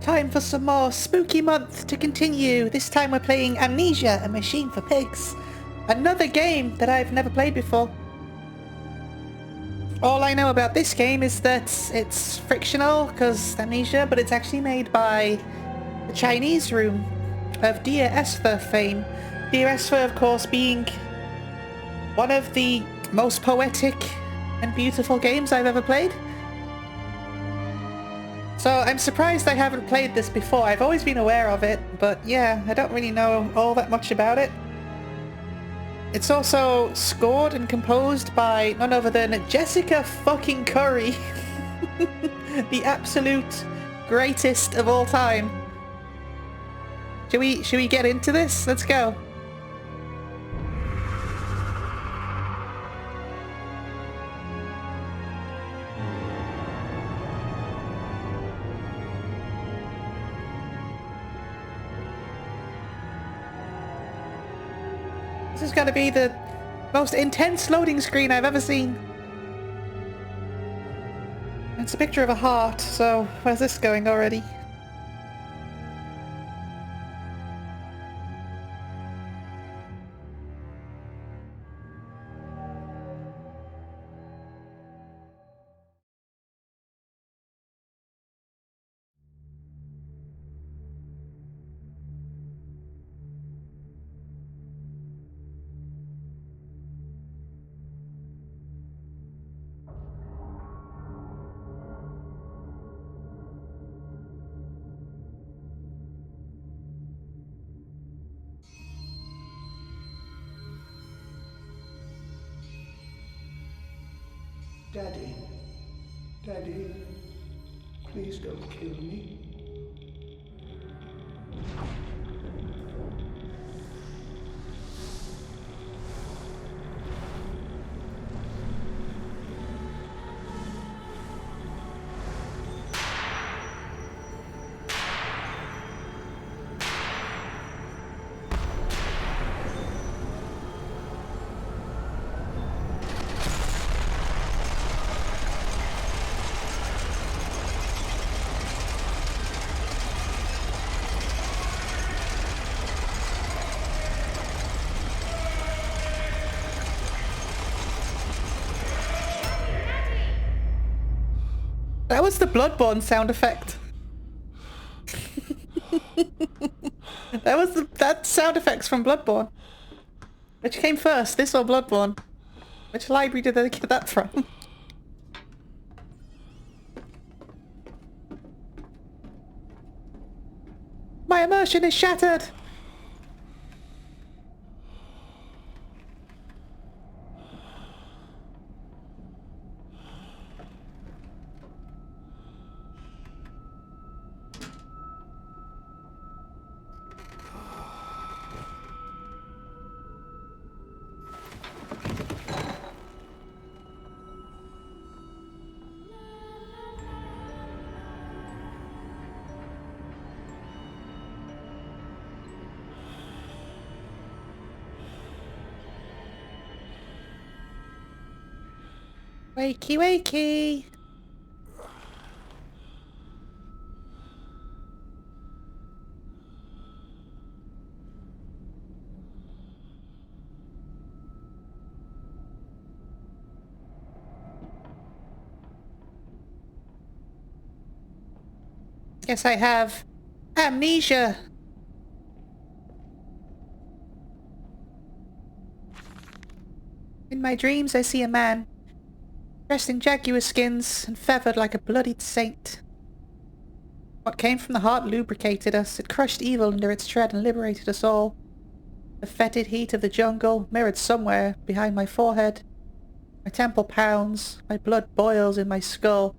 Time for some more spooky month to continue. This time we're playing Amnesia, a machine for pigs. Another game that I've never played before. All I know about this game is that it's fictional, because Amnesia, but it's actually made by the Chinese room of Dear Esther fame. Dear Esther, of course, being one of the most poetic and beautiful games I've ever played. So I'm surprised I haven't played this before. I've always been aware of it, but yeah, I don't really know all that much about it. It's also scored and composed by none other than Jessica fucking Curry. The absolute greatest of all time. Should we get into this? Let's go. This is gonna be the most intense loading screen I've ever seen. It's a picture of a heart, so where's this going already? Daddy, Daddy, please don't kill me. That was the Bloodborne sound effect. That sound effect's from Bloodborne. Which came first, this or Bloodborne? Which library did they get that from? My immersion is shattered! Wakey, wakey! Guess I have amnesia. In my dreams I see a man, dressed in jaguar skins and feathered like a bloodied saint. What came from the heart lubricated us. It crushed evil under its tread and liberated us all. The fetid heat of the jungle mirrored somewhere behind my forehead. My temple pounds, my blood boils in my skull.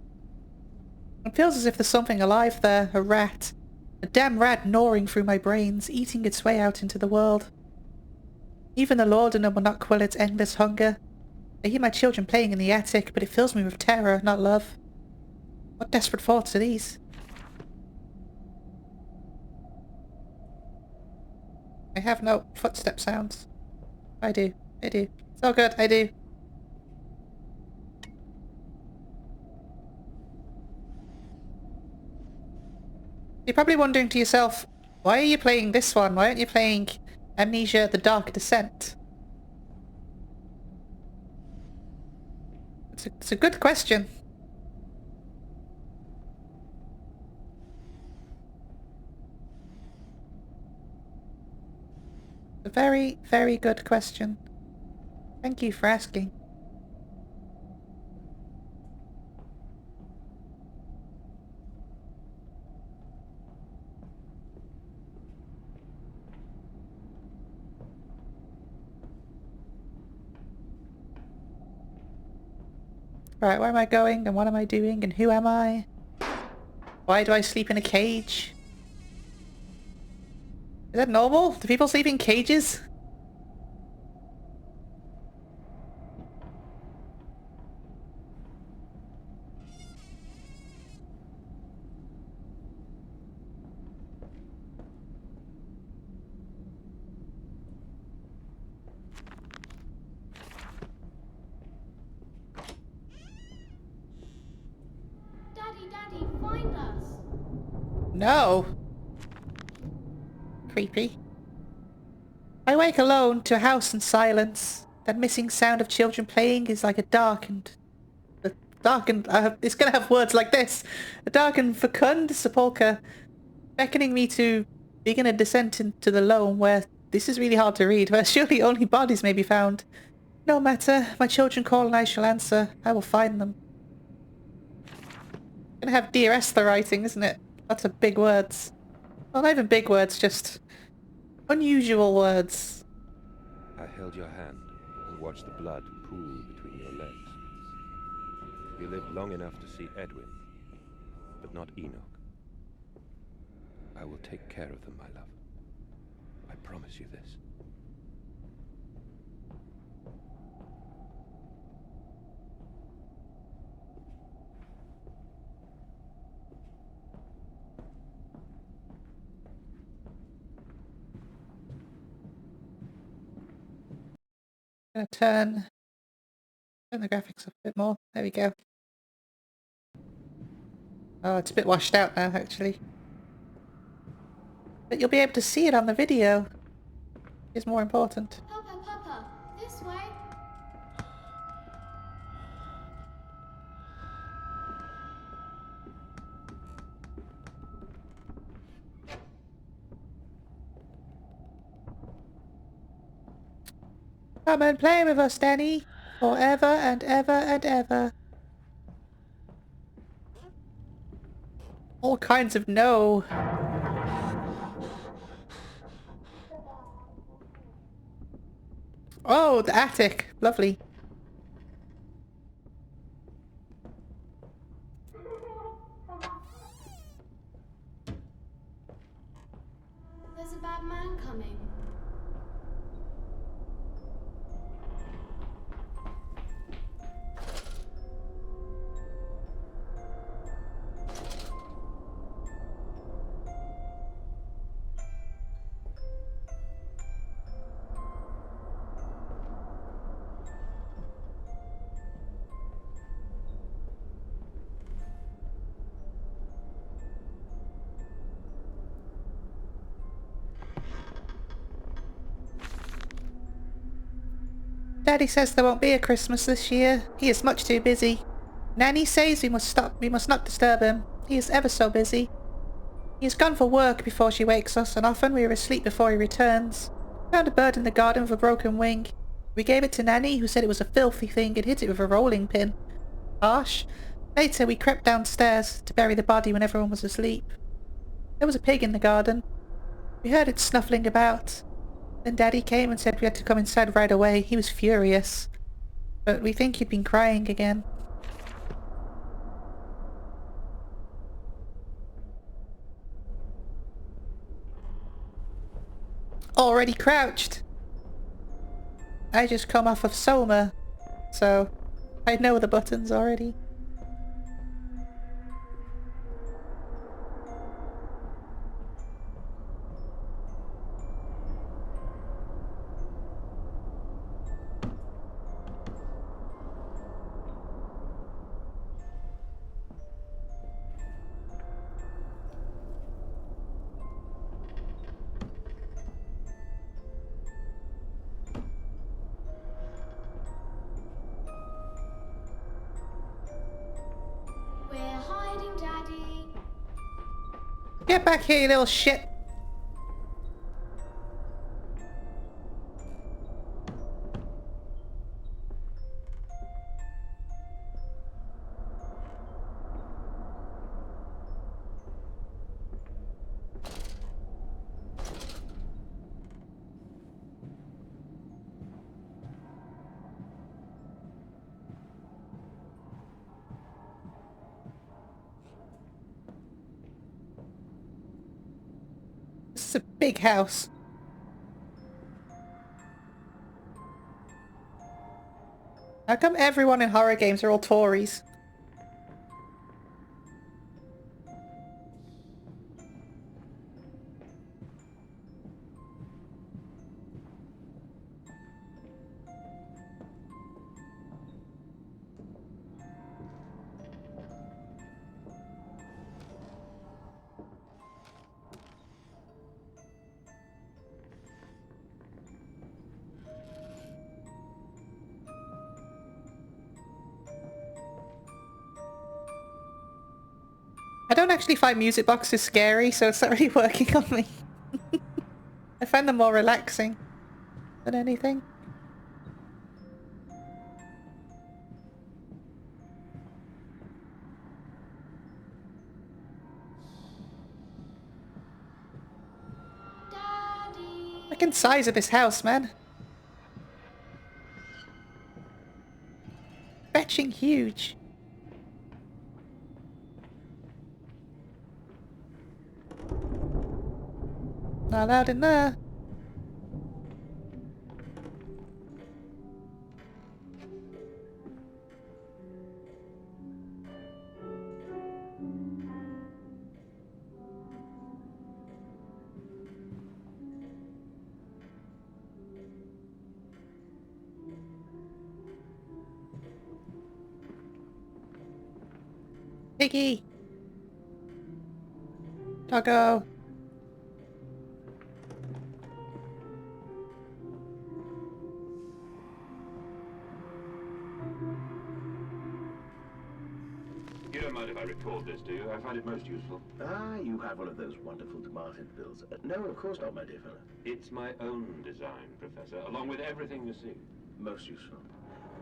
It feels as if there's something alive there, a rat. A damn rat gnawing through my brains, eating its way out into the world. Even the laudanum will not quell its endless hunger. I hear my children playing in the attic, but it fills me with terror, not love. What desperate thoughts are these? I have no footstep sounds. I do. It's all good, I do. You're probably wondering to yourself, why are you playing this one? Why aren't you playing Amnesia: The Dark Descent? It's a good question. A very, very good question. Thank you for asking. Right, where am I going and what am I doing and who am I? Why do I sleep in a cage? Is that normal? Do people sleep in cages? Daddy, find us! No. Creepy. I wake alone to a house in silence. That missing sound of children playing is like a darkened... it's gonna have words like this. A darkened fecund sepulchre, beckoning me to begin a descent into the loam where... This is really hard to read, where surely only bodies may be found. No matter, my children call and I shall answer. I will find them. Gonna have Dear Esther writing, isn't it? Lots of big words. Well, not even big words, just unusual words. I held your hand and watched the blood pool between your legs. You lived long enough to see Edwin, but not Enoch. I will take care of them, my love. I promise you this. Gonna turn the graphics up a bit more. There we go. Oh, it's a bit washed out now, actually. But you'll be able to see it on the video. It's more important. Papa, this way! Come and play with us, Danny. Forever and ever and ever. All kinds of no. Oh, the attic. Lovely. There's a bad man coming. Daddy says there won't be a Christmas this year. He is much too busy. Nanny says we must not disturb him. He is ever so busy. He has gone for work before she wakes us, and often we are asleep before he returns. Found a bird in the garden with a broken wing. We gave it to Nanny, who said it was a filthy thing and hit it with a rolling pin. Harsh. Later we crept downstairs to bury the body when everyone was asleep. There was a pig in the garden. We heard it snuffling about. Then Daddy came and said we had to come inside right away. He was furious. But we think he'd been crying again. Already crouched. I just come off of Soma, so I know the buttons already. Get back here, you little shit. This is a big house. How come everyone in horror games are all Tories? I don't actually find music boxes scary, so it's not really working on me. I find them more relaxing than anything. Daddy. Look at the size of this house, man. Fetching huge. Not allowed in there. Piggy! Doggo! You don't mind if I record this, do you? I find it most useful. Ah, you have one of those wonderful tomated bills. No, of course not, my dear fellow. It's my own design, Professor, along with everything you see. Most useful.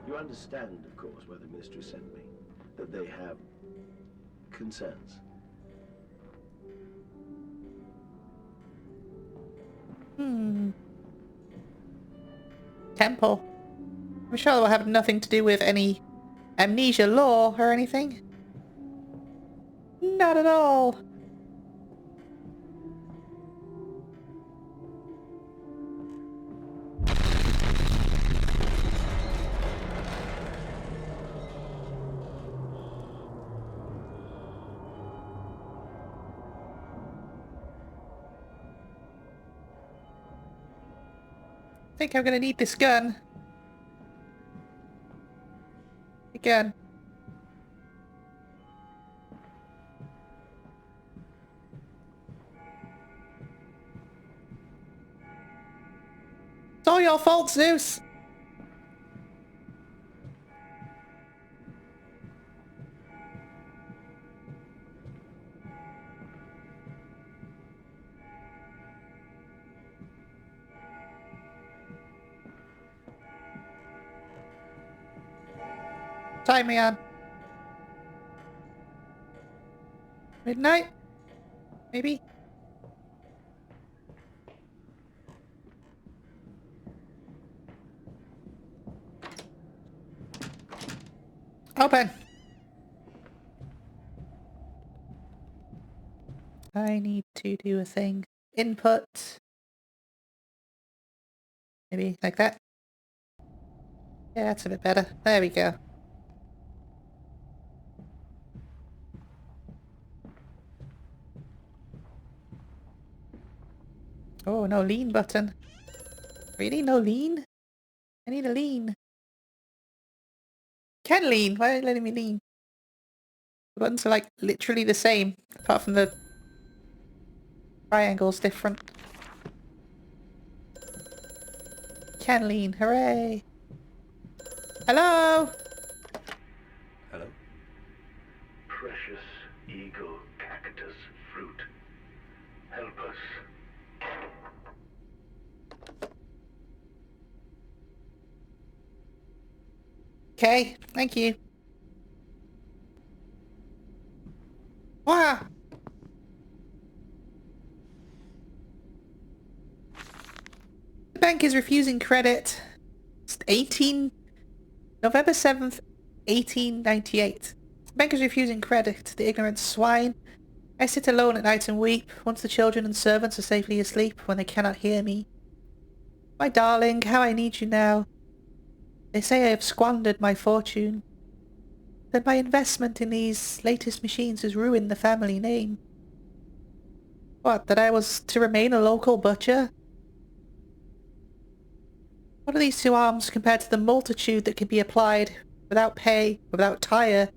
You understand, of course, why the ministry sent me. That they have concerns. Temple. I'm sure that will have nothing to do with any amnesia law or anything. Not at all. I think I'm gonna need this gun. Again. It's all your fault, Zeus! Time me on. Midnight? Maybe? Open! I need to do a thing. Input. Maybe like that. Yeah, that's a bit better. There we go. Oh, no lean button. Really? No lean? I need a lean. Can lean. Why aren't you letting me lean? The buttons are like literally the same, apart from the triangle's different. Can lean. Hooray! Hello? Hello? Precious eagle cactus fruit. Help us. Okay, thank you. Wow. The bank is refusing credit. It's November 7th, 1898. The bank is refusing credit. The ignorant swine. I sit alone at night and weep, once the children and servants are safely asleep, when they cannot hear me. My darling, how I need you now. They say I have squandered my fortune. That my investment in these latest machines has ruined the family name. What, that I was to remain a local butcher? What are these two arms compared to the multitude that can be applied, without pay, without tire,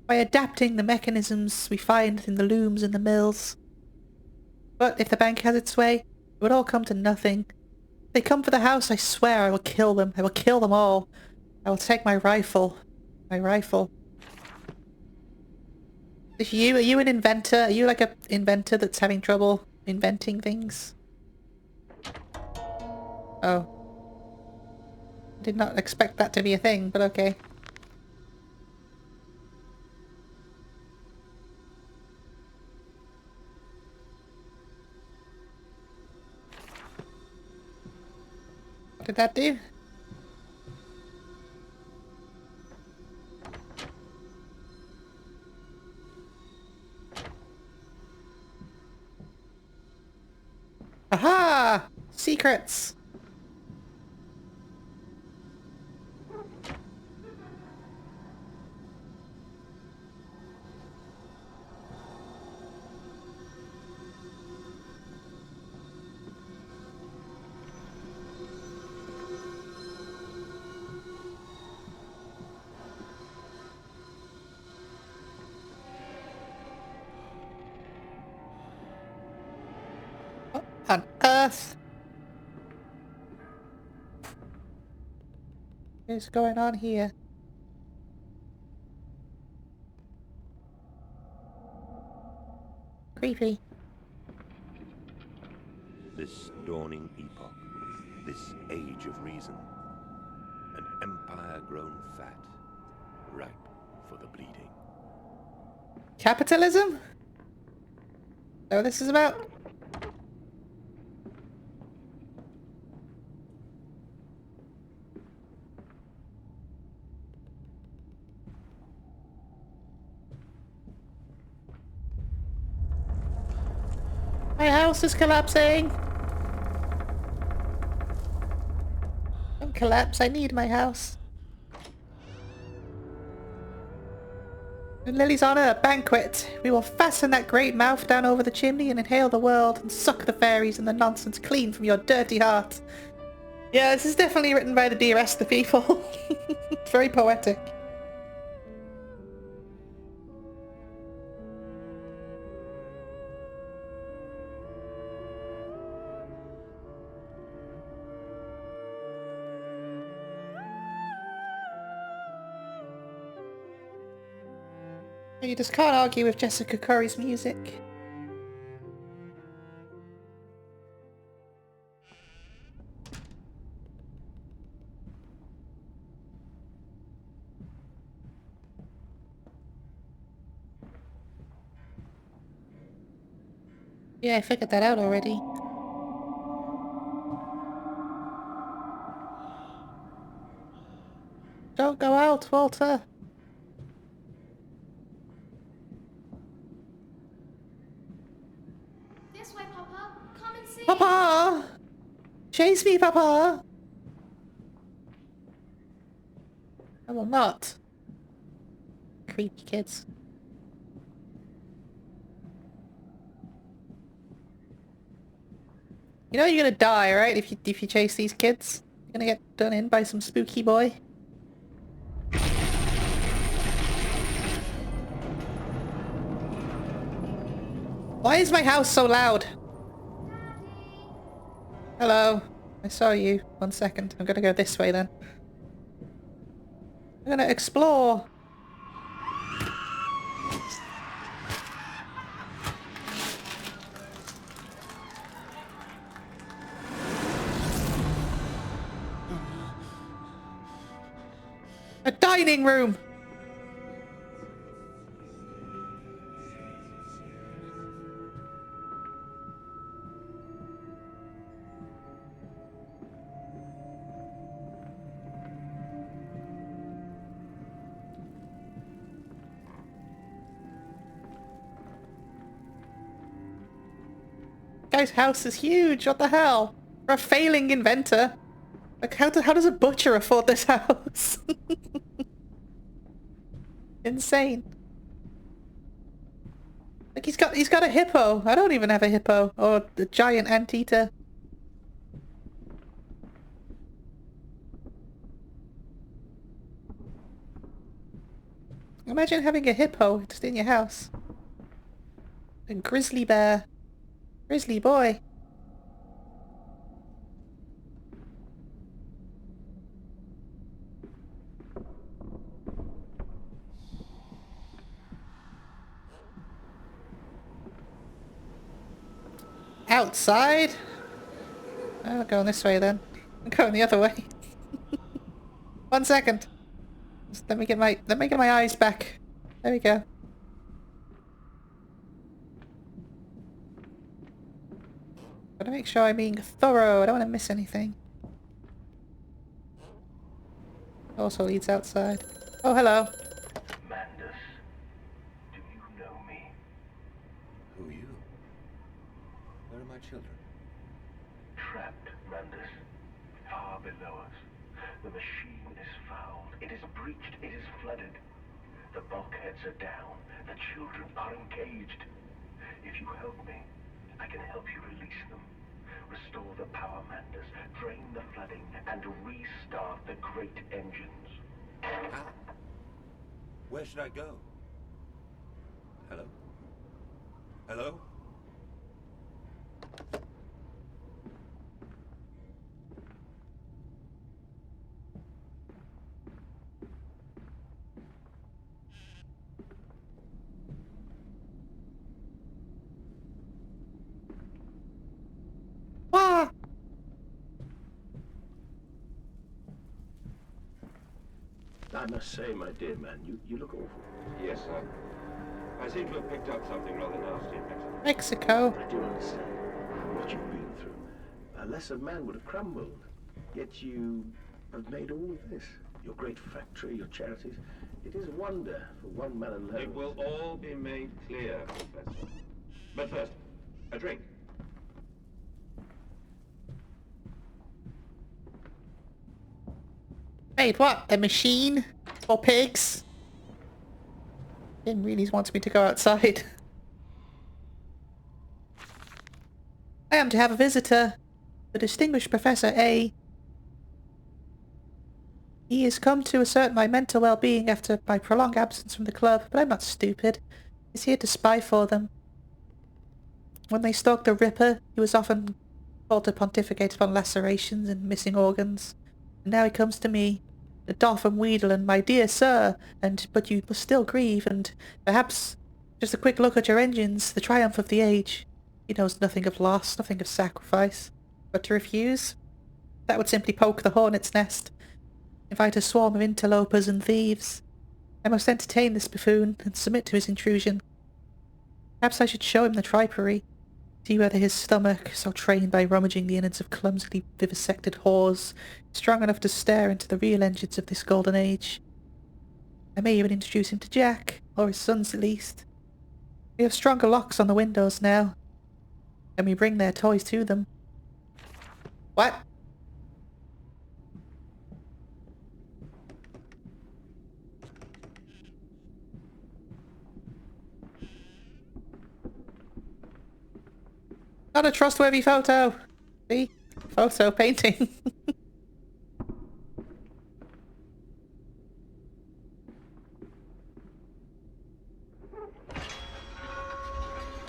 by adapting the mechanisms we find in the looms and the mills? But if the bank has its way, it would all come to nothing. If they come for the house, I swear I will kill them. I will kill them all. I will take my rifle. My rifle. Are you an inventor? Are you like an inventor that's having trouble inventing things? Oh. Did not expect that to be a thing, but okay. What did that do? Aha! Secrets! What on earth is going on here? Creepy. This dawning epoch, this age of reason, an empire grown fat, ripe for the bleeding. Capitalism? Is that what this is about? My house is collapsing! Don't collapse, I need my house. In Lily's honor, a banquet. We will fasten that great mouth down over the chimney and inhale the world and suck the fairies and the nonsense clean from your dirty heart. Yeah, this is definitely written by the Dear Esther people. Very poetic. You just can't argue with Jessica Curry's music. Yeah, I figured that out already. Don't go out, Walter. This way, Papa. Come and see. Papa! Chase me, Papa! I will not. Creepy kids. You know you're gonna die, right? If you chase these kids. You're gonna get done in by some spooky boy. Why is my house so loud? Hello. I saw you. 1 second. I'm gonna go this way then. I'm gonna explore. A dining room! Guy's house is huge, what the hell? For a failing inventor. Like, how does a butcher afford this house? Insane. Like, he's got a hippo. I don't even have a hippo. Or a giant anteater. Imagine having a hippo just in your house. A grizzly bear. Grizzly boy. Outside? Oh, I'm going this way then. I'm going the other way. 1 second. Just let me get my eyes back. There we go. Gotta make sure I'm being thorough. I don't want to miss anything. Also leads outside. Oh, hello. Mandus, do you know me? Who are you? Where are my children? Trapped, Mandus. Far below us. The machine is fouled. It is breached. It is flooded. The bulkheads are down. The children are engaged. If you help me, I can help you release them. Restore the power, Mandus. Drain the flooding and restart the great engines. How? Where should I go? Hello? Hello? Ah! I must say, my dear man, you look awful. Yes, sir. I seem to have picked up something rather nasty in Mexico. Mexico. I do understand what you've been through. A lesser man would have crumbled. Yet you have made all of this. Your great factory, your charities. It is a wonder for one man alone. It will all be made clear, Professor. But first, a drink. Wait, what? A machine? For pigs? Jim really wants me to go outside. I am to have a visitor. The distinguished Professor A. He has come to assert my mental well-being after my prolonged absence from the club, but I'm not stupid. He's here to spy for them. When they stalked the Ripper, he was often called to pontificate upon lacerations and missing organs. And now he comes to me, the Doff and Wheedle, and my dear sir, but you must still grieve, and perhaps just a quick look at your engines, the triumph of the age. He knows nothing of loss, nothing of sacrifice. But to refuse? That would simply poke the hornet's nest. Invite a swarm of interlopers and thieves. I must entertain this buffoon and submit to his intrusion. Perhaps I should show him the tripery, see whether his stomach, so trained by rummaging the innards of clumsily vivisected whores, is strong enough to stare into the real engines of this golden age. I may even introduce him to Jack, or his sons at least. We have stronger locks on the windows now, and we bring their toys to them. What? Not a trustworthy photo. See? Photo painting.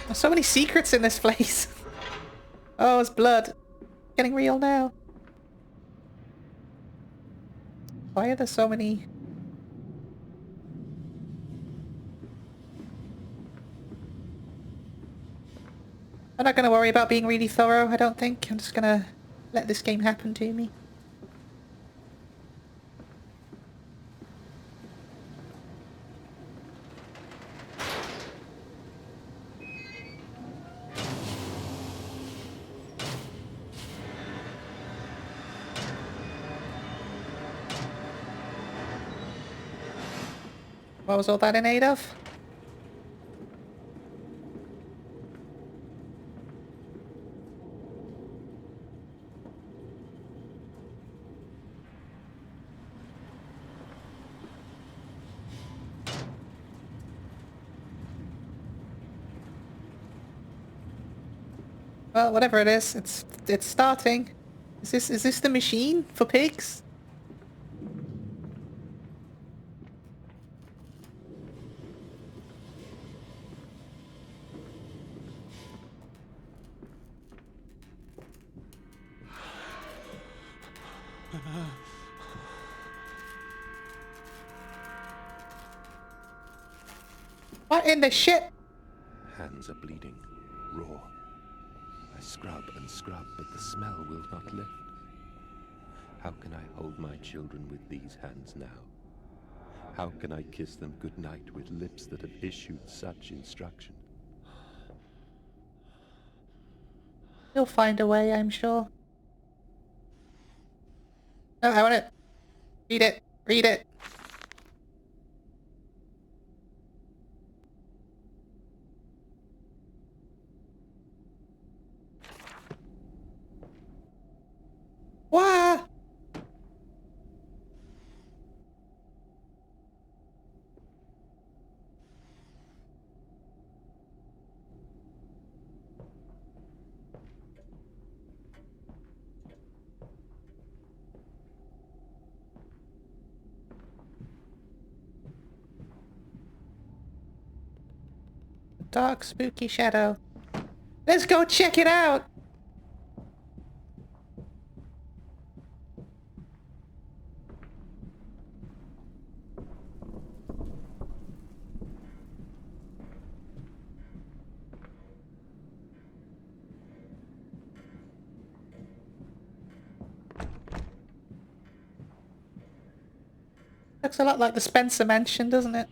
There's so many secrets in this place. Oh, it's blood. Getting real now. Why are there so many... I'm not going to worry about being really thorough, I don't think. I'm just going to let this game happen to me. What was all that in aid of? Well, whatever it is, it's starting. Is this the machine for pigs? What in the shit? Hands are bleeding, raw. I scrub and scrub, but the smell will not lift. How can I hold my children with these hands now? How can I kiss them goodnight with lips that have issued such instruction? You'll find a way, I'm sure. No, I want it. Read it. Read it. Wah! Dark, spooky shadow. Let's go check it out! Looks a lot like the Spencer Mansion, doesn't it?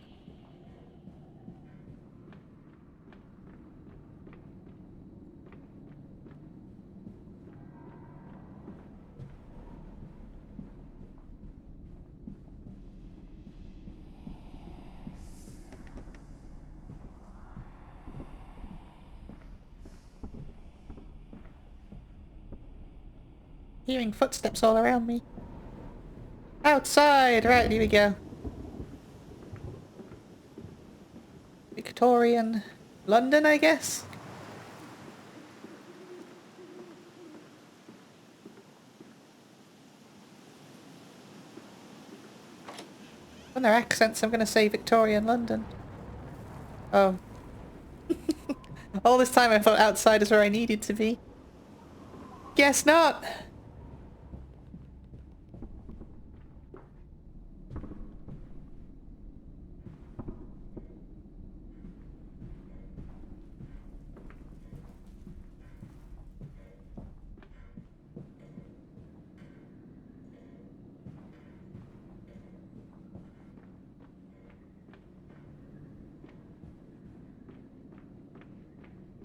Hearing footsteps all around me. Outside! Right, here we go. Victorian London, I guess? On their accents, I'm gonna say Victorian London. Oh. All this time I thought outside is where I needed to be. Guess not!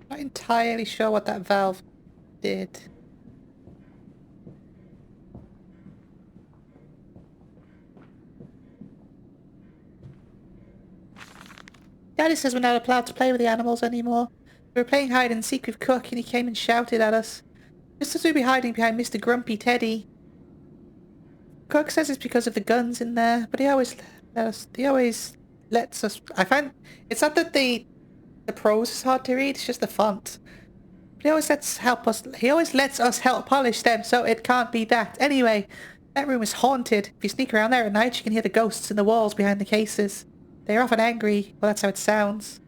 Not entirely sure what that valve did. Daddy says we're not allowed to play with the animals anymore. We were playing hide and seek with Cook and he came and shouted at us. Just as we'd be hiding behind Mr. Grumpy Teddy. Cook says it's because of the guns in there, but he always lets us... I find... It's not that the prose is hard to read, it's just the font. But he always lets us help polish them, so it can't be that. Anyway, that room is haunted. If you sneak around there at night, you can hear the ghosts in the walls behind the cases. They are often angry. Well, that's how it sounds.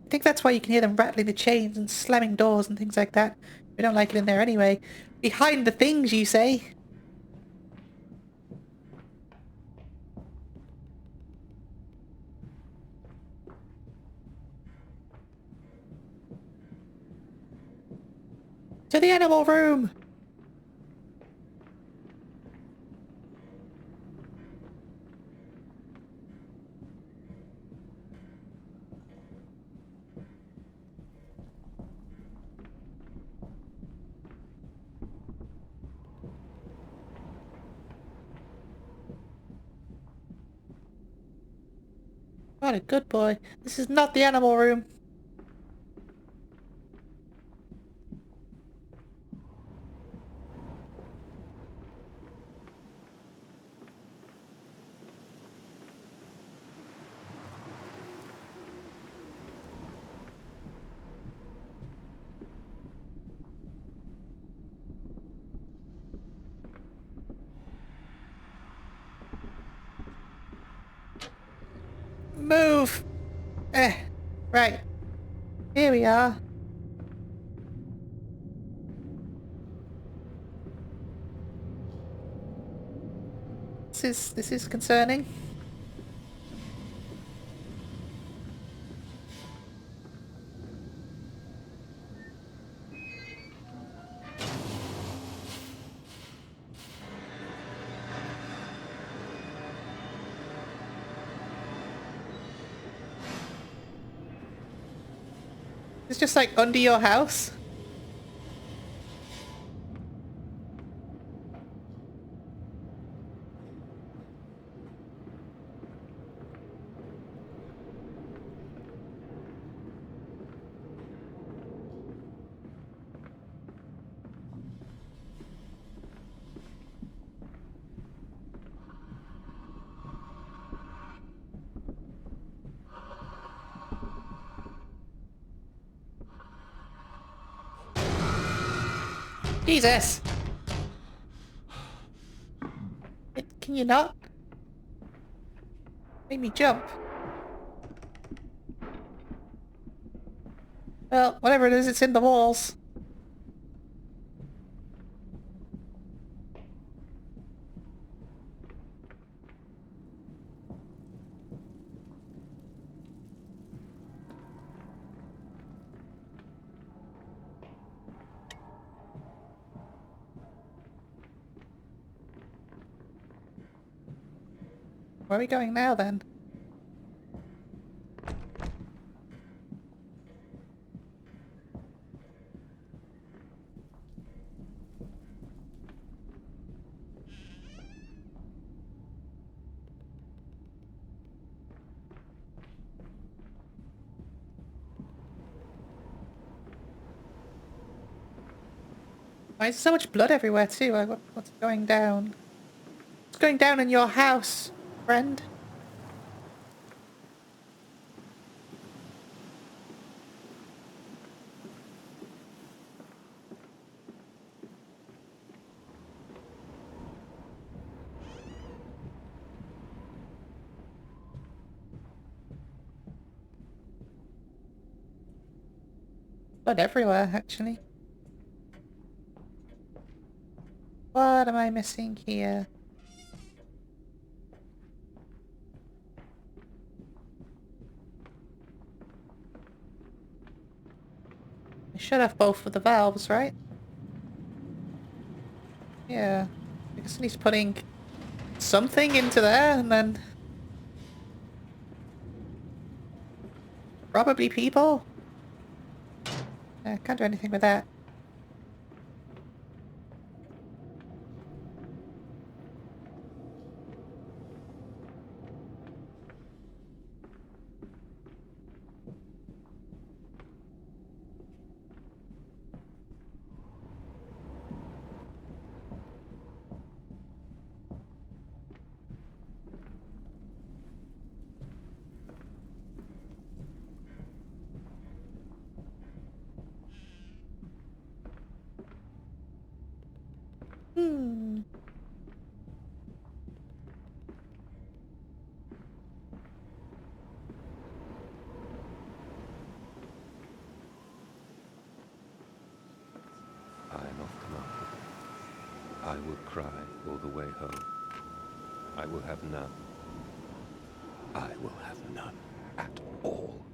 I think that's why you can hear them rattling the chains and slamming doors and things like that. We don't like it in there anyway. Behind the things, you say? To the animal room! What a good boy. This is not the animal room. Move! Right. Here we are. This is concerning. It's just like under your house. Jesus! Can you not? Made me jump. Well, whatever it is, it's in the walls. Where are we going now, then? Why is there so much blood everywhere, too? What's going down? What's going down in your house, friend? Blood everywhere, actually. What am I missing here? I should have both of the valves, right? Yeah. I guess he's putting something into there and then... Probably people? Can't do anything with that. Hmm. I am off to market. I will cry all the way home. I will have none. I will have none at all.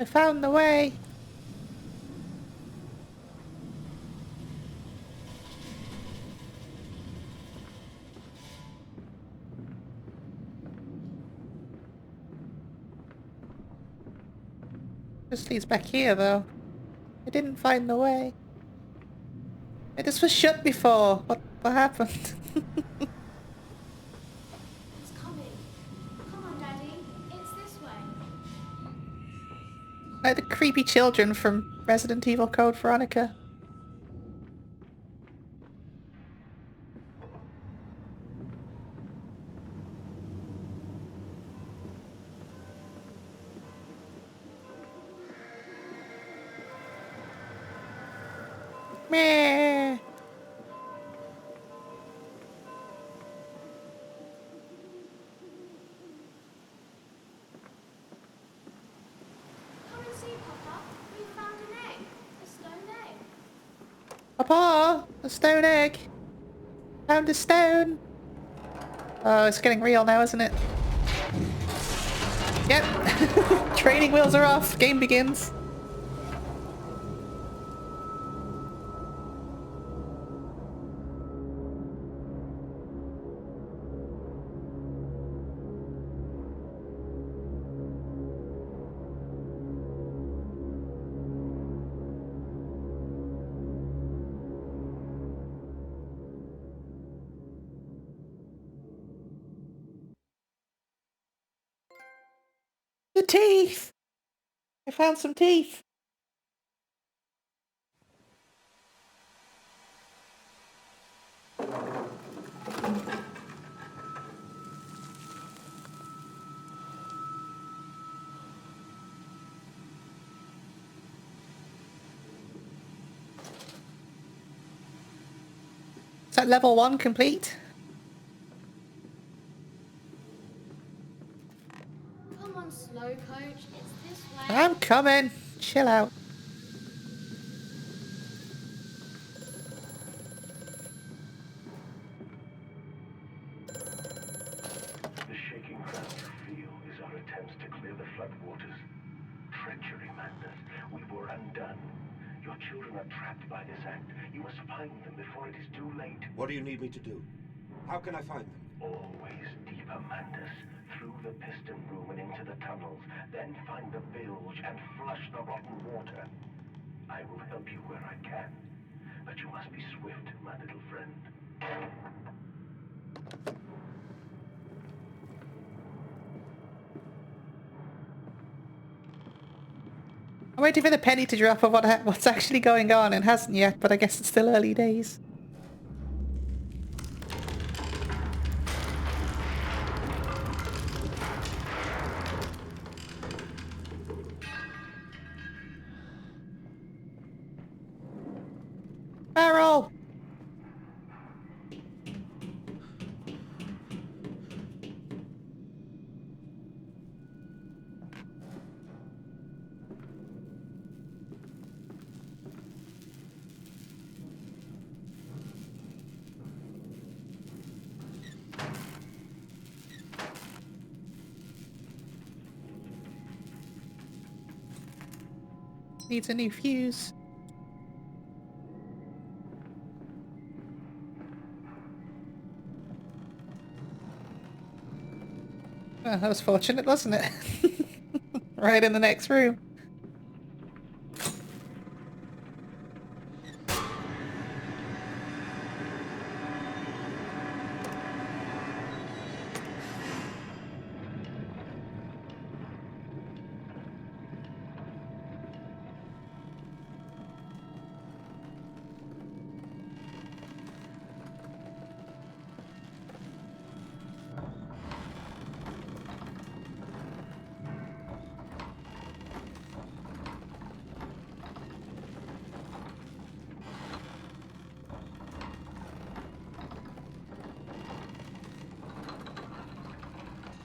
I found the way. Just leads back here, though. I didn't find the way. This was shut before. What happened? It's coming. Like the creepy children from Resident Evil Code Veronica. Meh. Come and see, Papa. We found an egg. A stone egg. Papa, a stone egg. Found a stone. Oh, it's getting real now, isn't it? Yep. Training wheels are off. Game begins. The teeth! I found some teeth. Is that level 1 complete? Come on, slow coach. It's this way. I'm coming. Chill out. The shaking ground you feel is our attempts to clear the floodwaters. Treachery, Mandus. We were undone. Your children are trapped by this act. You must find them before it is too late. What do you need me to do? How can I find them? Always deeper, Mandus. Through the piston room and into the tunnels. Then find the bilge and flush the rotten water. I will help you where I can. But you must be swift, my little friend. I'm waiting for the penny to drop of what's actually going on. It hasn't yet, but I guess it's still early days. Peril! Needs a new fuse. Oh, that was fortunate, wasn't it? Right in the next room.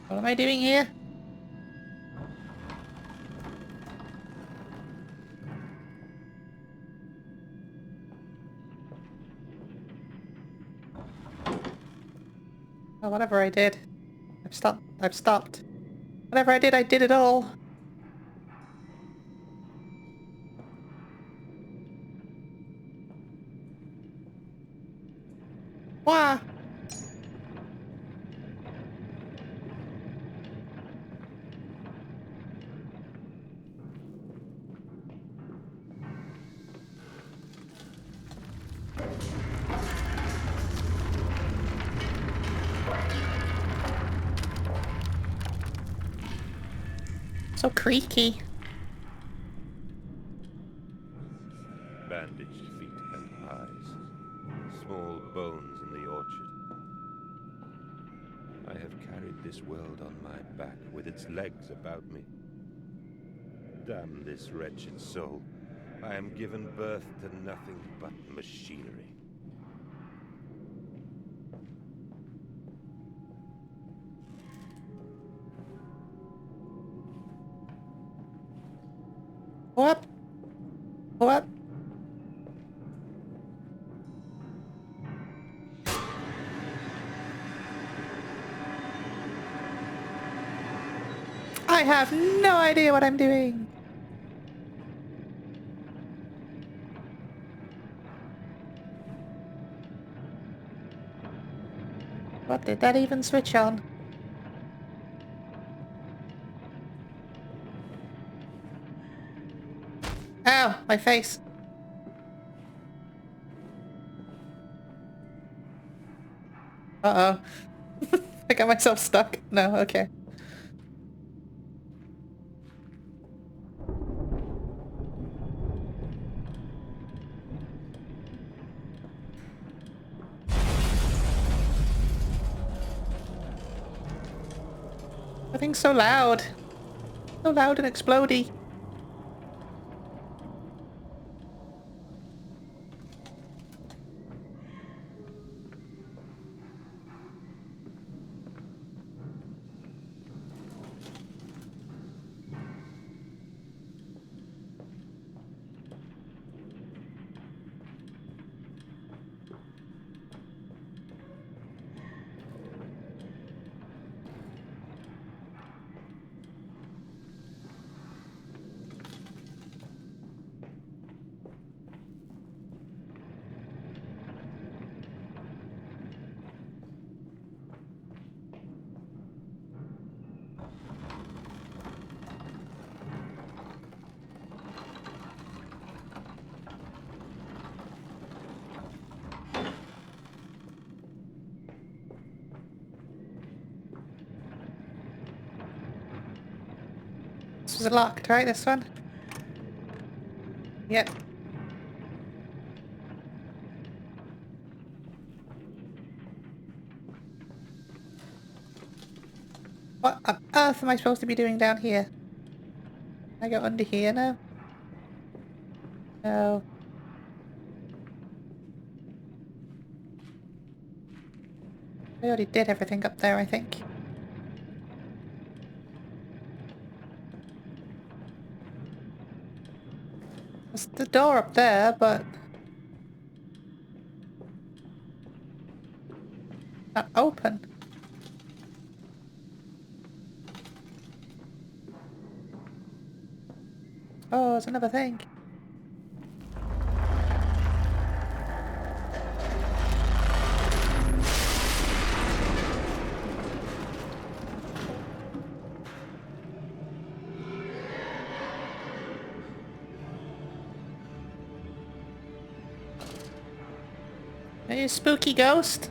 What am I doing here? Oh, whatever I did. I've stopped. Whatever I did it all. Wah! So creaky. bandaged feet and eyes, small bones in the orchard. I have carried this world on my back with its legs about me. Damn this wretched soul. I am given birth to nothing but machinery. What? What? I have no idea what I'm doing. What did that even switch on? Ow, my face. Uh-oh. I got myself stuck. No, okay. Everything's so loud. So loud and explodey. This was locked, right? This one? Yep. What on earth am I supposed to be doing down here? Can I go under here now? No. I already did everything up there, I think. There's the door up there, but... not open. Oh, there's another thing. Are you a spooky ghost?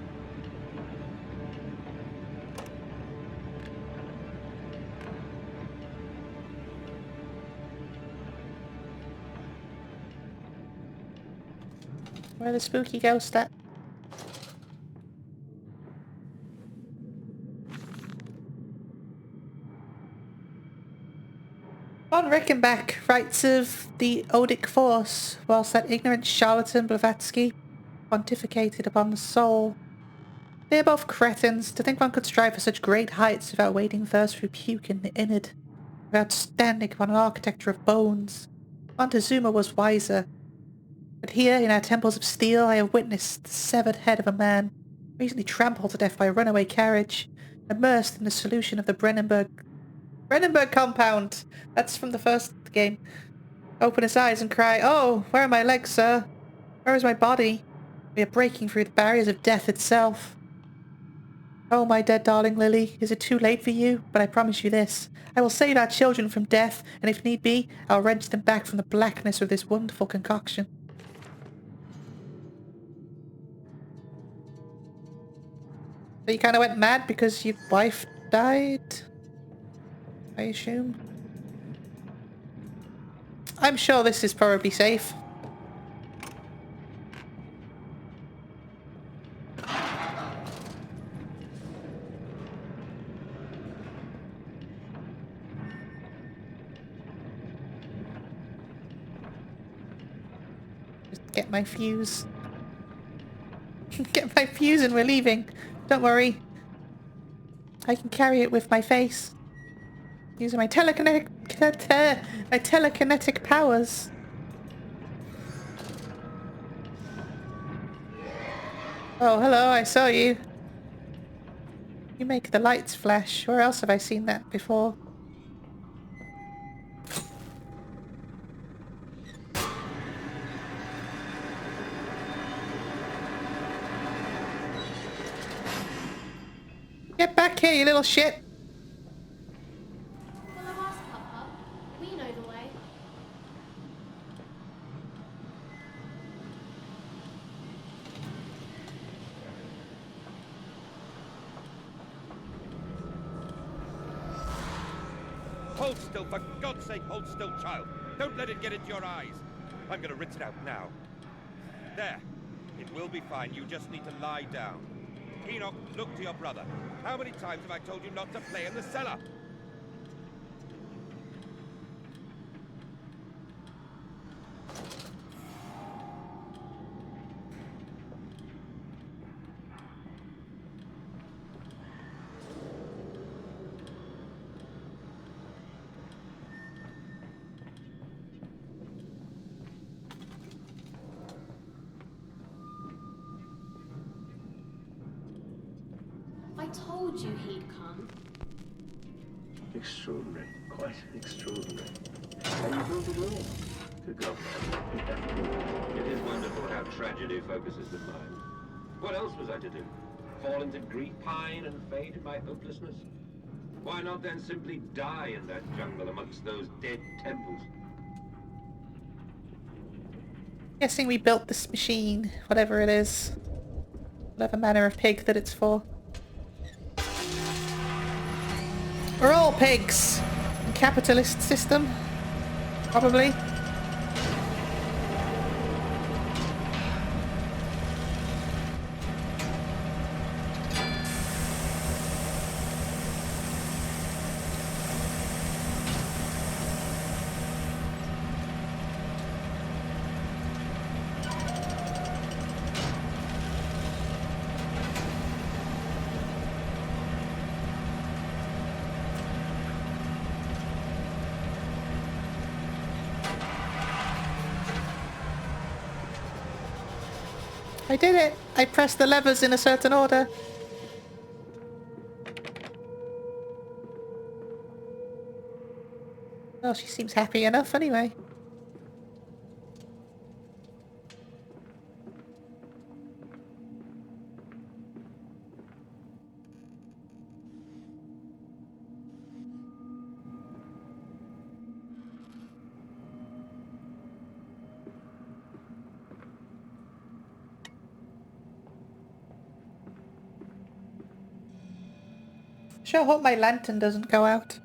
Where the spooky ghost at? Von Rickenbach writes of the Odic force, whilst that ignorant charlatan Blavatsky pontificated upon the soul. They are both cretins. To think one could strive for such great heights without wading first through puke in the innard, without standing upon an architecture of bones. Montezuma was wiser. But here, in our temples of steel, I have witnessed the severed head of a man, recently trampled to death by a runaway carriage, immersed in the solution of the Brennenburg compound. That's from the first game. Open his eyes and cry, "Oh, where are my legs, sir? Where is my body? We are breaking through the barriers of death itself. Oh, my dead darling Lily, is it too late for you? But I promise you this. I will save our children from death, and if need be, I'll wrench them back from the blackness of this wonderful concoction." So you kind of went mad because your wife died? I assume. I'm sure this is probably safe. Just get my fuse. Get my fuse and we're leaving. Don't worry. I can carry it with my face. Using my telekinetic powers. Oh, hello, I saw you. You make the lights flash. Where else have I seen that before? Get back here, you little shit! Follow us, Papa. We know the way. Hold still, for God's sake, hold still, child. Don't let it get into your eyes. I'm gonna rinse it out now. There. It will be fine. You just need to lie down. Enoch, look to your brother. How many times have I told you not to play in the cellar? I told you he'd come. Extraordinary. Quite extraordinary. And you built it all to go. It is wonderful how tragedy focuses the mind. What else was I to do? Fall into grief, pine, and fade in my hopelessness? Why not then simply die in that jungle amongst those dead temples? Guessing we built this machine, whatever it is. Whatever manner of pig that it's for. We're all pigs. Capitalist system. Probably. I did it! I pressed the levers in a certain order. Well, she seems happy enough anyway. Sure hope my lantern doesn't go out.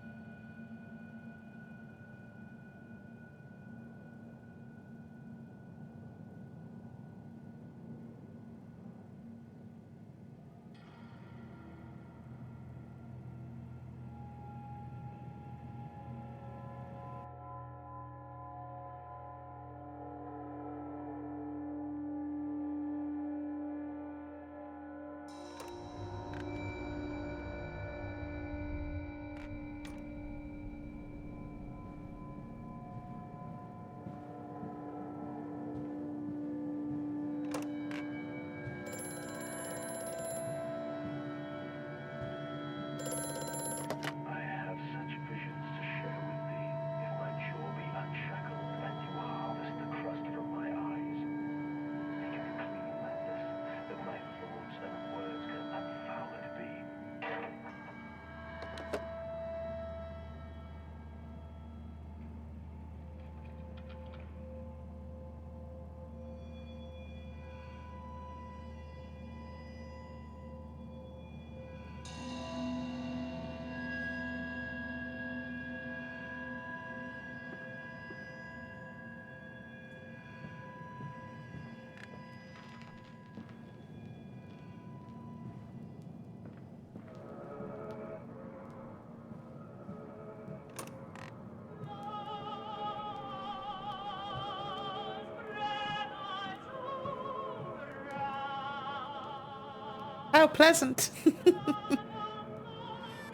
How pleasant.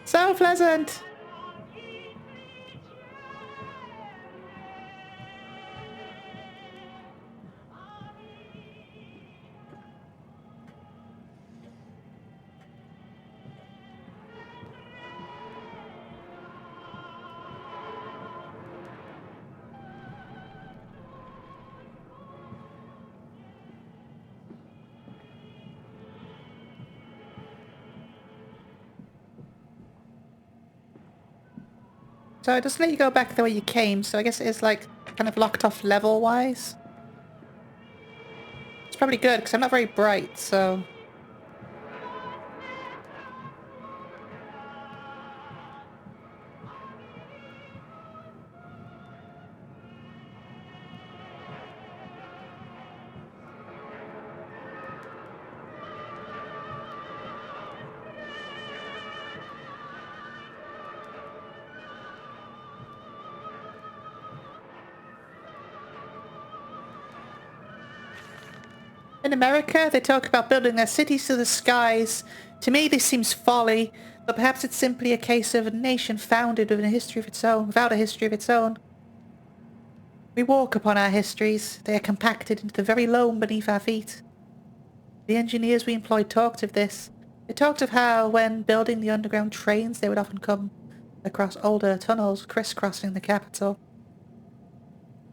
So pleasant. So it doesn't let you go back the way you came, so I guess it is like kind of locked off level-wise. It's probably good, because I'm not very bright, so... In America, they talk about building their cities to the skies. To me, this seems folly, but perhaps it's simply a case of a nation founded with a history of its own, without a history of its own. We walk upon our histories. They are compacted into the very loam beneath our feet. The engineers we employed talked of this. They talked of how, when building the underground trains, they would often come across older tunnels crisscrossing the capital.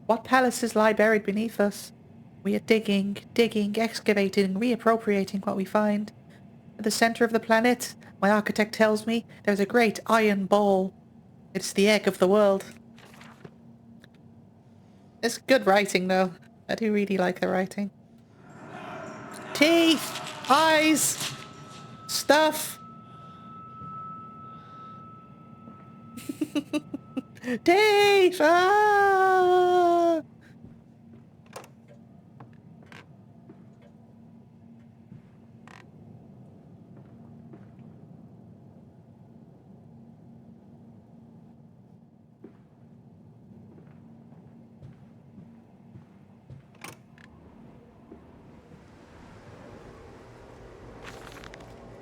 What palaces lie buried beneath us? We are digging, excavating, and reappropriating what we find. At the center of the planet, my architect tells me, there is a great iron ball. It's the egg of the world. It's good writing, though. I do really like the writing. Teeth! Eyes! Stuff! Teeth! Ah!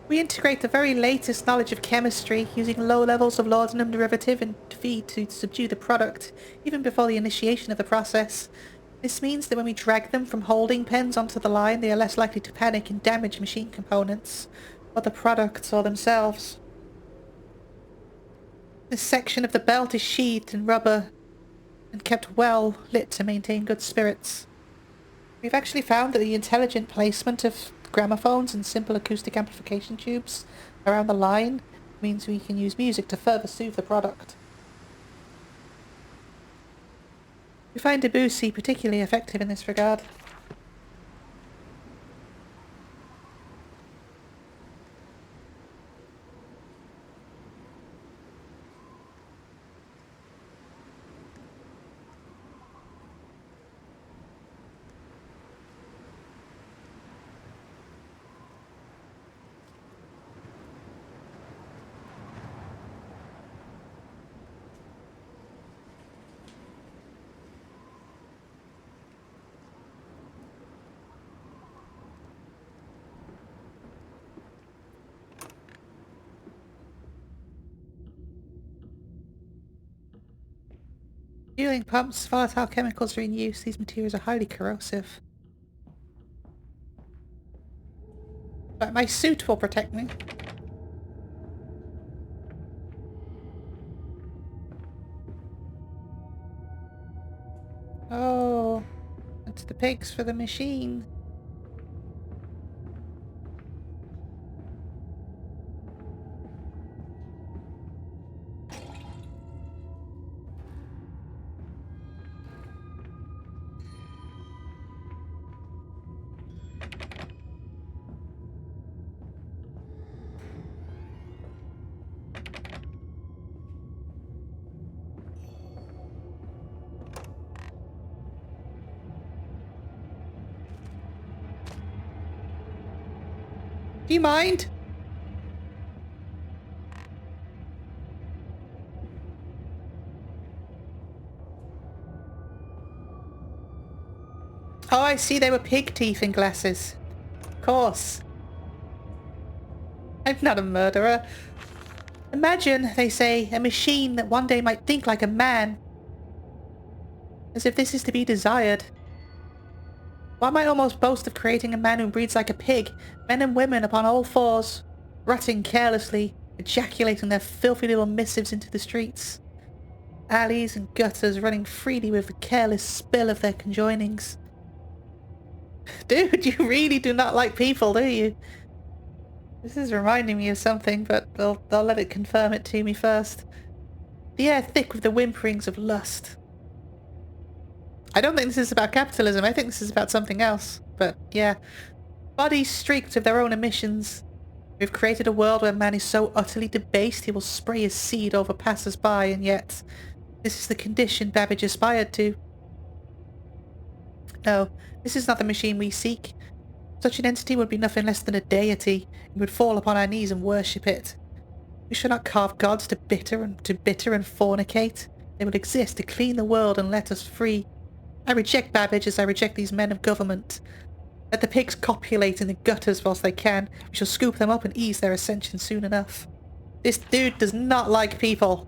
We integrate the very latest knowledge of chemistry, using low levels of laudanum derivative and feed to subdue the product, even before the initiation of the process. This means that when we drag them from holding pens onto the line, they are less likely to panic and damage machine components, or the products or themselves. This section of the belt is sheathed in rubber and kept well lit to maintain good spirits. We've actually found that the intelligent placement of gramophones and simple acoustic amplification tubes around the line means we can use music to further soothe the product. We find Debussy particularly effective in this regard. Fueling pumps, volatile chemicals are in use. These materials are highly corrosive. But my suit will protect me. Oh, it's the pigs for the machine. Do you mind? Oh, I see, they were pig teeth in glasses. Of course. I'm not a murderer. Imagine, they say, a machine that one day might think like a man. As if this is to be desired. One might almost boast of creating a man who breeds like a pig, men and women upon all fours, rutting carelessly, ejaculating their filthy little missives into the streets. Alleys and gutters running freely with the careless spill of their conjoinings. Dude, you really do not like people, do you? This is reminding me of something, but I'll let it confirm it to me first. The air thick with the whimperings of lust. I don't think this is about capitalism, I think this is about something else. But yeah, bodies streaked with their own emissions. We've created a world where man is so utterly debased he will spray his seed over passers-by, and yet this is the condition Babbage aspired to. No, this is not the machine we seek. Such an entity would be nothing less than a deity, and would fall upon our knees and worship it. We shall not carve gods to bitter and fornicate. They will exist to clean the world and let us free. I reject Babbage as I reject these men of government. Let the pigs copulate in the gutters whilst they can. We shall scoop them up and ease their ascension soon enough. This dude does not like people.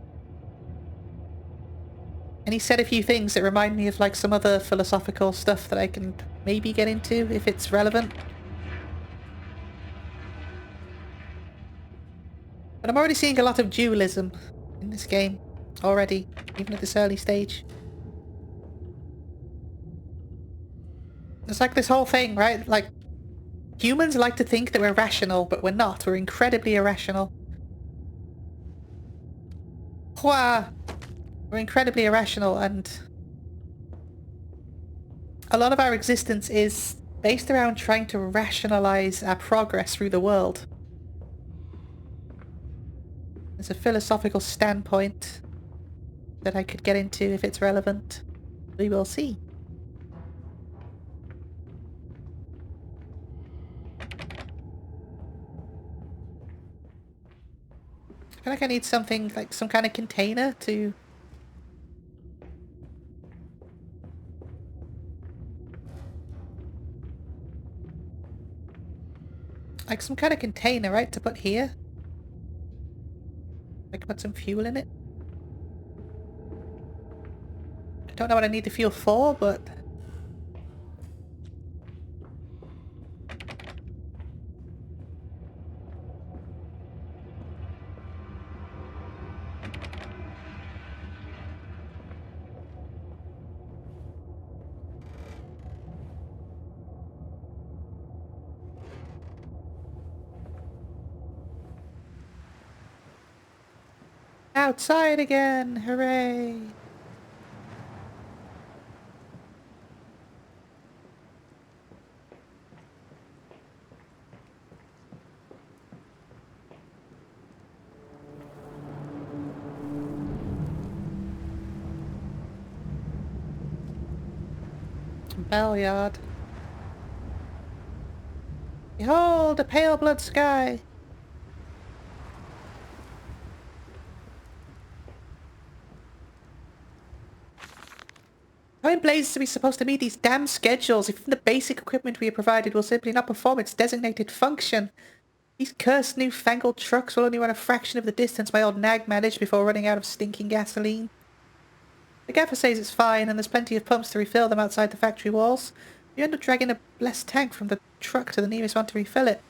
And he said a few things that remind me of like some other philosophical stuff that I can maybe get into if it's relevant. But I'm already seeing a lot of dualism in this game already, even at this early stage. It's like this whole thing, right? Like, humans like to think that we're rational, but we're not. We're incredibly irrational. We're incredibly irrational, and a lot of our existence is based around trying to rationalize our progress through the world. There's a philosophical standpoint that I could get into if it's relevant. We will see. I feel like I need something, like some kind of container to... Like some kind of container, right, to put here? I can put some fuel in it. I don't know what I need the fuel for, but... Outside again! Hooray! Bellyard. Behold, a pale blood sky! How in blazes are we supposed to meet these damn schedules if the basic equipment we are provided will simply not perform its designated function? These cursed newfangled trucks will only run a fraction of the distance my old nag managed before running out of stinking gasoline. The gaffer says it's fine, and there's plenty of pumps to refill them outside the factory walls. You end up dragging a blessed tank from the truck to the nearest one to refill it.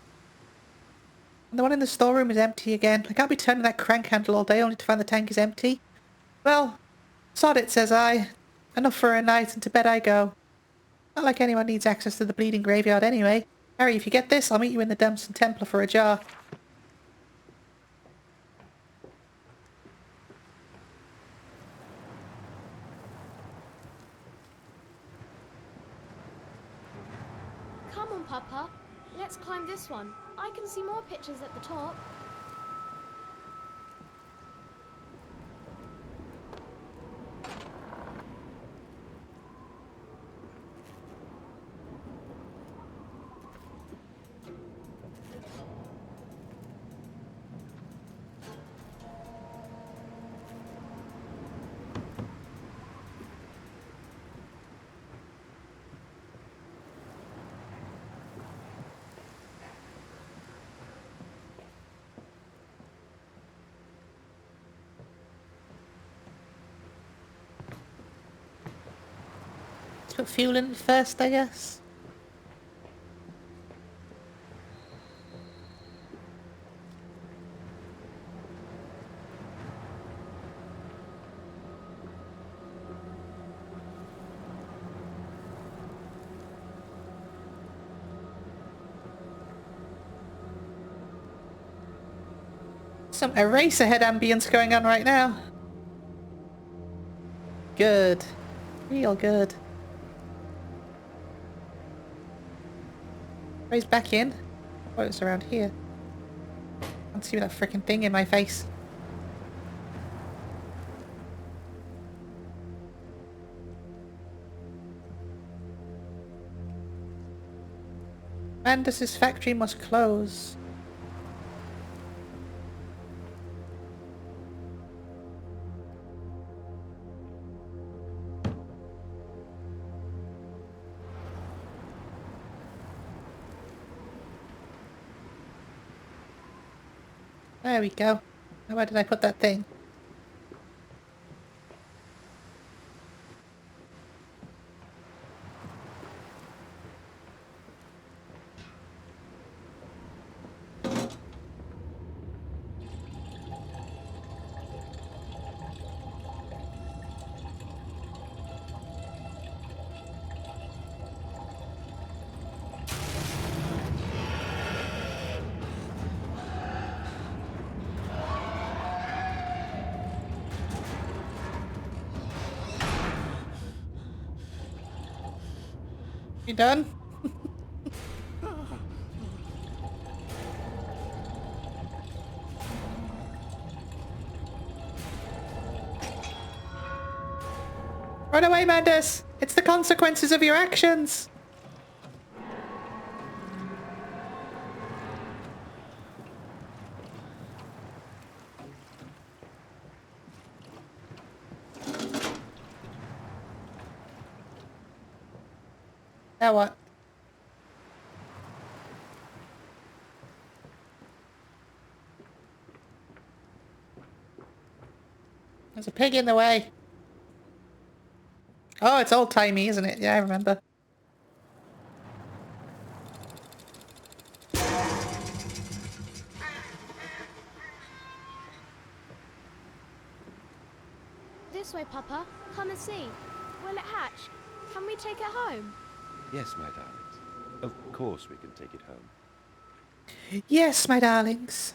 And the one in the storeroom is empty again. I can't be turning that crank handle all day only to find the tank is empty. Well, sod it, says I. Enough for a night, and to bed I go. Not like anyone needs access to the bleeding graveyard anyway. Harry, if you get this, I'll meet you in the dumps in Templar for a jar. Come on, Papa. Let's climb this one. I can see more pictures at the top. Let's put fuel in first, I guess. Some Eraserhead ambience going on right now. Good. Real good. Oh, he's back in. Oh, it's around here. I can't see that frickin' thing in my face. Mandus's factory must close. There we go. Now where did I put that thing? You done? Run away, Mandus! It's the consequences of your actions! Now what? There's a pig in the way. Oh, it's old-timey, isn't it? Yeah, I remember. This way, Papa. Come and see. Will it hatch? Can we take it home? Yes, my darlings. Of course we can take it home. Yes, my darlings.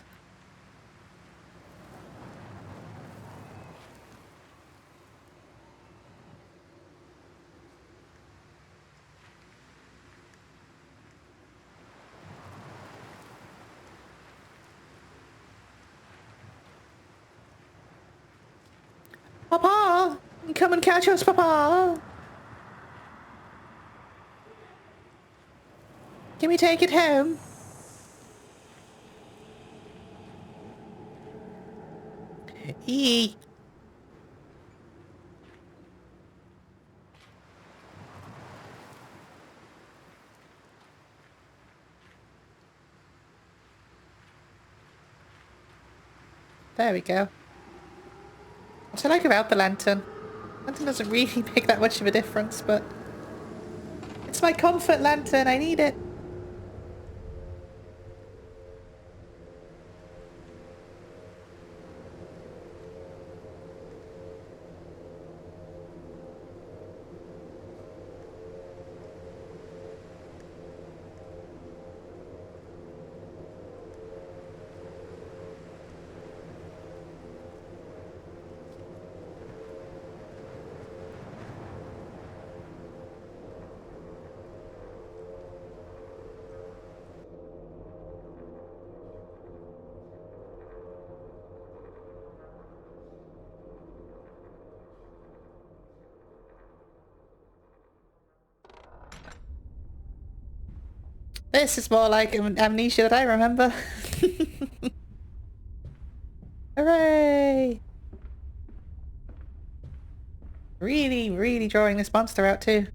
Papa! Come and catch us, Papa! Can we take it home? Eee. There we go. What I like about the lantern. Lantern doesn't really make that much of a difference, but it's my comfort lantern. I need it. This is more like Amnesia that I remember. Hooray! Really, really drawing this monster out too.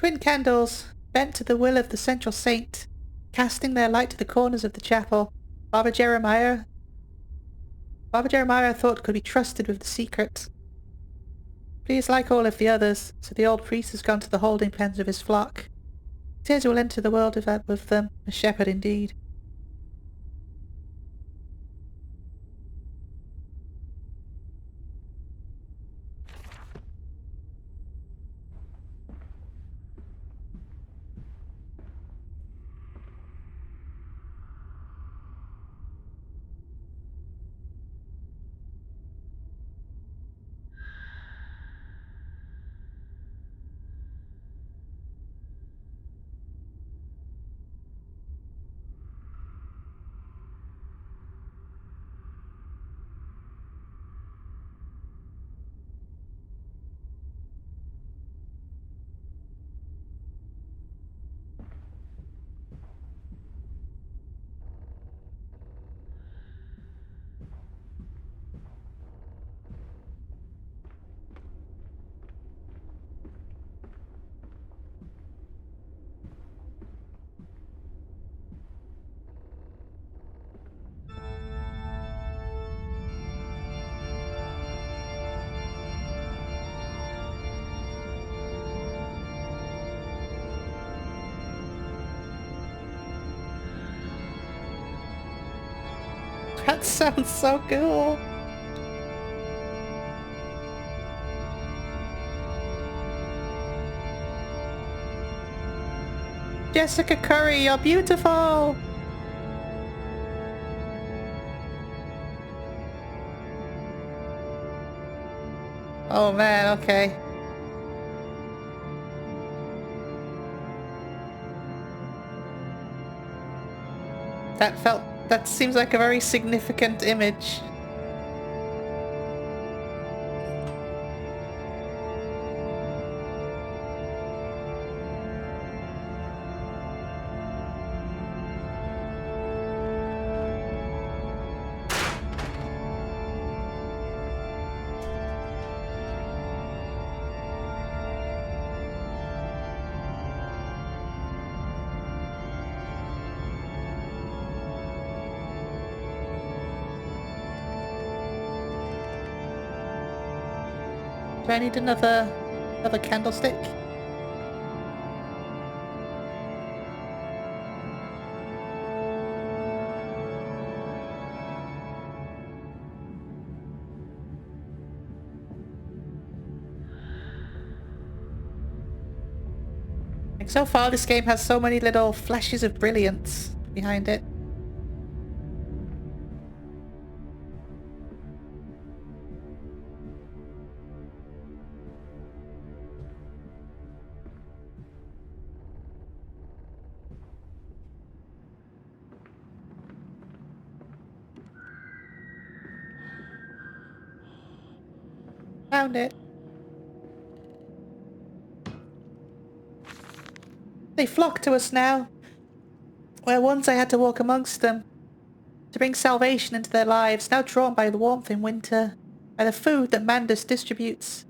Twin candles, bent to the will of the central saint, casting their light to the corners of the chapel. Father Jeremiah thought could be trusted with the secret. But he is like all of the others, so the old priest has gone to the holding pens of his flock. He says he will enter the world with them, a shepherd indeed. That sounds so cool. Jessica Curry, you're beautiful! Oh man, okay. That seems like a very significant image. Do I need another candlestick? Like so far this game has so many little flashes of brilliance behind it. Found it. They flock to us now, where once I had to walk amongst them, to bring salvation into their lives, now drawn by the warmth in winter, by the food that Mandus distributes.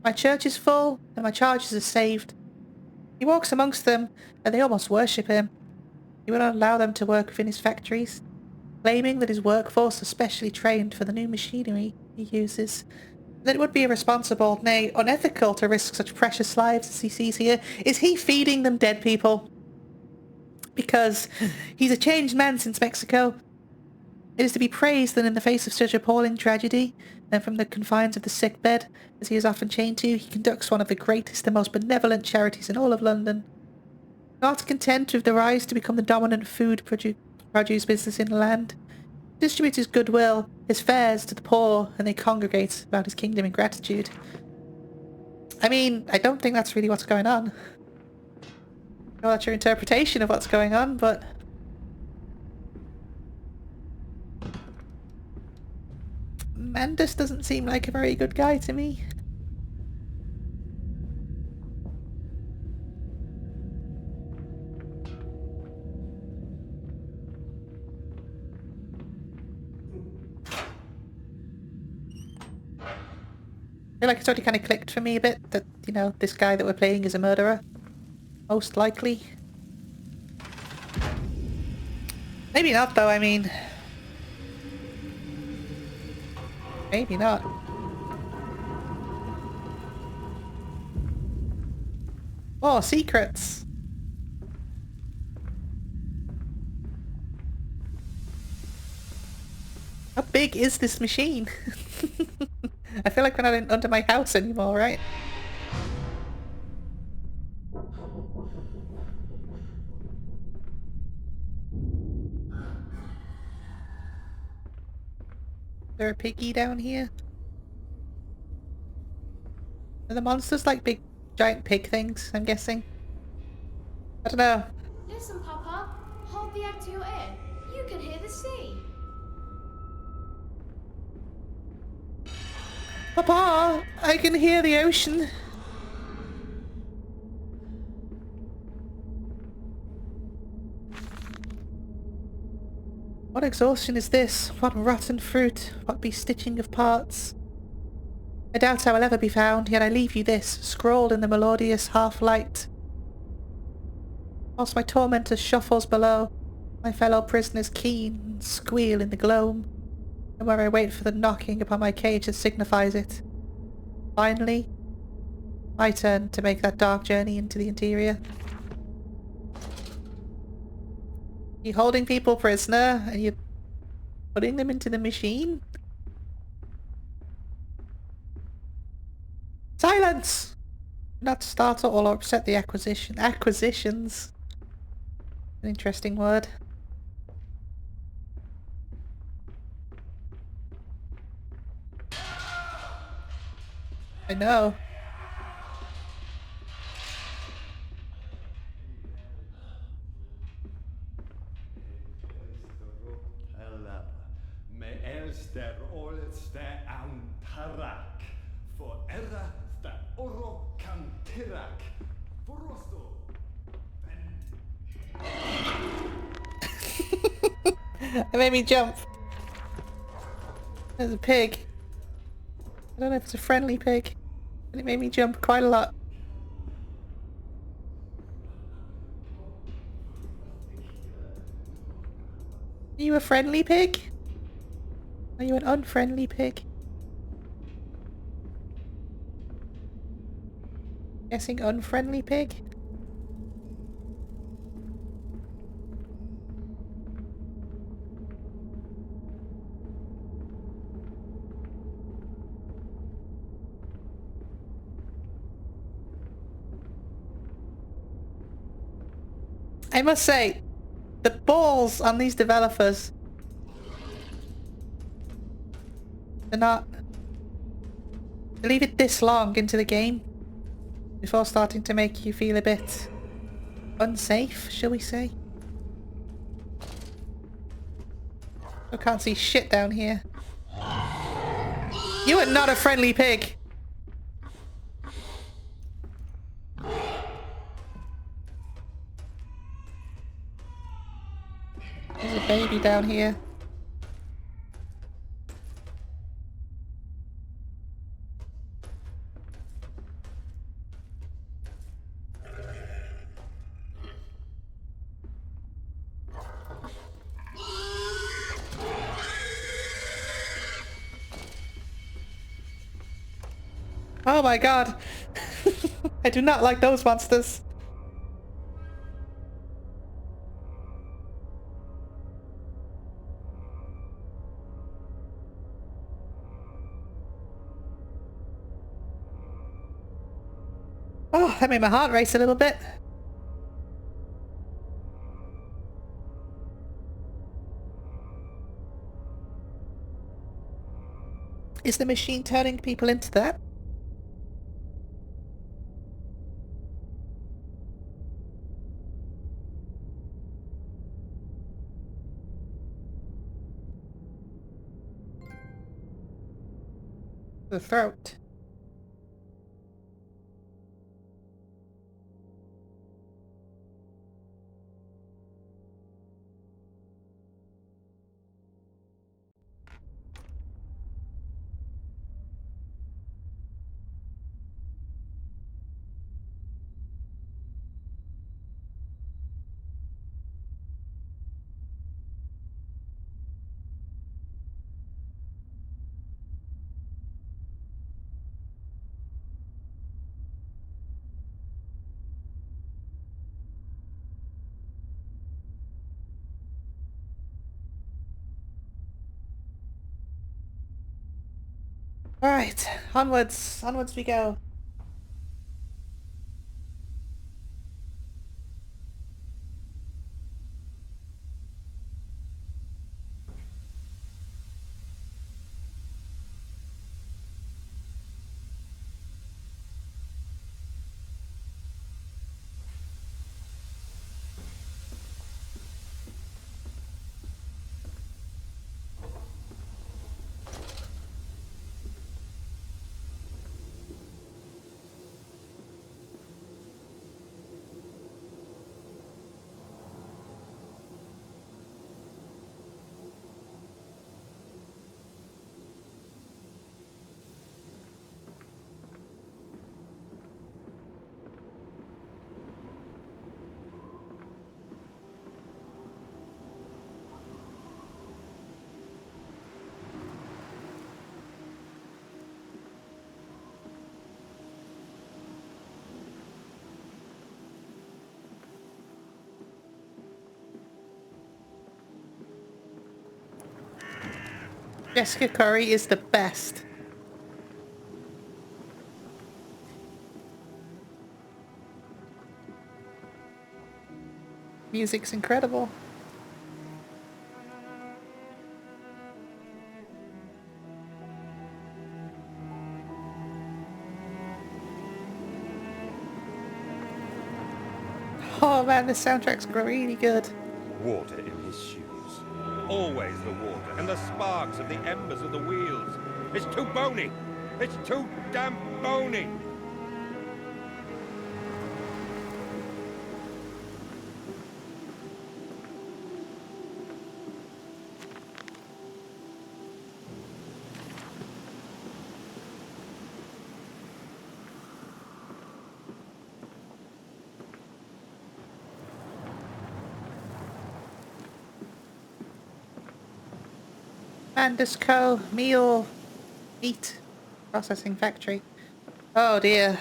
My church is full, and my charges are saved. He walks amongst them, and they almost worship him. He will not allow them to work within his factories, claiming that his workforce is specially trained for the new machinery he uses. That it would be irresponsible, nay, unethical to risk such precious lives as he sees here. Is he feeding them dead people? Because he's a changed man since Mexico. It is to be praised that in the face of such appalling tragedy, and from the confines of the sickbed, as he is often chained to, he conducts one of the greatest and most benevolent charities in all of London. Not content with the rise to become the dominant food produce business in the land, distributes his goodwill, his fares to the poor, and they congregate about his kingdom in gratitude. I mean, I don't think that's really what's going on. I know that's your interpretation of what's going on, but... Mandus doesn't seem like a very good guy to me. I feel like it's already kind of clicked for me a bit that, you know, this guy that we're playing is a murderer. Most likely. Maybe not though, I mean... Maybe not. Oh, secrets! How big is this machine? I feel like we're not under my house anymore, right? Is there a piggy down here? Are the monsters like big giant pig things, I'm guessing? I don't know. Listen, Papa. Hold the egg to your ear. You can hear the sea. Papa! I can hear the ocean! What exhaustion is this? What rotten fruit? What bestitching of parts? I doubt I will ever be found, yet I leave you this, scrawled in the melodious half-light. Whilst my tormentor shuffles below, my fellow prisoners keen and squeal in the gloam, and where I wait for the knocking upon my cage that signifies it. Finally, my turn to make that dark journey into the interior. You're holding people prisoner, and you're putting them into the machine? Silence! Do not startle or upset the acquisitions. An interesting word. I know. Me Esther olste antarak, for era the oro cantirak, forosto. It made me jump. There's a pig. I don't know if it's a friendly pig, but it made me jump quite a lot. Are you a friendly pig? Are you an unfriendly pig? Guessing unfriendly pig? I must say, the balls on these developers to not leave it this long into the game before starting to make you feel a bit unsafe, shall we say? I can't see shit down here. You are not a friendly pig! There's a baby down here. Oh my god! I do not like those monsters. Oh, that made my heart race a little bit. Is the machine turning people into that? The throat. Alright, onwards. Onwards we go. Jessica Curry is the best. Music's incredible. Oh man, this soundtrack's really good. Water in his shoes. Always the water, and the sparks of the embers of the wheels. It's too bony! It's too damn bony! Mandus Co. Meat Processing Factory. Oh dear.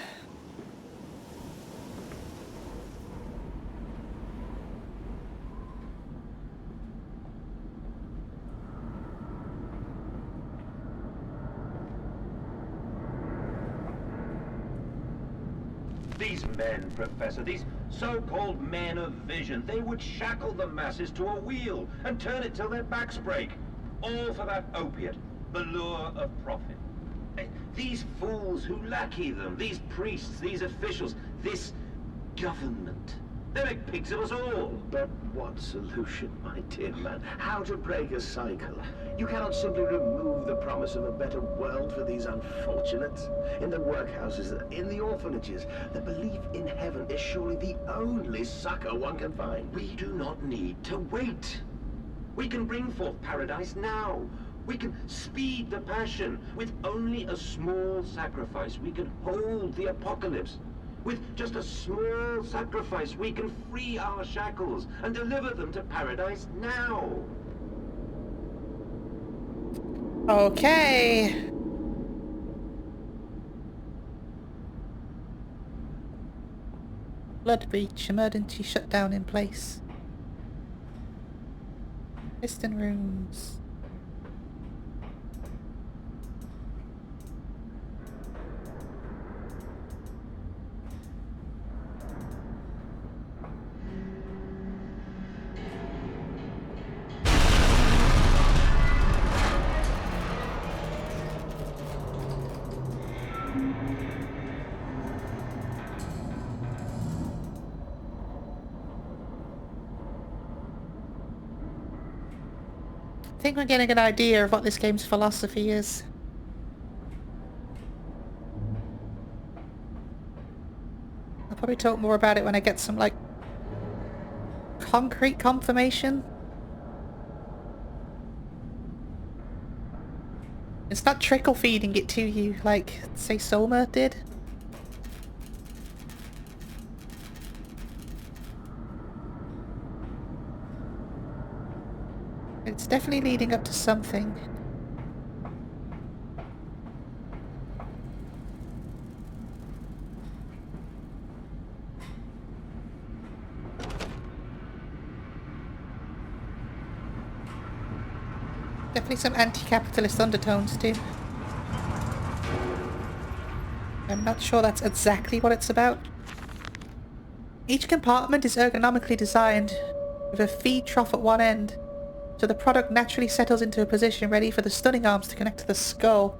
These men, Professor, these so-called men of vision, they would shackle the masses to a wheel and turn it till their backs break. All for that opiate, the lure of profit. These fools who lackey them, these priests, these officials, this government, they make pigs of us all. But what solution, my dear man? How to break a cycle? You cannot simply remove the promise of a better world for these unfortunates. In the workhouses, in the orphanages, the belief in heaven is surely the only succor one can find. We do not need to wait. We can bring forth paradise now. We can speed the passion. With only a small sacrifice, we can hold the apocalypse. With just a small sacrifice, we can free our shackles and deliver them to paradise now. Okay. Blood breach. Emergency shutdown in place. Piston rooms. I think we're getting an idea of what this game's philosophy is. I'll probably talk more about it when I get some, like, concrete confirmation. It's not trickle feeding it to you like, say, Soma did. It's definitely leading up to something. Definitely some anti-capitalist undertones too. I'm not sure that's exactly what it's about. Each compartment is ergonomically designed with a feed trough at one end, so the product naturally settles into a position ready for the stunning arms to connect to the skull.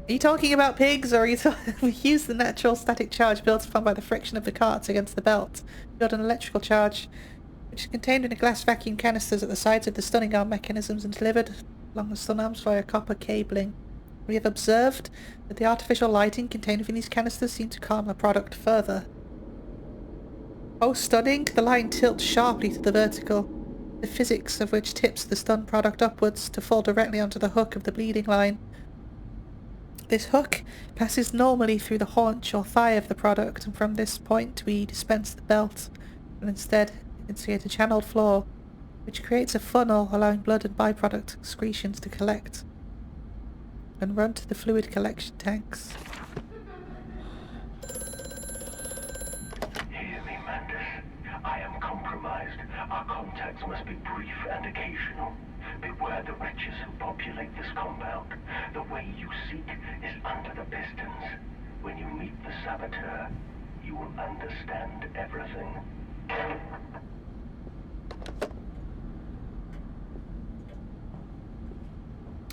Are you talking about pigs, or are you we use the natural static charge built upon by the friction of the carts against the belt to build an electrical charge, which is contained in a glass vacuum canisters at the sides of the stunning arm mechanisms and delivered along the stun arms via copper cabling. We have observed that the artificial lighting contained within these canisters seems to calm the product further. Post-stunning, the line tilts sharply to the vertical, the physics of which tips the stun product upwards to fall directly onto the hook of the bleeding line. This hook passes normally through the haunch or thigh of the product, and from this point we dispense the belt, and instead initiate a channeled floor, which creates a funnel allowing blood and byproduct excretions to collect and run to the fluid collection tanks. Hear me, Mandus. I am compromised. Our contacts must be brief and occasional. Beware the wretches who populate this compound. The way you seek is under the pistons. When you meet the saboteur, you will understand everything.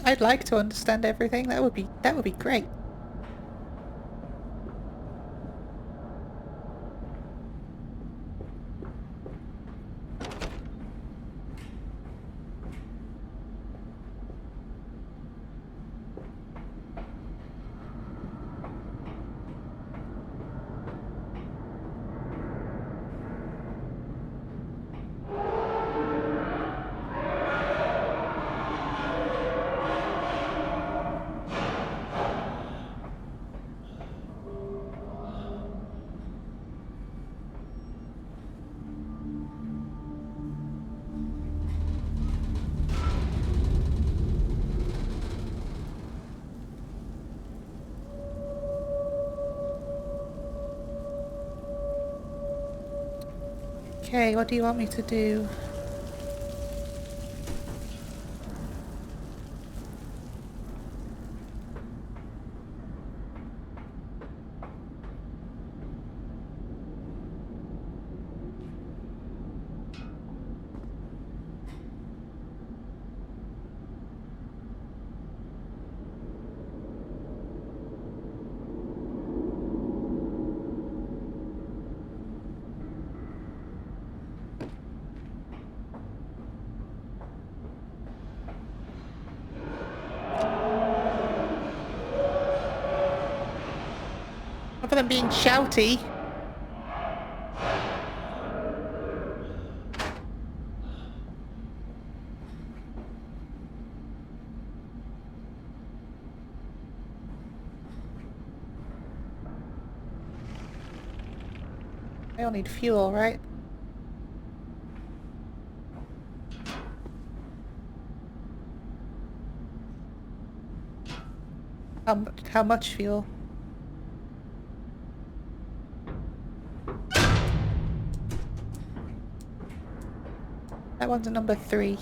I'd like to understand everything. That would be great. Okay, what do you want me to do? Other than being shouty. I don't need fuel, right? How much fuel? That one's a number 3.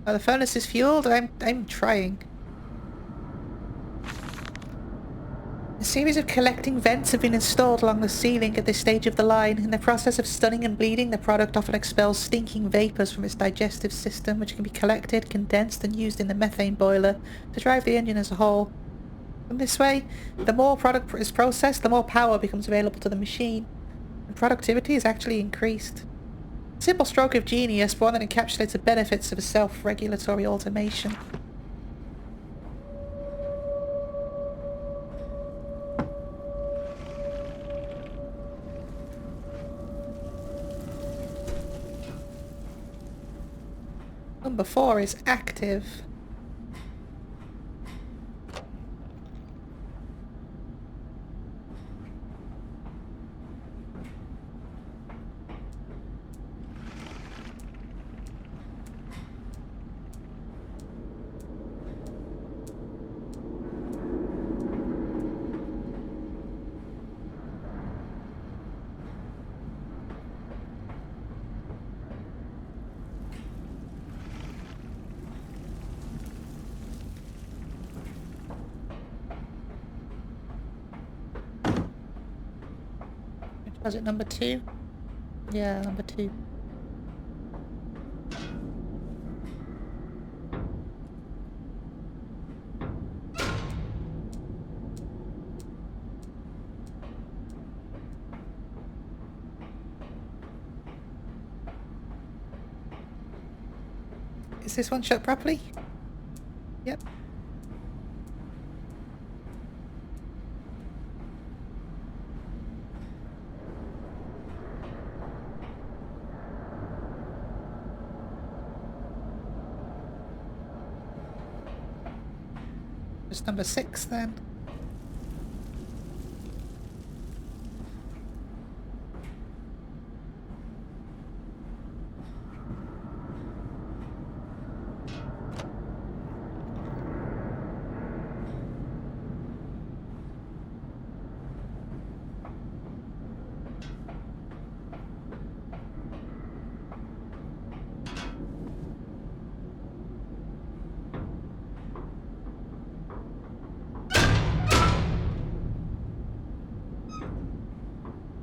Oh, the furnace is fueled? I'm trying. A series of collecting vents have been installed along the ceiling at this stage of the line. In the process of stunning and bleeding, the product often expels stinking vapours from its digestive system, which can be collected, condensed and used in the methane boiler to drive the engine as a whole. In this way, the more product is processed, the more power becomes available to the machine, and productivity is actually increased. A simple stroke of genius, but one that encapsulates the benefits of a self-regulatory automation. Number 4 is active. Was it number 2? Yeah, number 2. Is this one shut properly? Yep. Just number 6 then.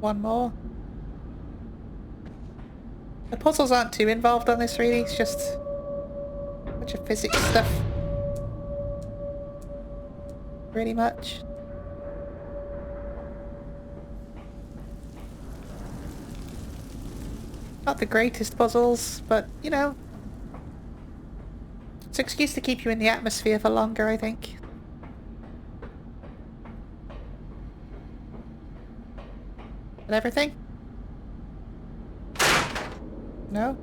One more. The puzzles aren't too involved on this really, it's just a bunch of physics stuff. Pretty much. Not the greatest puzzles, but you know, it's an excuse to keep you in the atmosphere for longer, I think. But everything? No?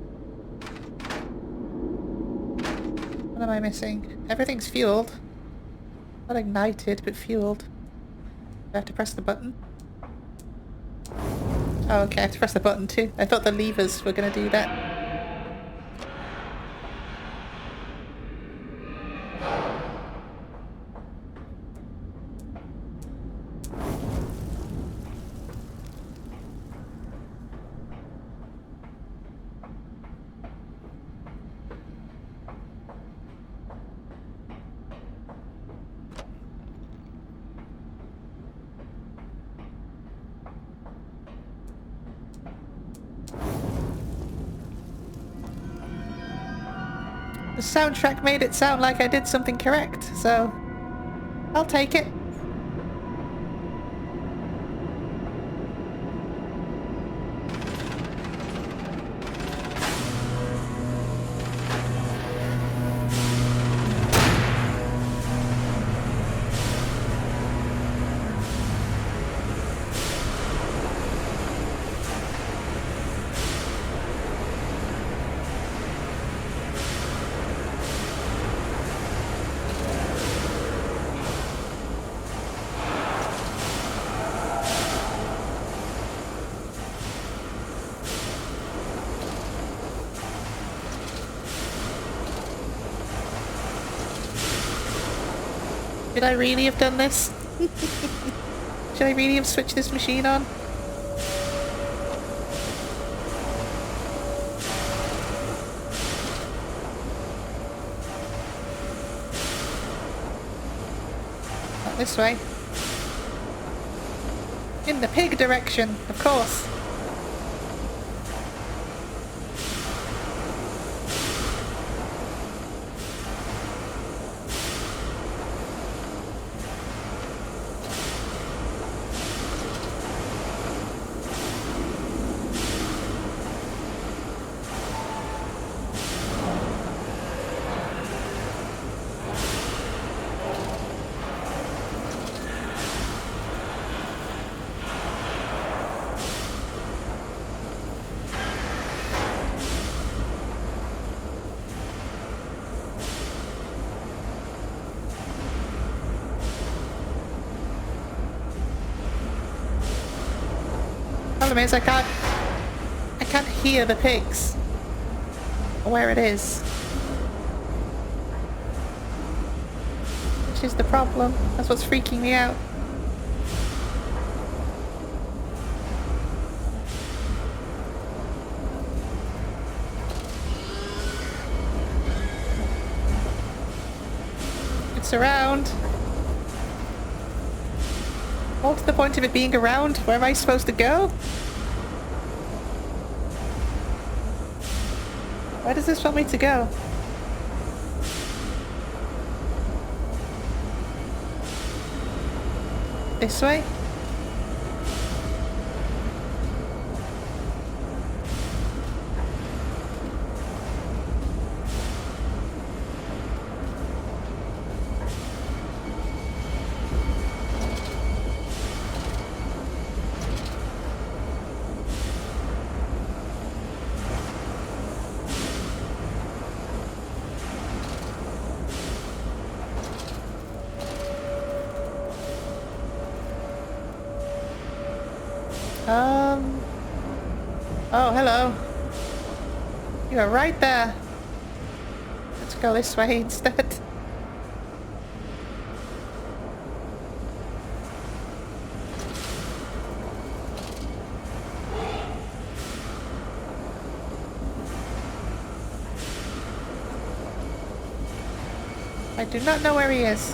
What am I missing? Everything's fueled. Not ignited, but fueled. Do I have to press the button? Oh, okay, I have to press the button too. I thought the levers were going to do that. The soundtrack made it sound like I did something correct, so I'll take it. Should I really have done this? Should I really have switched this machine on? Not this way. In the pig direction, of course. Problem is I can't hear the pigs or where it is, which is the problem. That's what's freaking me out. It's around. More to the point of it being around, where am I supposed to go? Where does this want me to go? This way? Oh, hello. You are right there. Let's go this way instead. I do not know where he is.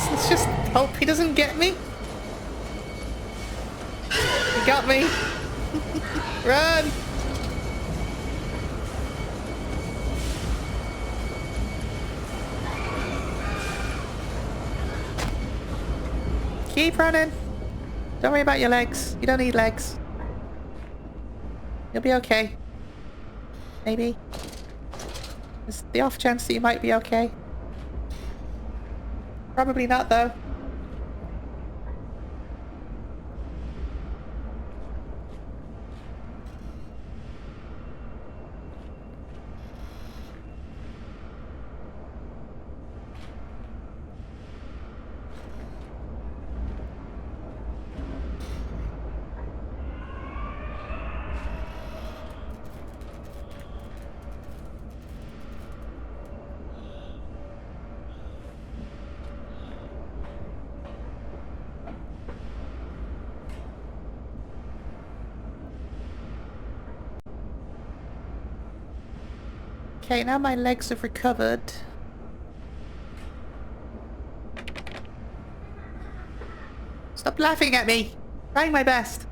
Let's just hope he doesn't get me. He got me. Run! Keep running. Don't worry about your legs. You don't need legs. You'll be okay. Maybe. There's the off chance that you might be okay. Probably not, though. Okay, now my legs have recovered. Stop laughing at me! Trying my best.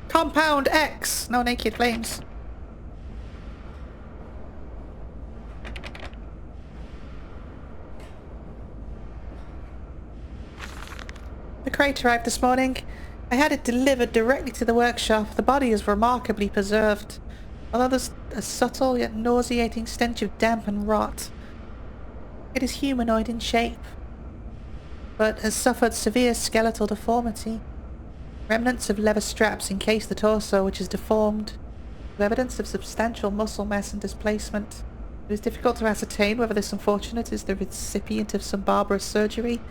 Compound X! No naked flames. The crate arrived this morning. I had it delivered directly to the workshop. The body is remarkably preserved, although there's a subtle yet nauseating stench of damp and rot. It is humanoid in shape, but has suffered severe skeletal deformity. Remnants of leather straps encase the torso, which is deformed, with evidence of substantial muscle mass and displacement. It is difficult to ascertain whether this unfortunate is the recipient of some barbarous surgery,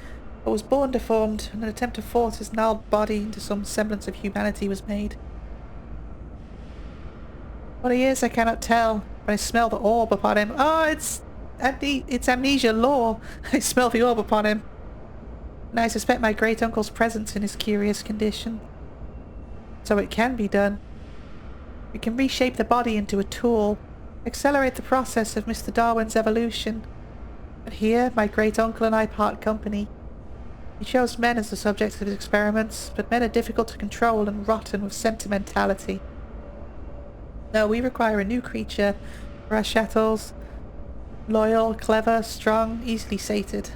or was born deformed, and an attempt to force his gnarled body into some semblance of humanity was made. What he is, I cannot tell, but I smell the orb upon him. Oh, it's Amnesia lore. I smell the orb upon him. And I suspect my great-uncle's presence in his curious condition. So it can be done. We can reshape the body into a tool, accelerate the process of Mr. Darwin's evolution. But here, my great-uncle and I part company. He chose men as the subjects of his experiments, but men are difficult to control and rotten with sentimentality. No, we require a new creature for our chattels. Loyal, clever, strong, easily sated.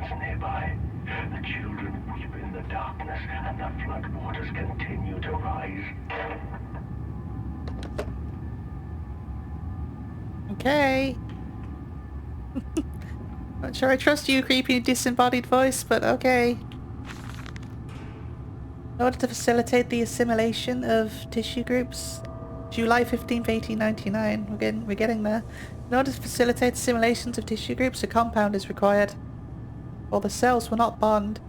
lands nearby. The children weep in the darkness, and the floodwaters continue to rise. Okay. Not sure I trust you, creepy disembodied voice, but okay. In order to facilitate the assimilation of tissue groups, July 15th, 1899, we're getting there. In order to facilitate assimilations of tissue groups, a compound is required. Or the cells will not bond.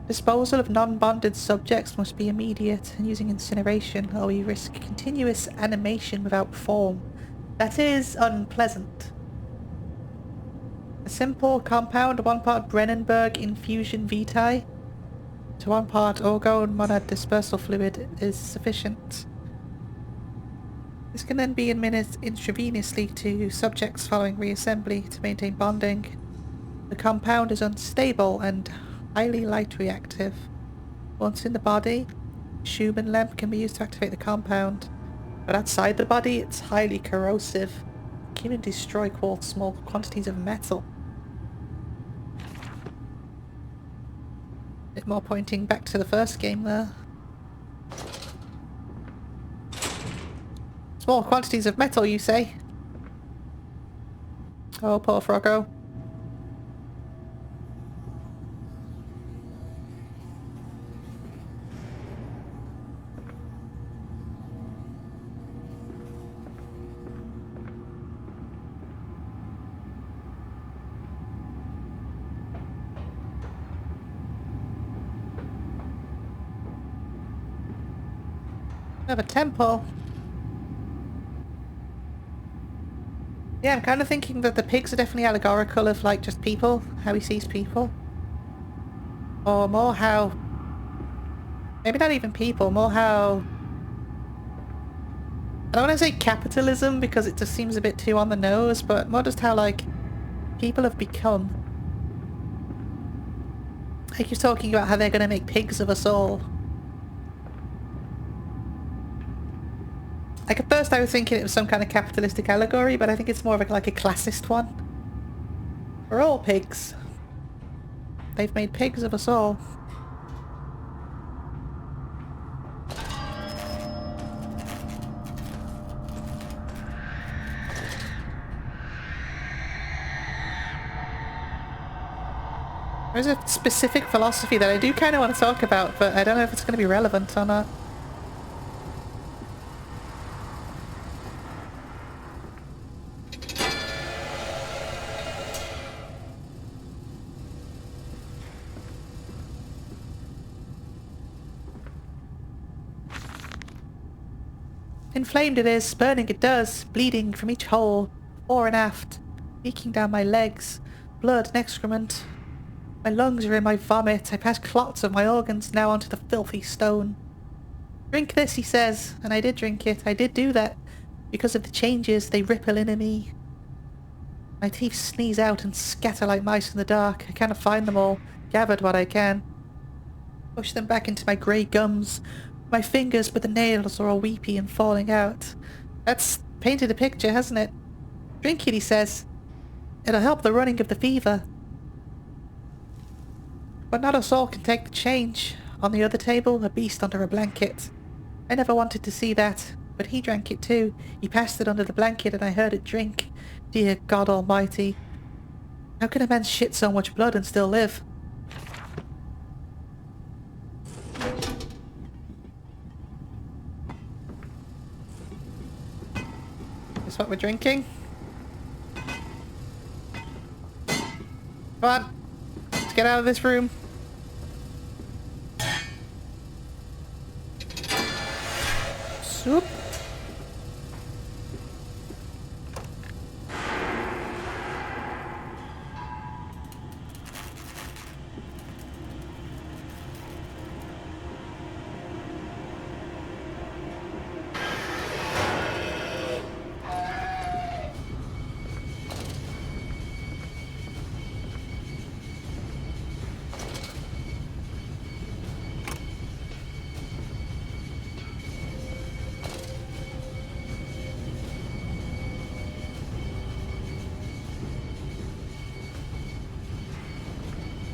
Disposal of non-bonded subjects must be immediate, and using incineration, or we risk continuous animation without form. That is unpleasant. A simple compound, 1 part Brennenberg infusion vitae to 1 part orgone monad dispersal fluid is sufficient. This can then be administered intravenously to subjects following reassembly to maintain bonding. The compound is unstable and highly light reactive. Once in the body, Schumann lamp can be used to activate the compound, but outside the body it's highly corrosive. It can even destroy small quantities of metal. Bit more pointing back to the first game there. Small quantities of metal, you say? Oh, poor Froggo. Of a temple. Yeah, I'm kind of thinking that the pigs are definitely allegorical of like just people, how he sees people. Or more how... maybe not even people, more how... I don't want to say capitalism because it just seems a bit too on the nose, but more just how like people have become. Like you're talking about how they're going to make pigs of us all. Like at first I was thinking it was some kind of capitalistic allegory, but I think it's more of like a classist one. We're all pigs. They've made pigs of us all. There's a specific philosophy that I do kind of want to talk about, but I don't know if it's going to be relevant or not. Inflamed it is, burning it does, bleeding from each hole, fore and aft, leaking down my legs, blood and excrement. My lungs are in my vomit, I pass clots of my organs now onto the filthy stone. Drink this, he says, and I did drink it, I did do that, because of the changes they ripple in me. My teeth sneeze out and scatter like mice in the dark, I cannot find them all, gathered what I can. Push them back into my grey gums. My fingers, but the nails are all weepy and falling out. That's painted a picture, hasn't it? Drink it, he says. It'll help the running of the fever. But not us all can take the change. On the other table, a beast under a blanket. I never wanted to see that, but he drank it too. He passed it under the blanket and I heard it drink. Dear God Almighty. How can a man shit so much blood and still live? Is what we're drinking? Come on. Let's get out of this room. Soup.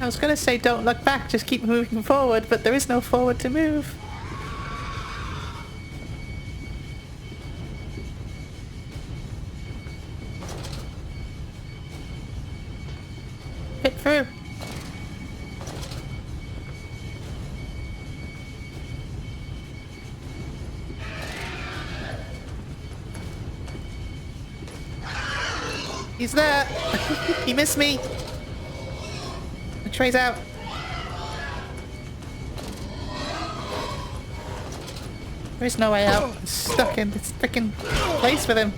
I was going to say don't look back, just keep moving forward, but there is no forward to move. Fit through. He's there. He missed me. The tray's out. There is no way out. I'm stuck in this freaking place with him.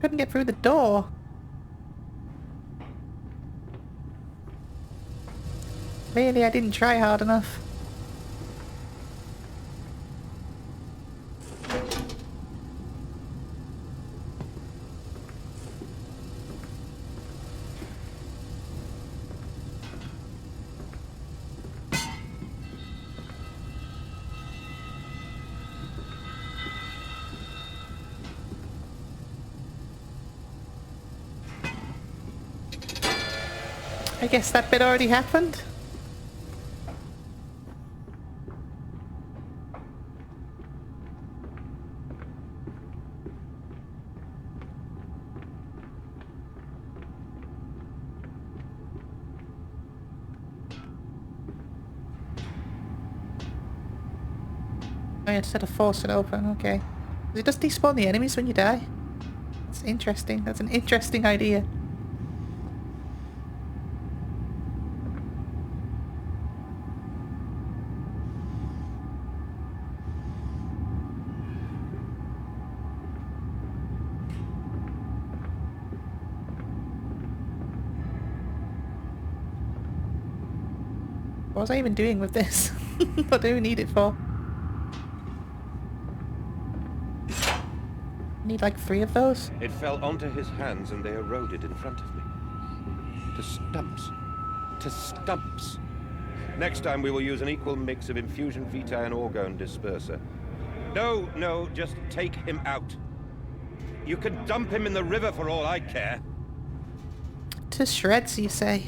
Couldn't get through the door. Really, I didn't try hard enough. I guess that bit already happened. Oh yeah, instead of force it open, okay. Does it just despawn the enemies when you die? That's interesting. That's an interesting idea. What was I even doing with this? What do we need it for? Need like 3 of those? It fell onto his hands and they eroded in front of me. To stumps. To stumps. Next time we will use an equal mix of infusion vitae and orgone disperser. No, no, just take him out. You can dump him in the river for all I care. To shreds, you say?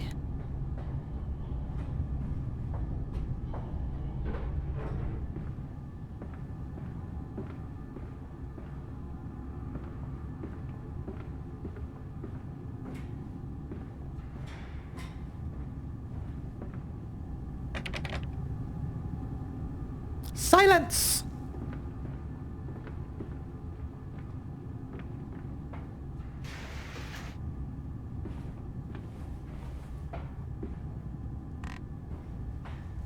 Silence!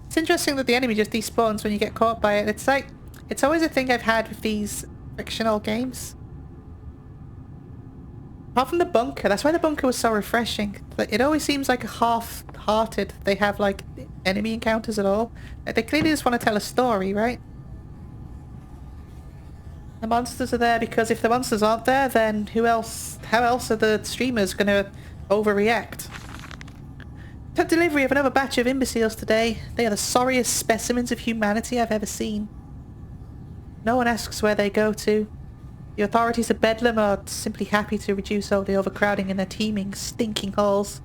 It's interesting that the enemy just despawns when you get caught by it. It's like, it's always a thing I've had with these fictional games. Apart from the bunker, that's why the bunker was so refreshing. Like, it always seems like a half-hearted they have like enemy encounters at all. Like, they clearly just want to tell a story, right? The monsters are there because if the monsters aren't there, then who else? How else are the streamers going to overreact? Took delivery of another batch of imbeciles today. They are the sorriest specimens of humanity I've ever seen. No one asks where they go to. The authorities of Bedlam are simply happy to reduce all the overcrowding in their teeming, stinking halls.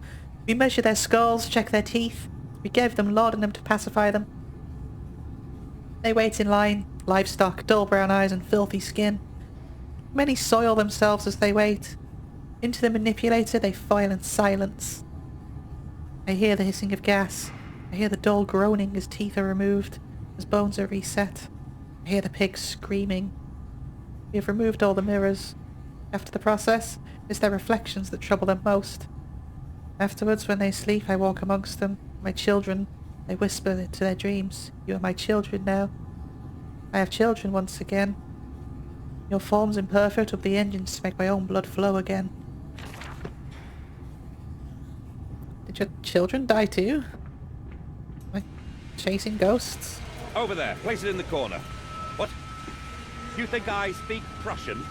We measure their skulls, check their teeth. We gave them laudanum to pacify them. They wait in line, livestock, dull brown eyes and filthy skin. Many soil themselves as they wait. Into the manipulator they file in silence. I hear the hissing of gas. I hear the dull groaning as teeth are removed, as bones are reset. I hear the pigs screaming. We have removed all the mirrors. After the process, it's their reflections that trouble them most. Afterwards, when they sleep, I walk amongst them. My children, I whisper to their dreams. You are my children now. I have children once again. Your form's imperfect of the engines to make my own blood flow again. Did your children die too? Like chasing ghosts? Over there, place it in the corner. What? You think I speak Prussian?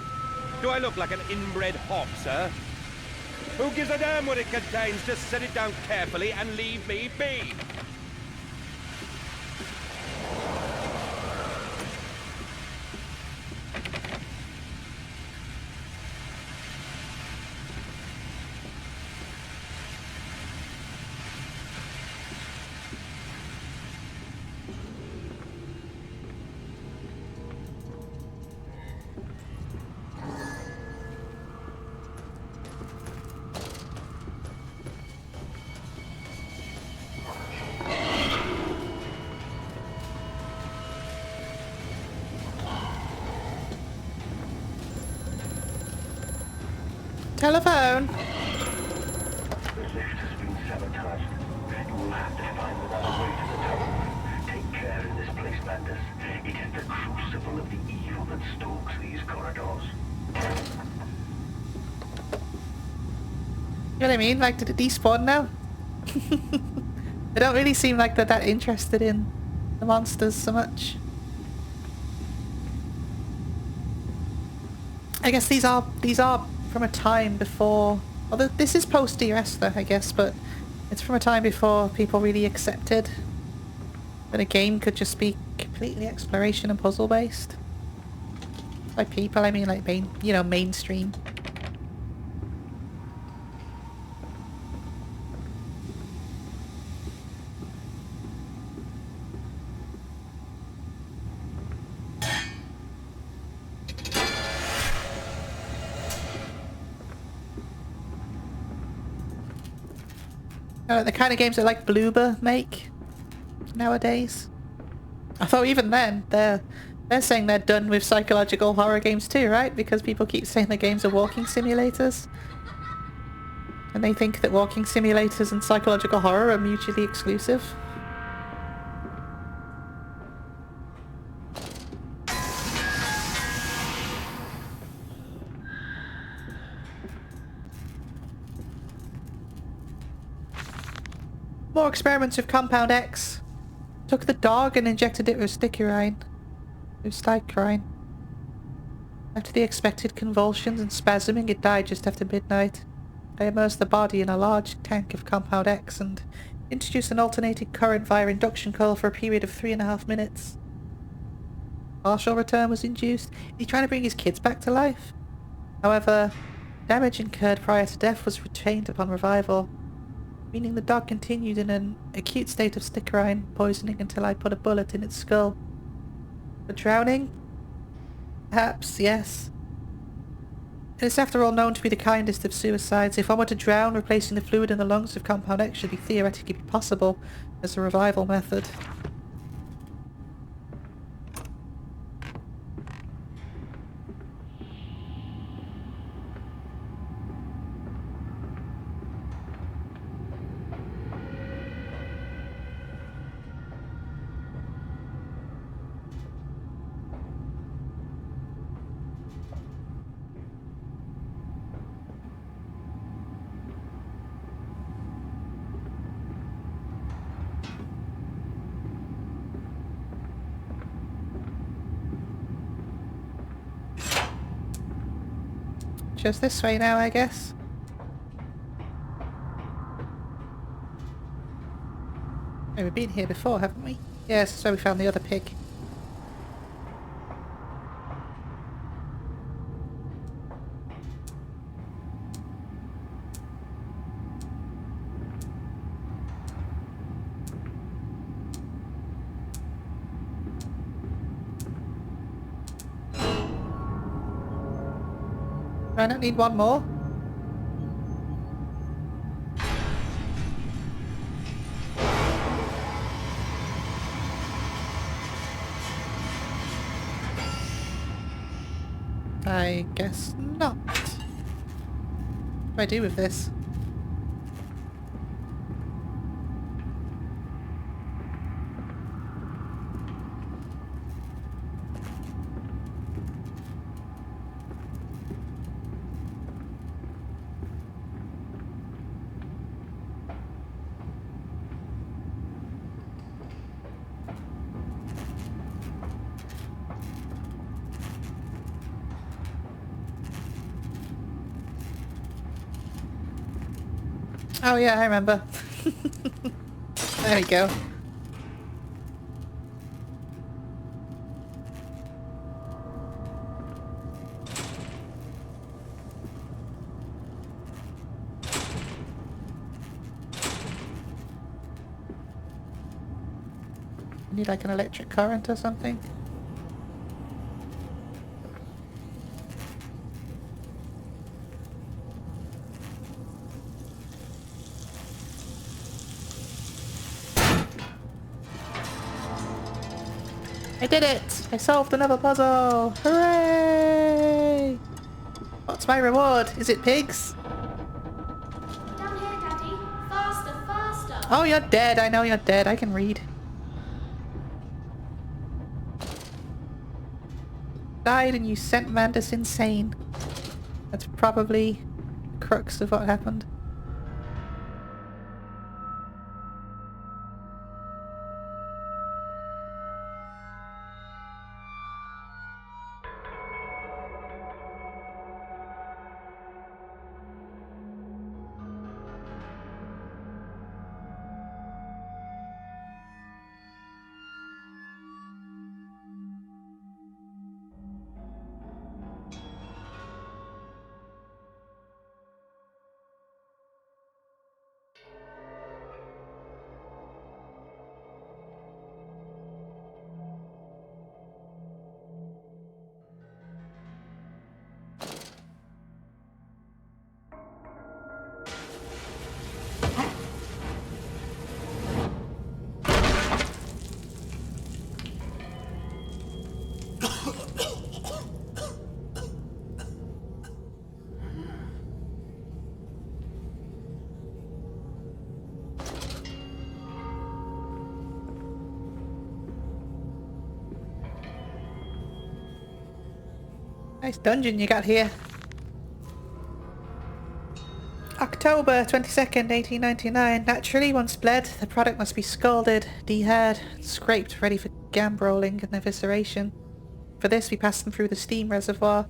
Do I look like an inbred hog, sir? Who gives a damn what it contains? Just set it down carefully and leave me be. Telephone. The lift has been sabotaged. You will have to find another way to the tunnel. Take care in this place, Mandus. It is the crucible of the evil that stalks these corridors. You know what I mean? Like, did it despawn now? They don't really seem like they're that interested in the monsters so much. I guess these are from a time before... Although this is post Dear Esther, I guess, but it's from a time before people really accepted that a game could just be completely exploration and puzzle based. By people, I mean like mainstream. The kind of games that like Bloober make nowadays. Although even then, they're saying they're done with psychological horror games too, right? Because people keep saying the games are walking simulators. And they think that walking simulators and psychological horror are mutually exclusive. More experiments with Compound X. Took the dog and injected it with strychnine. After the expected convulsions and spasming, it died just after midnight. I immersed the body in a large tank of Compound X and introduced an alternating current via induction coil for a period of 3.5 minutes. Partial return was induced. Is he trying to bring his kids back to life? However, damage incurred prior to death was retained upon revival, meaning the dog continued in an acute state of strychnine poisoning until I put a bullet in its skull. For drowning? Perhaps, yes. It is after all known to be the kindest of suicides. If one were to drown, replacing the fluid in the lungs with Compound X should be theoretically possible as a revival method. Just this way now, I guess. Oh, we've been here before, haven't we? Yes, that's where we found the other pig. I don't need one more. I guess not. What do I do with this? Oh yeah, I remember. There we go. Need like an electric current or something? I did it! I solved another puzzle! Hooray! What's my reward? Is it pigs? Down here, Daddy. Faster, faster. Oh, you're dead. I know you're dead. I can read. Died and you sent Mandus insane. That's probably the crux of what happened. Nice dungeon you got here. October 22nd, 1899. Naturally, once bled, the product must be scalded, dehaired, scraped, ready for gambrolling and evisceration. For this, we pass them through the steam reservoir.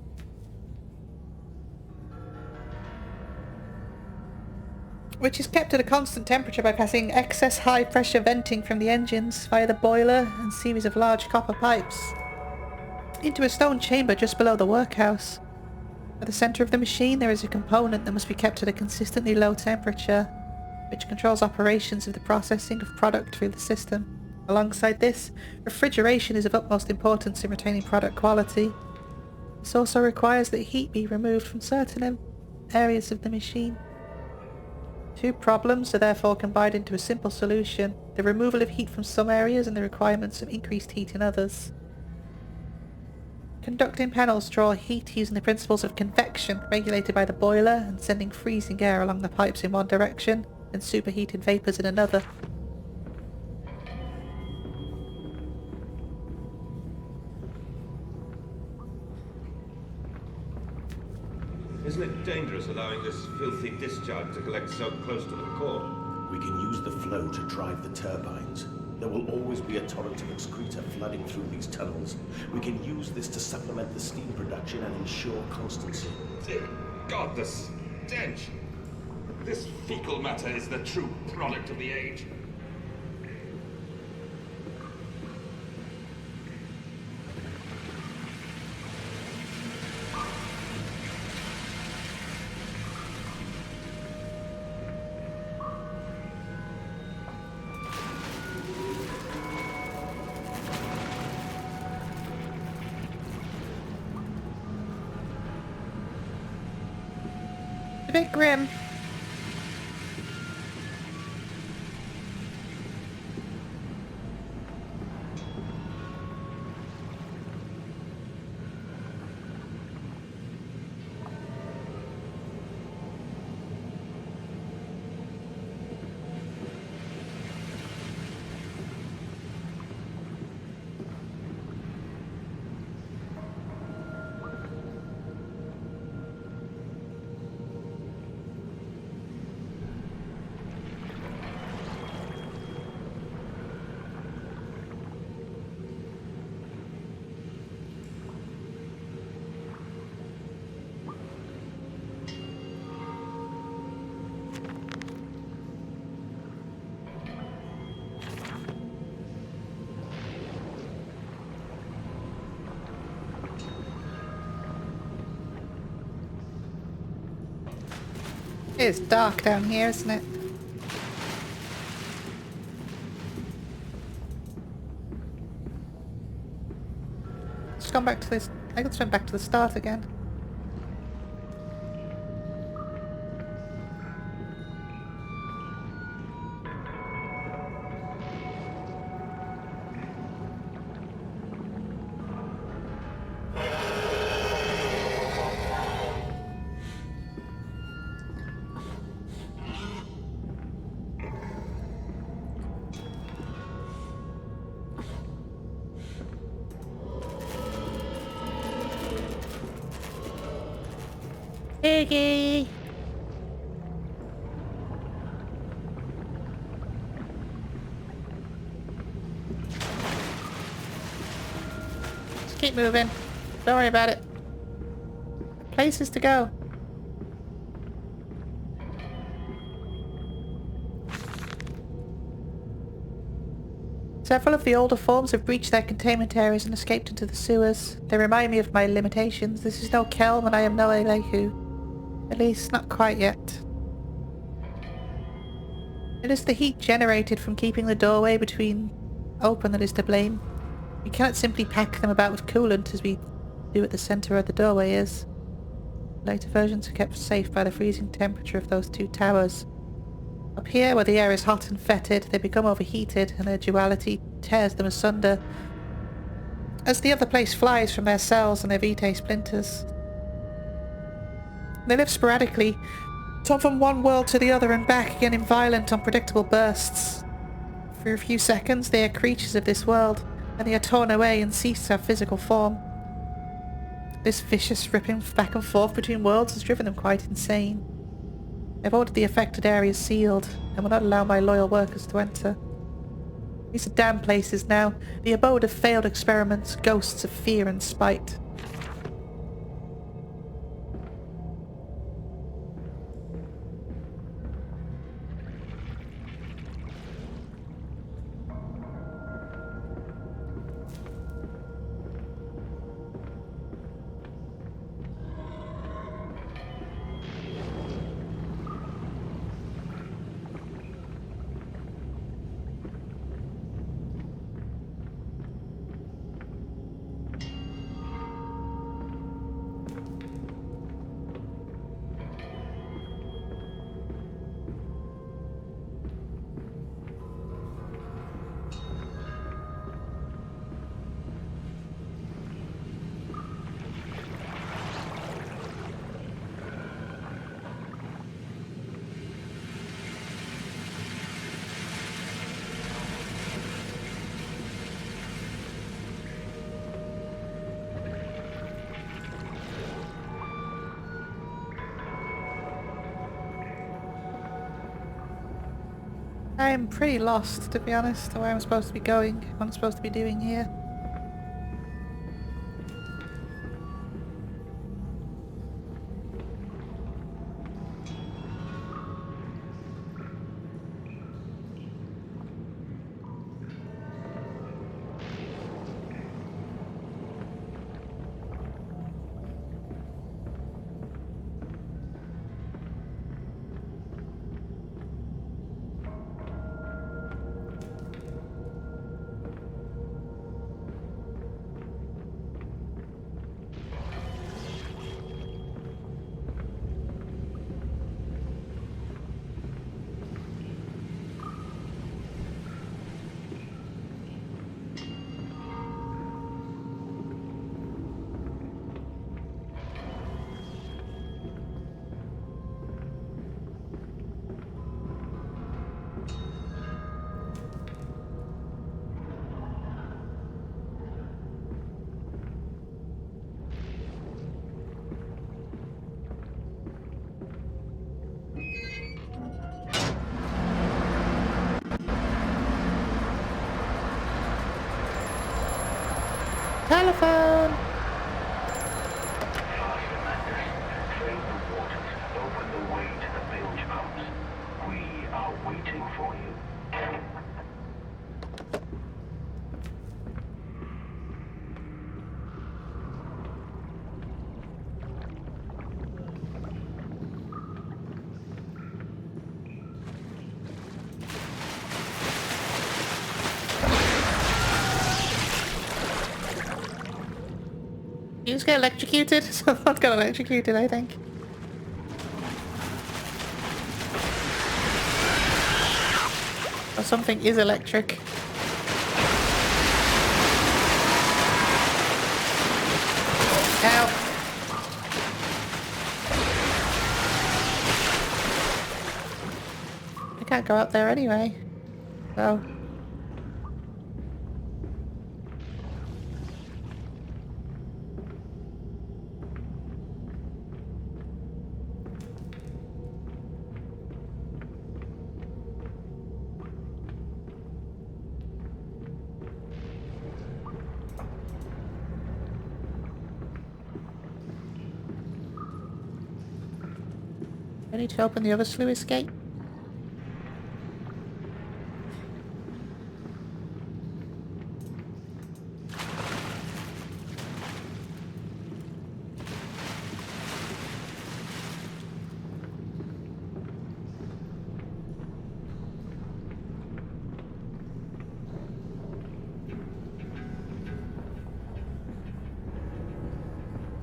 Which is kept at a constant temperature by passing excess high pressure venting from the engines via the boiler and series of large copper pipes into a stone chamber just below the workhouse. At the centre of the machine there is a component that must be kept at a consistently low temperature, which controls operations of the processing of product through the system. Alongside this, refrigeration is of utmost importance in retaining product quality. This also requires that heat be removed from certain areas of the machine. Two problems are therefore combined into a simple solution: the removal of heat from some areas and the requirements of increased heat in others. Conducting panels draw heat using the principles of convection, regulated by the boiler and sending freezing air along the pipes in one direction and superheated vapours in another. Isn't it dangerous allowing this filthy discharge to collect so close to the core? We can use the flow to drive the turbines. There will always be a torrent of excreta flooding through these tunnels. We can use this to supplement the steam production and ensure constancy. Dear God, the stench! This fecal matter is the true product of the age. A bit grim. It's dark down here, isn't it? Just gone back to this. I guess went back to the start again. Piggy! Just keep moving. Don't worry about it. Places to go. Several of the older forms have breached their containment areas and escaped into the sewers. They remind me of my limitations. This is no Kelm and I am no Elehu. At least, not quite yet. It is the heat generated from keeping the doorway between open that is to blame. We cannot simply pack them about with coolant as we do at the centre where the doorway is. Later versions are kept safe by the freezing temperature of those two towers. Up here, where the air is hot and fetid, they become overheated and their duality tears them asunder as the other place flies from their cells and their vitae splinters. They live sporadically, top from one world to the other and back again in violent, unpredictable bursts. For a few seconds they are creatures of this world, and they are torn away and cease to have physical form. This vicious ripping back and forth between worlds has driven them quite insane. I've ordered the affected areas sealed, and will not allow my loyal workers to enter. These are damn places now, the abode of failed experiments, ghosts of fear and spite. I am pretty lost, to be honest, where I'm supposed to be going, what I'm supposed to be doing here. Telephone! Faster, Mandus. Drain the waters. Open the way to the bilge pumps. We are waiting for you. You just get electrocuted? Someone got electrocuted, I think. Or something is electric. Ow. I can't go up there anyway. So... I need to open the other sluice gate.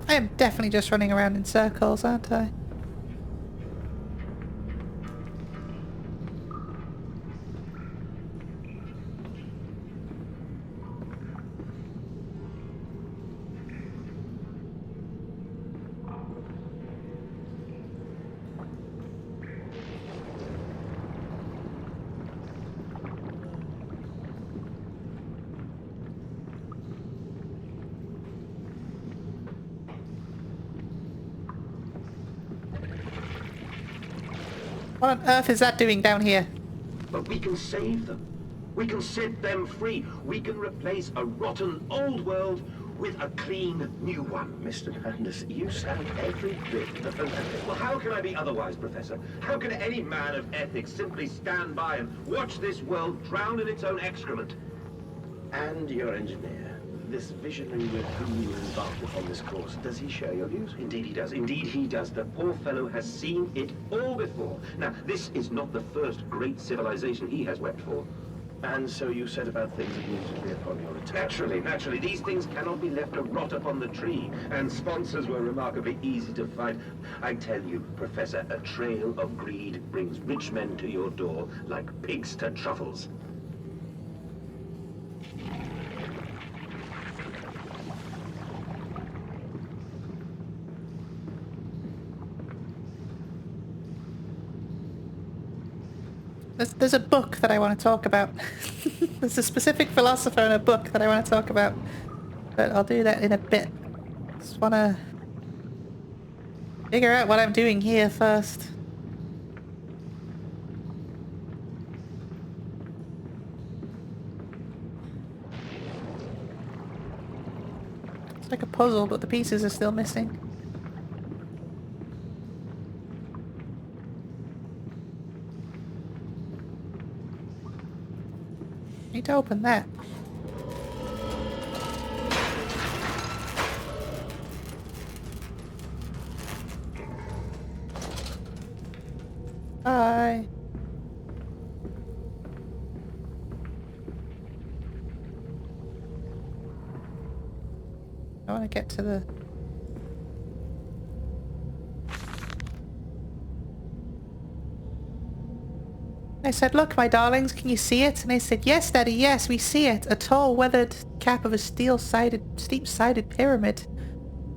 I am definitely just running around in circles, aren't I? What on earth is that doing down here? But we can save them. We can set them free. We can replace a rotten old world with a clean new one. Mr. Mandus, you sound every bit of an... Well, how can I be otherwise, Professor? How can any man of ethics simply stand by and watch this world drown in its own excrement? And your engineer, this visionary with whom you embarked upon this course, does he share your views? Indeed he does. Indeed he does. The poor fellow has seen it all before. Now, this is not the first great civilization he has wept for. And so you set about things immediately upon your return. Naturally. These things cannot be left to rot upon the tree. And sponsors were remarkably easy to find. I tell you, Professor, a trail of greed brings rich men to your door like pigs to truffles. There's a book that I want to talk about. There's a specific philosopher in a book that I want to talk about. But I'll do that in a bit. Just want to figure out what I'm doing here first. It's like a puzzle, but the pieces are still missing. Need to open that. Bye. I want to get to the... I said, "Look, my darlings, can you see it?" And they said, "Yes, Daddy, yes, we see it. A tall, weathered cap of a steep-sided pyramid.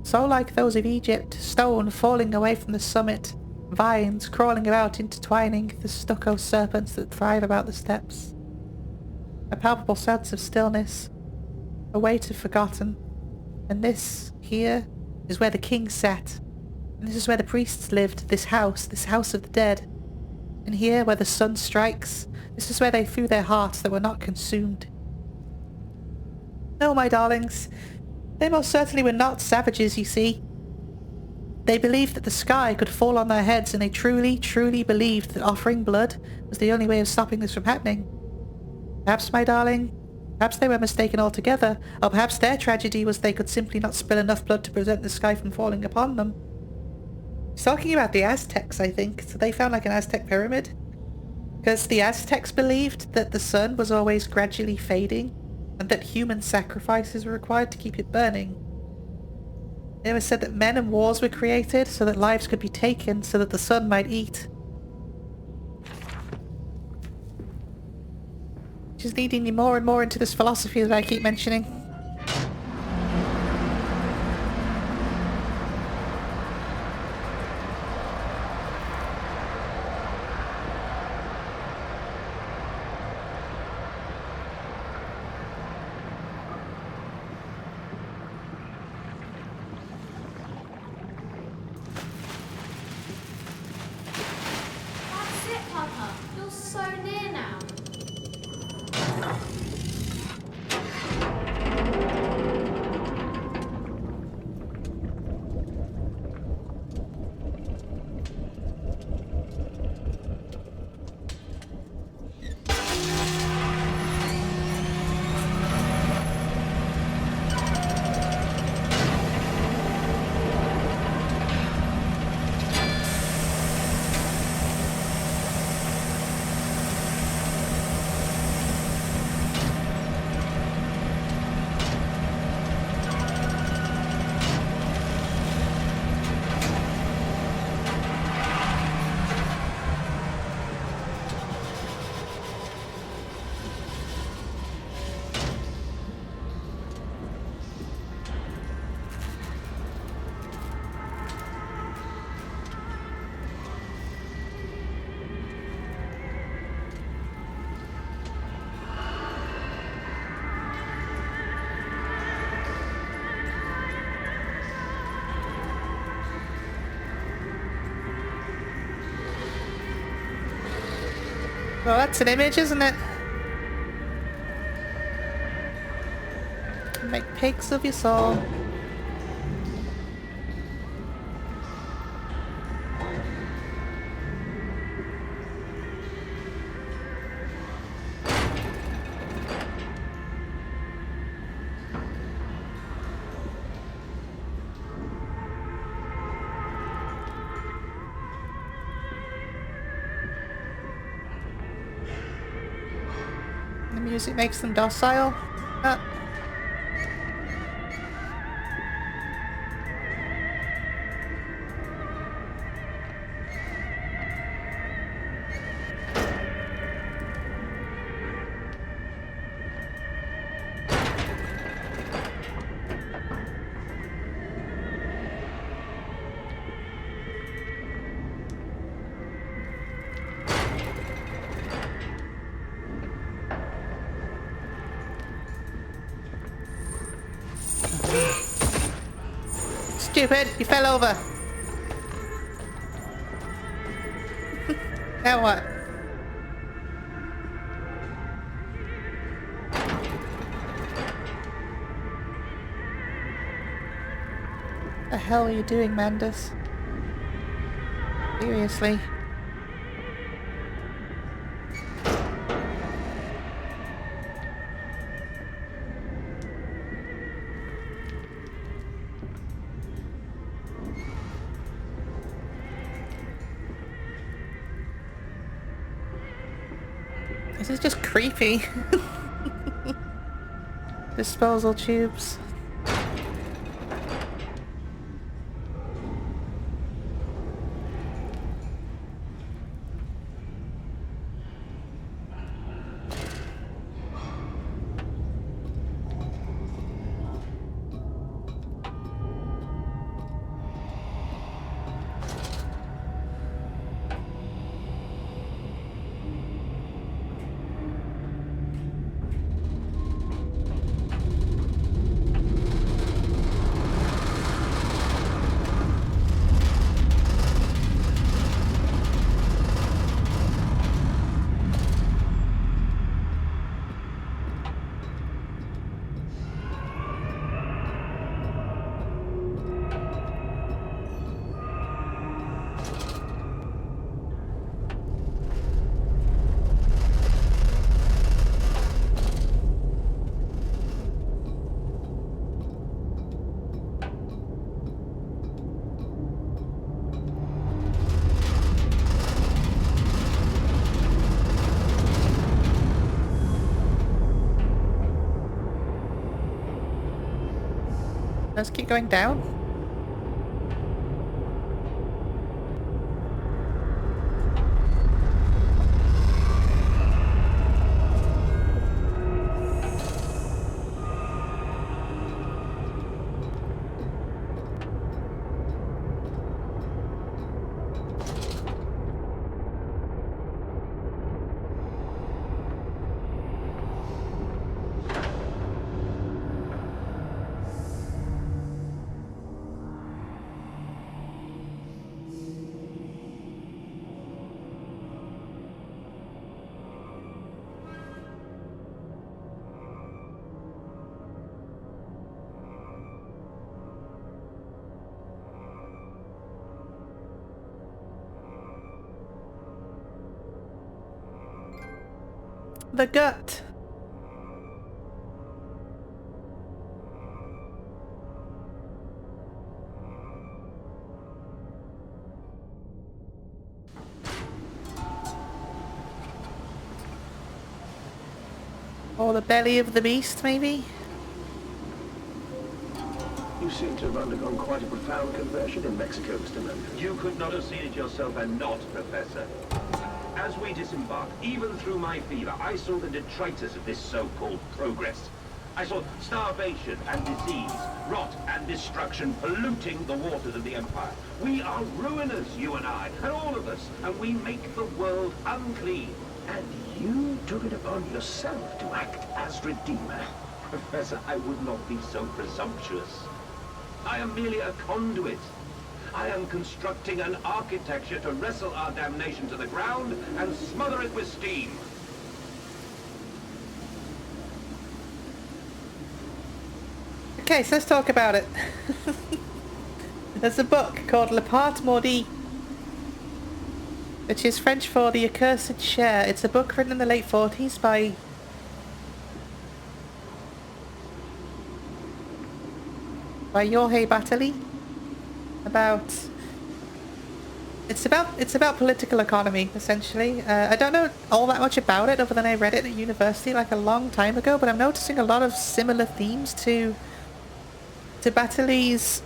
So like those of Egypt, stone falling away from the summit, vines crawling about intertwining the stucco serpents that thrive about the steps. A palpable sense of stillness, a weight of forgotten. And this, here, is where the king sat. And this is where the priests lived, this house of the dead. And here, where the sun strikes, this is where they threw their hearts that were not consumed. No, my darlings, they most certainly were not savages, you see. They believed that the sky could fall on their heads, and they truly, truly believed that offering blood was the only way of stopping this from happening. Perhaps, my darling, perhaps they were mistaken altogether, or perhaps their tragedy was they could simply not spill enough blood to prevent the sky from falling upon them. He's talking about the Aztecs, I think. So they found like an Aztec pyramid. Because the Aztecs believed that the sun was always gradually fading, and that human sacrifices were required to keep it burning. They were said that men and wars were created so that lives could be taken so that the sun might eat. Just leading me more and more into this philosophy that I keep mentioning. That's it, Papa. You're so near now. Well, that's an image, isn't it? Make pigs of your soul. The music makes them docile. Stupid, you fell over. Now what? The hell are you doing, Mandus? Seriously. This is just creepy. Disposal tubes. Let's keep going down. The gut. Or the belly of the beast, maybe? You seem to have undergone quite a profound conversion in Mexico, Mr. Mandus. You could not have seen it yourself and not, Professor. As we disembarked, even through my fever, I saw the detritus of this so-called progress. I saw starvation and disease, rot and destruction polluting the waters of the Empire. We are ruiners, you and I, and all of us, and we make the world unclean. And you took it upon yourself to act as Redeemer. Professor, I would not be so presumptuous. I am merely a conduit. I am constructing an architecture to wrestle our damnation to the ground and smother it with steam. Okay, so let's talk about it. There's a book called Le Part Maudit, which is French for The Accursed Share. It's a book written in the late 40s by Georges Bataille. It's about political economy, essentially. I don't know all that much about it other than I read it at university like a long time ago, but I'm noticing a lot of similar themes to Bataille's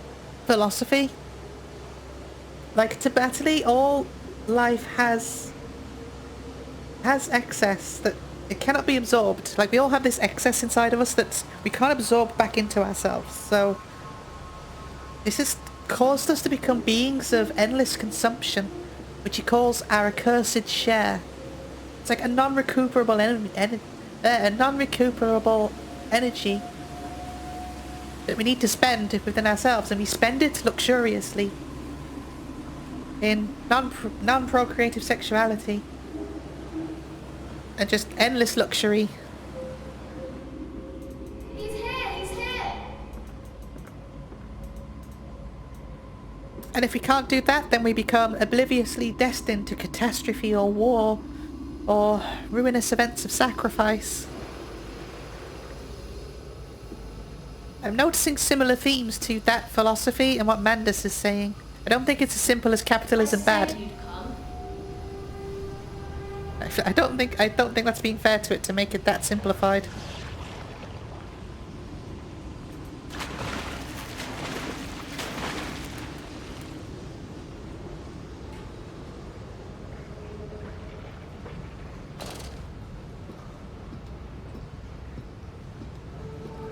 philosophy. Like, to Bataille, all life has excess that it cannot be absorbed. Like, we all have this excess inside of us that we can't absorb back into ourselves. So this has caused us to become beings of endless consumption, which he calls our accursed share. It's like a non-recuperable energy that we need to spend within ourselves, and we spend it luxuriously in non-procreative sexuality and just endless luxury. He's here! And if we can't do that, then we become obliviously destined to catastrophe or war or ruinous events of sacrifice. I'm noticing similar themes to that philosophy and what Mandus is saying. I don't think it's as simple as capitalism bad. Actually, I don't think that's being fair to it to make it that simplified.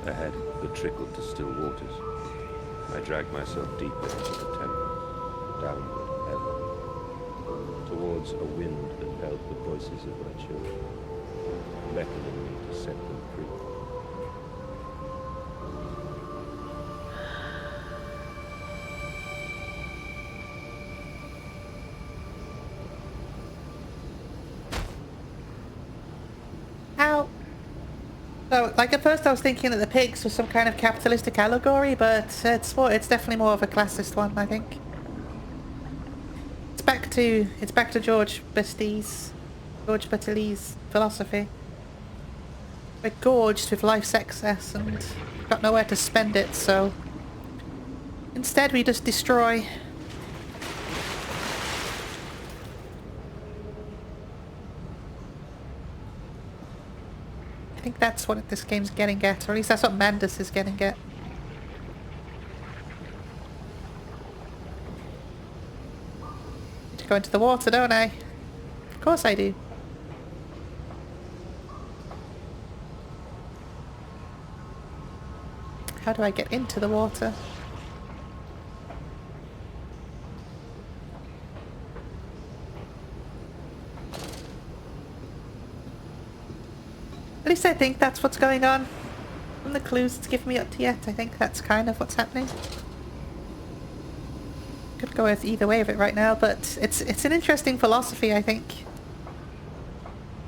Ahead, the trickled to still waters. I dragged myself deeper into the temple, downward ever, towards a wind that held the voices of my children, beckoning me to set them free. How? So, like, at first I was thinking that the pigs were some kind of capitalistic allegory, but it's definitely more of a classist one, I think. It's back to Georges Bataille's philosophy. We're gorged with life's excess and got nowhere to spend it, so instead we just destroy. I think that's what this game's getting at, or at least that's what Mandus is getting at. Need to go into the water, don't I? Of course I do. How do I get into the water? At least I think that's what's going on. From the clues it's given me up to yet, I think that's kind of what's happening. Could go with either way of it right now, but it's an interesting philosophy, I think.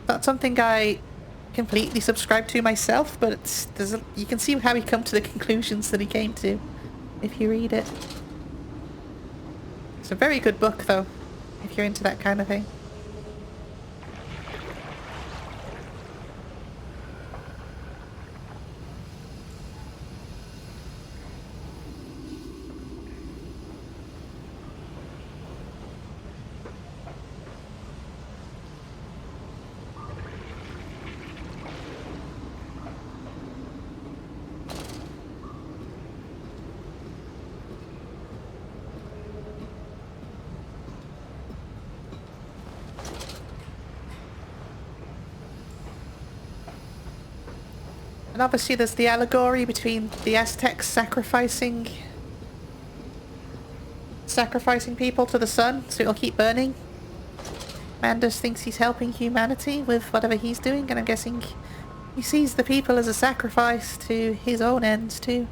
Not something I completely subscribe to myself, but you can see how he come to the conclusions that he came to if you read it. It's a very good book, though, if you're into that kind of thing. And obviously there's the allegory between the Aztecs sacrificing people to the sun so it'll keep burning. Mandus thinks he's helping humanity with whatever he's doing, and I'm guessing he sees the people as a sacrifice to his own ends too.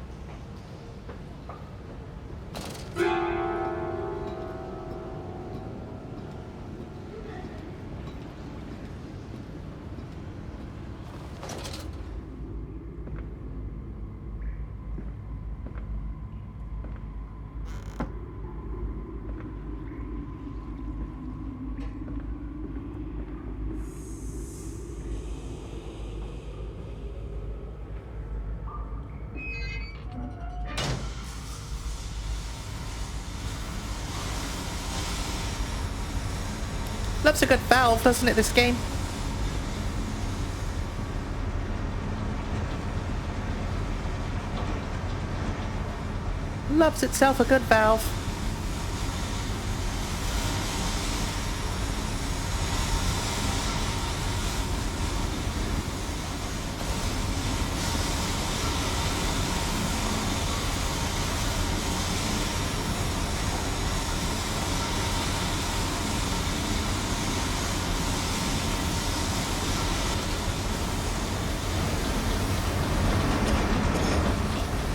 Loves a good valve, doesn't it, this game? Loves itself a good valve.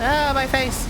Ah, my face.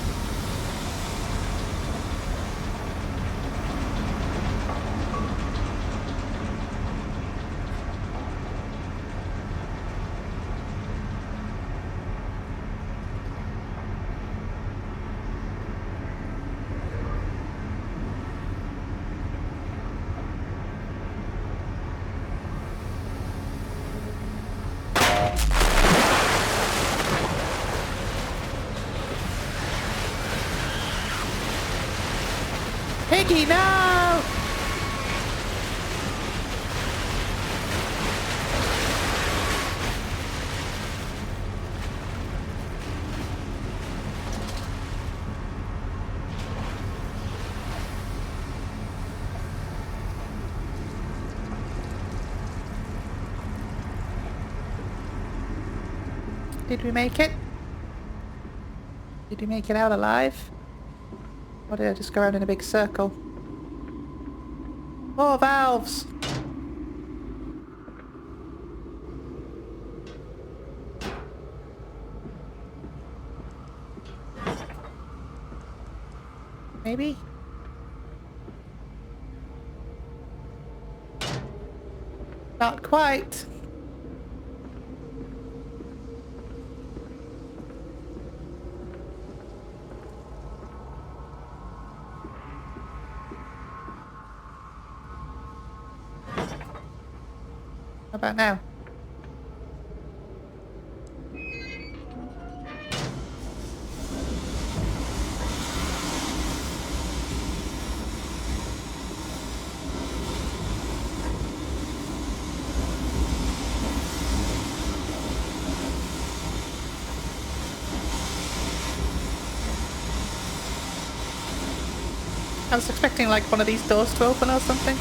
Piggy, no! Did we make it? Did we make it out alive? Or did I just go around in a big circle? More valves! Maybe? Not quite. How about now? I was expecting like one of these doors to open or something.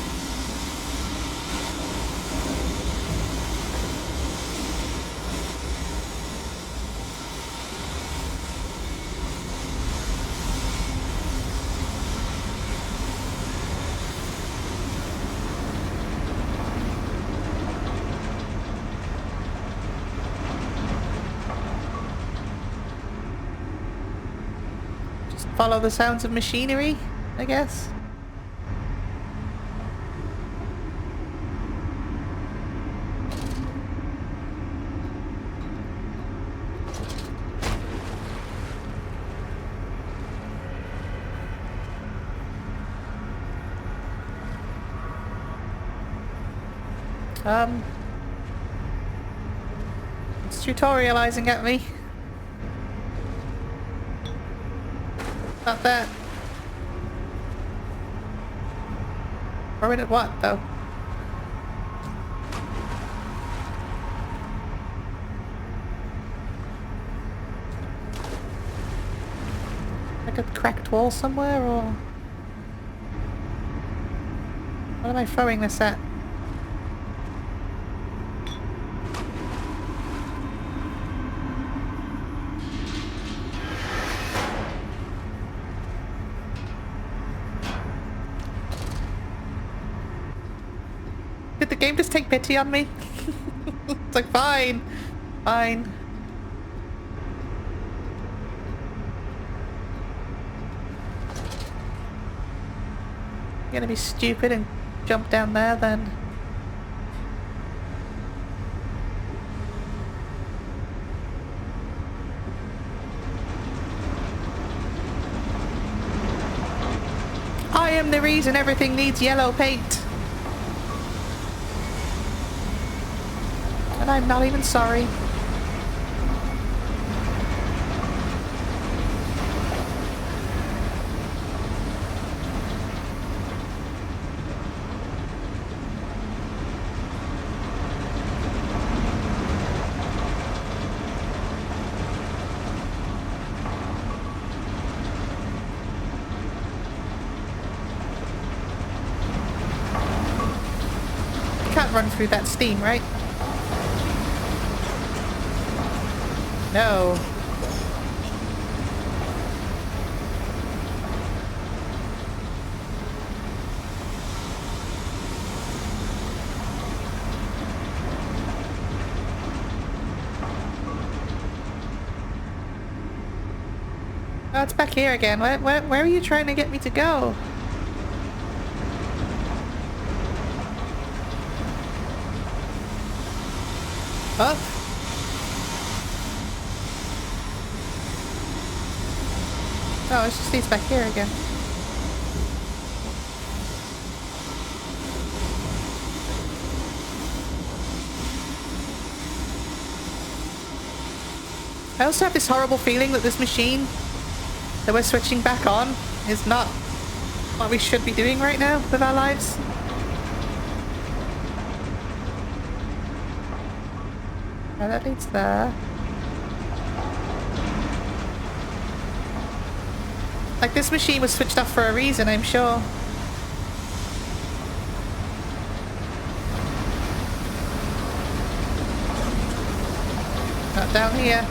Just follow the sounds of machinery, I guess. It's tutorializing at me. Not that. Or in at what, though? Like a cracked wall somewhere, or... What am I throwing this at? Did the game just take pity on me? It's like, fine. Fine. You're gonna be stupid and jump down there then. I am the reason everything needs yellow paint. And I'm not even sorry. can't run through that steam, right? No. Oh, it's back here again. Where are you trying to get me to go? Up? Oh, it's just these back here again. I also have this horrible feeling that this machine that we're switching back on is not what we should be doing right now with our lives. Oh, that leads there. Like, this machine was switched off for a reason, I'm sure. Not down here.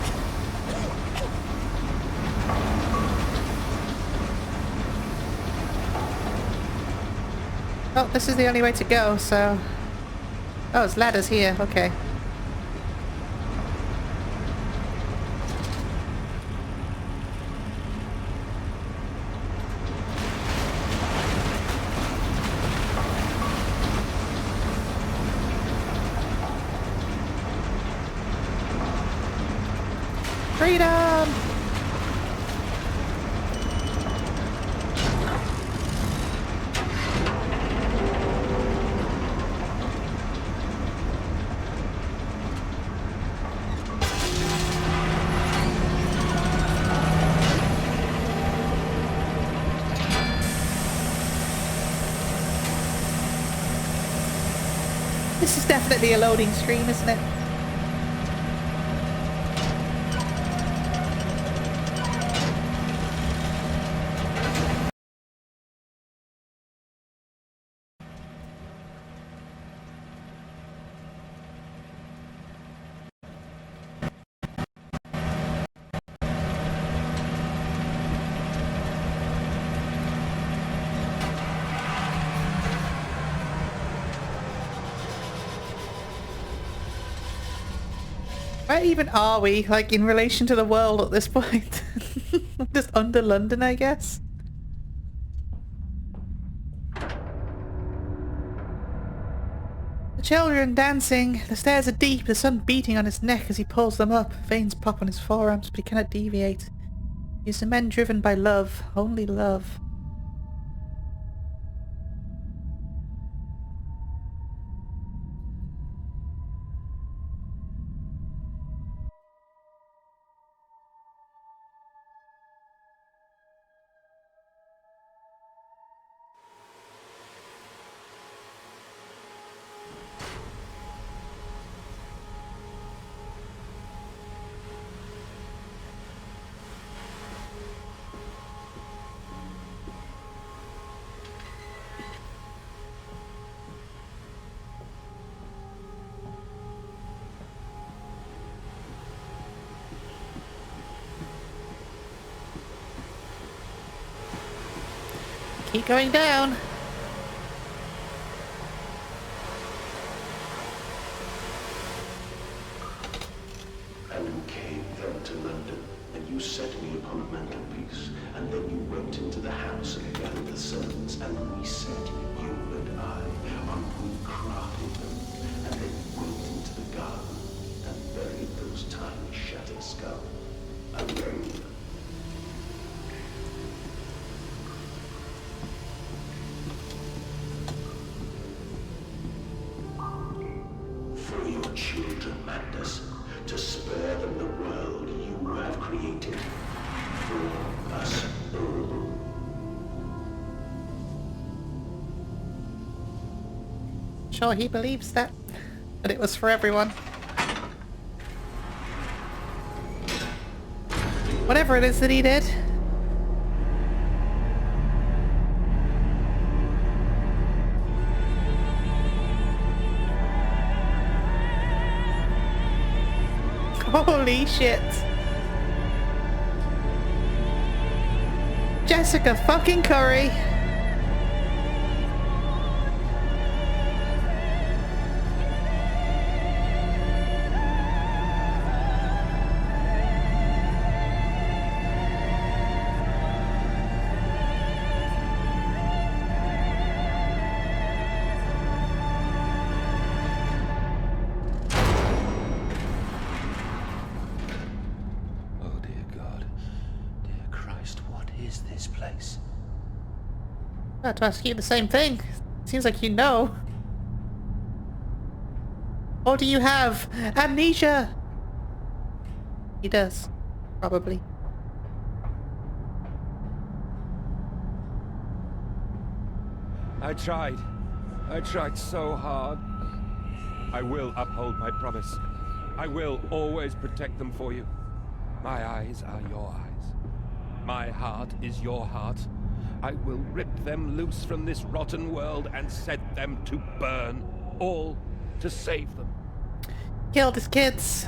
Oh, this is the only way to go, so... Oh, there's ladders here, okay. Freedom! This is definitely a loading screen, isn't it? Where even are we, like, in relation to the world at this point? Just under London, I guess? The children dancing. The stairs are deep, the sun beating on his neck as he pulls them up. Veins pop on his forearms, but he cannot deviate. He is the men driven by love. Only love. Keep going down. And you came then to London, and you set me upon a mantelpiece, and then you went into the house and gathered the servants, and reset you and I on who crafted them, and then you went into the garden and buried those tiny shattered skulls alone. For your children, Mandus, to spare them the world you have created. For us all. Sure, he believes that it was for everyone. Whatever it is that he did. Holy shit. Jessica fucking Curry. About to ask you the same thing. Seems like you know. Or do you have amnesia? He does. Probably. I tried. I tried so hard. I will uphold my promise. I will always protect them for you. My eyes are your eyes. My heart is your heart. I will rip them loose from this rotten world and set them to burn. All to save them. Killed his kids.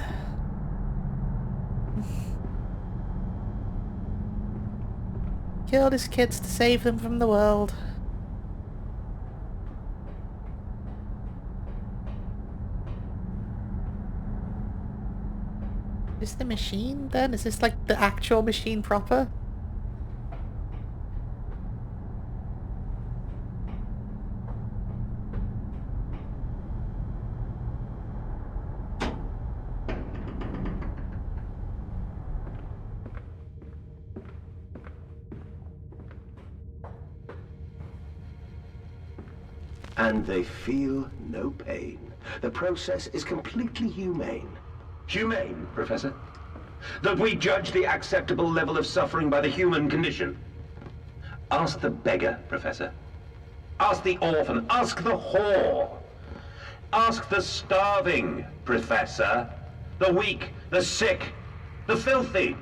Killed his kids to save them from the world. Is this the machine then? Is this like the actual machine proper? And they feel no pain. The process is completely humane. Humane, Professor? That we judge the acceptable level of suffering by the human condition? Ask the beggar, Professor. Ask the orphan. Ask the whore. Ask the starving, Professor. The weak, the sick, the filthy.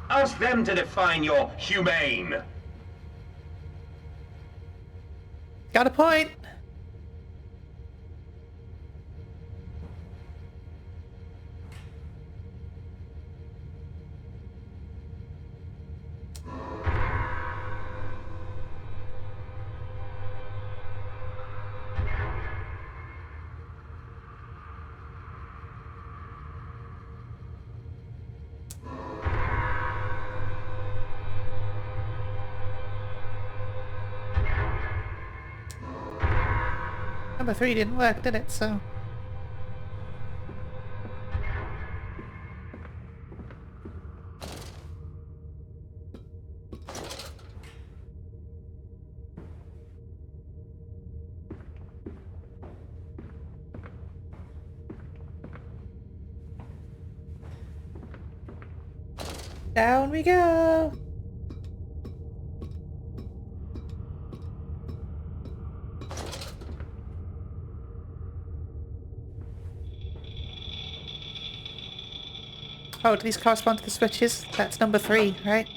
Ask them to define your humane. Got a point. Number 3 didn't work, did it? So... down we go! Oh, do these correspond to the switches? That's number 3, right?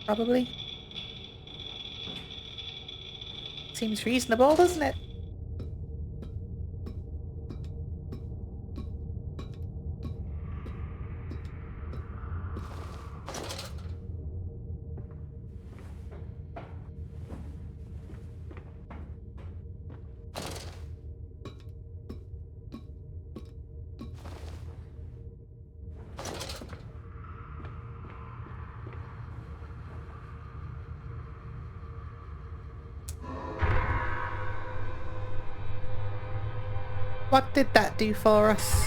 Probably. Seems reasonable, doesn't it? What did that do for us?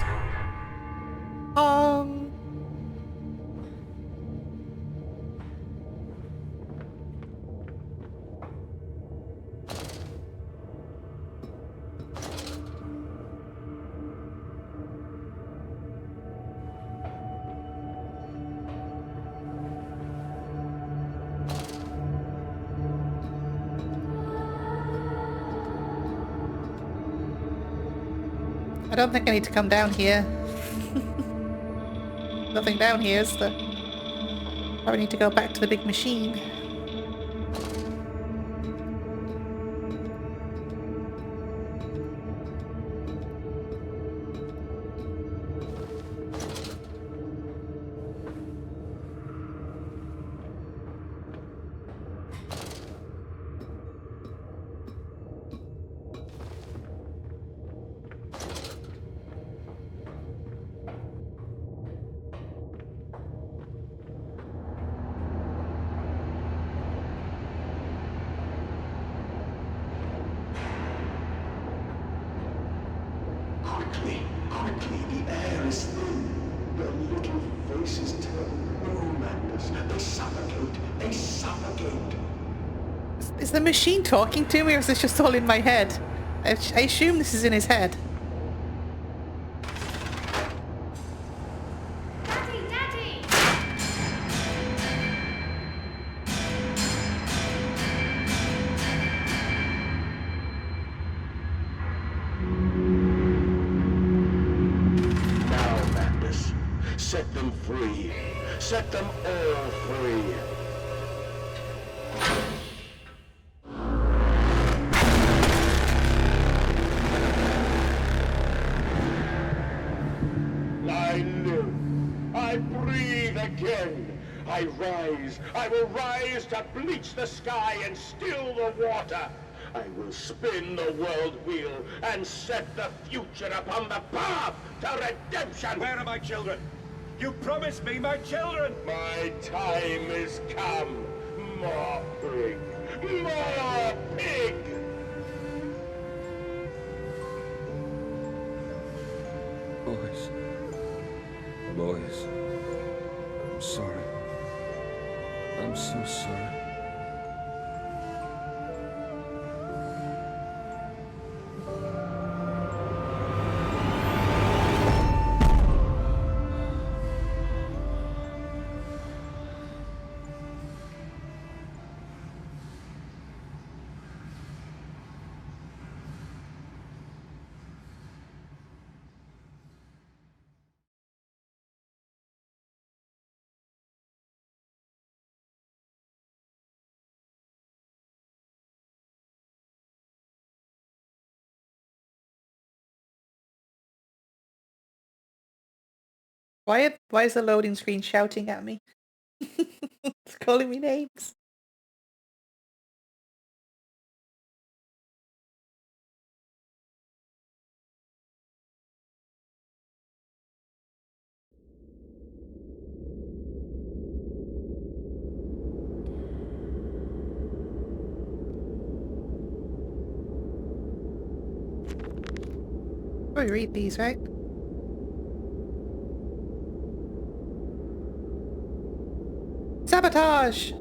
I don't think I need to come down here. Nothing down here, is there? Probably need to go back to the big machine. quickly. The air is thin. Their little faces turn. No, Mandus. They suffocate. They suffocate. Is the machine talking to me, or is this just all in my head? I assume this is in his head. Daddy, Daddy! Now, Mandus. Set them free. Set them all free. I live. I breathe again. I rise. I will rise to bleach the sky and still the water. I will spin the world wheel and set the future upon the path to redemption. Where are my children? You promised me my children! My time is come. More pig. More pig. Boys. Boys. I'm sorry. I'm so sorry. Why is the loading screen shouting at me? It's calling me names. Probably read these, right? Sabotage!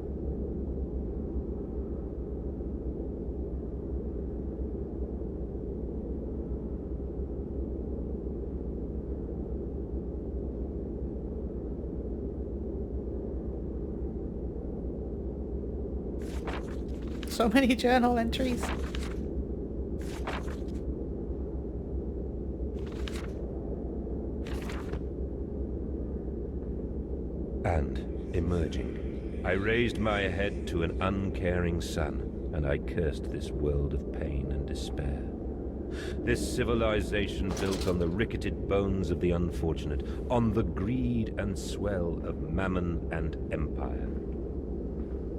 So many journal entries. And, emerging, I raised my head to an uncaring sun, and I cursed this world of pain and despair. This civilization built on the ricketed bones of the unfortunate, on the greed and swell of mammon and empire.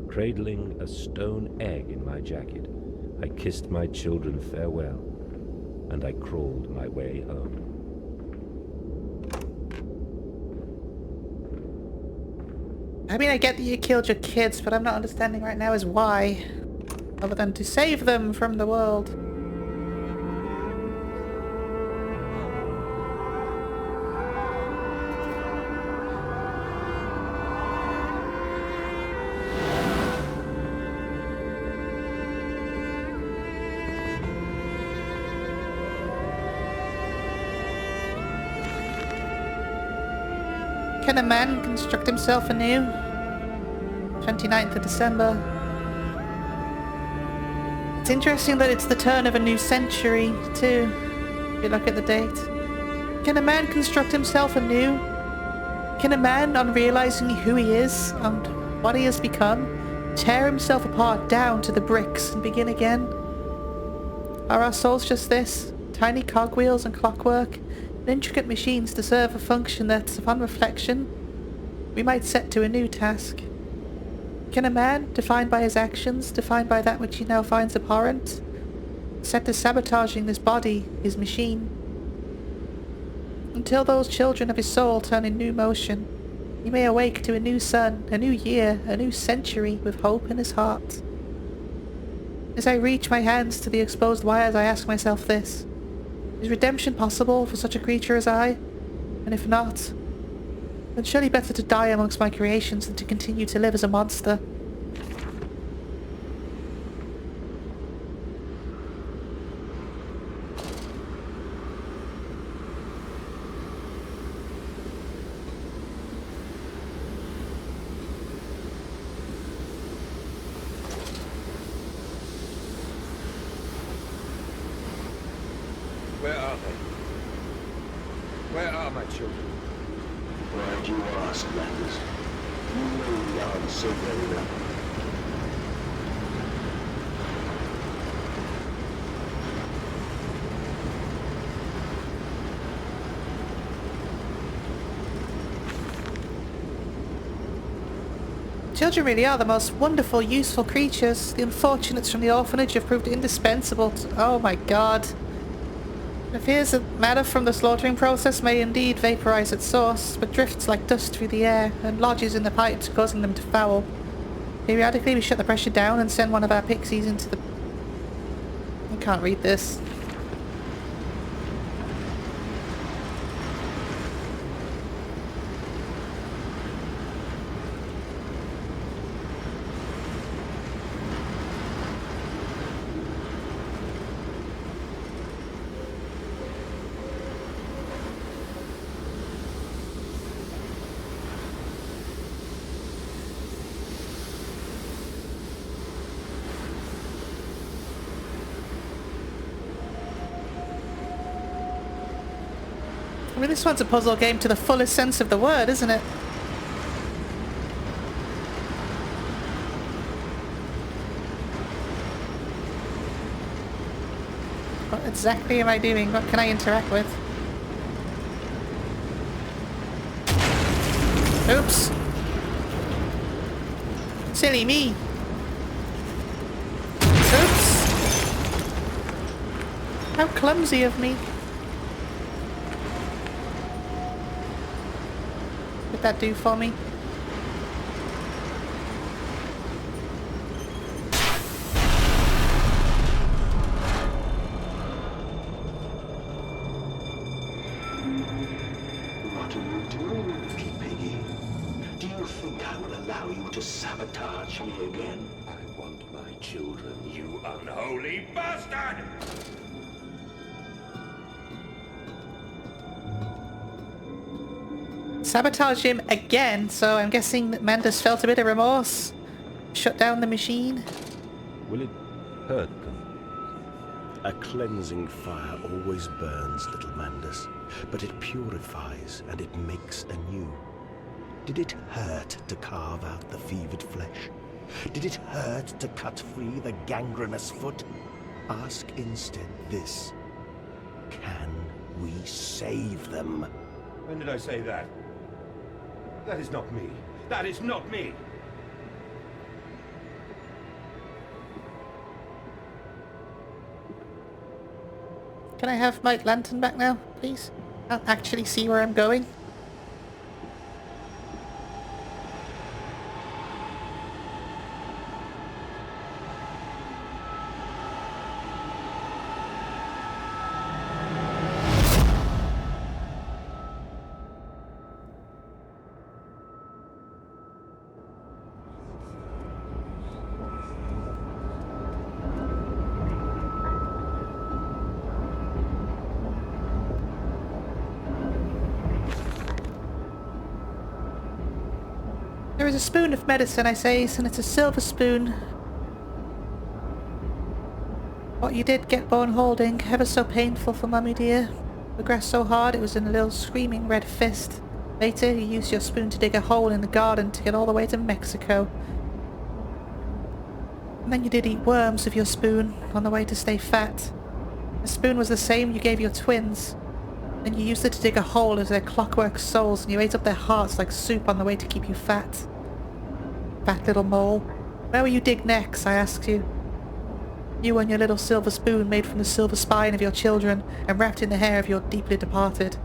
Cradling a stone egg in my jacket, I kissed my children farewell, and I crawled my way home. I mean, I get that you killed your kids, but I'm not understanding right now is why. Other than to save them from the world. Can a man construct himself anew? 29th of December. It's interesting that it's the turn of a new century, too, if you look at the date. Can a man construct himself anew? Can a man, on realizing who he is and what he has become, tear himself apart down to the bricks and begin again? Are our souls just this? Tiny cogwheels and clockwork, and intricate machines to serve a function that, upon reflection, we might set to a new task? Can a man, defined by his actions, defined by that which he now finds abhorrent, set to sabotaging this body, his machine? Until those children of his soul turn in new motion, he may awake to a new sun, a new year, a new century with hope in his heart. As I reach my hands to the exposed wires, I ask myself this: Is redemption possible for such a creature as I? And if not, then surely better to die amongst my creations than to continue to live as a monster. Where are they? Where are my children? Why do you ask, Mandus? You know the answer very well. Children really are the most wonderful, useful creatures. The unfortunates from the orphanage have proved indispensable to— oh my god. It appears that matter from the slaughtering process may indeed vaporize at source, but drifts like dust through the air and lodges in the pipes, causing them to foul. Periodically we shut the pressure down and send one of our pixies into the— I can't read this. I mean, this one's a puzzle game to the fullest sense of the word, isn't it? What exactly am I doing? What can I interact with? Oops. Silly me. Oops. How clumsy of me. What did that do for me? What are you doing, little piggy? Do you think I will allow you to sabotage me again? I want my children, you unholy bastard! Sabotage him again, so I'm guessing that Mandus felt a bit of remorse. Shut down the machine. Will it hurt them? A cleansing fire always burns, little Mandus, but it purifies and it makes anew. Did it hurt to carve out the fevered flesh? Did it hurt to cut free the gangrenous foot? Ask instead this: can we save them? When did I say that? That is not me. That is not me! Can I have my lantern back now, please? I'll actually see where I'm going. There is a spoon of medicine, I say, and it's a silver spoon. What you did get bone holding, ever so painful for Mummy dear. Progressed so hard it was in a little screaming red fist. Later you used your spoon to dig a hole in the garden to get all the way to Mexico. And then you did eat worms with your spoon on the way to stay fat. The spoon was the same you gave your twins. Then you used it to dig a hole into their clockwork souls and you ate up their hearts like soup on the way to keep you fat. Fat little mole. Where will you dig next, I ask you? You and your little silver spoon made from the silver spine of your children and wrapped in the hair of your deeply departed.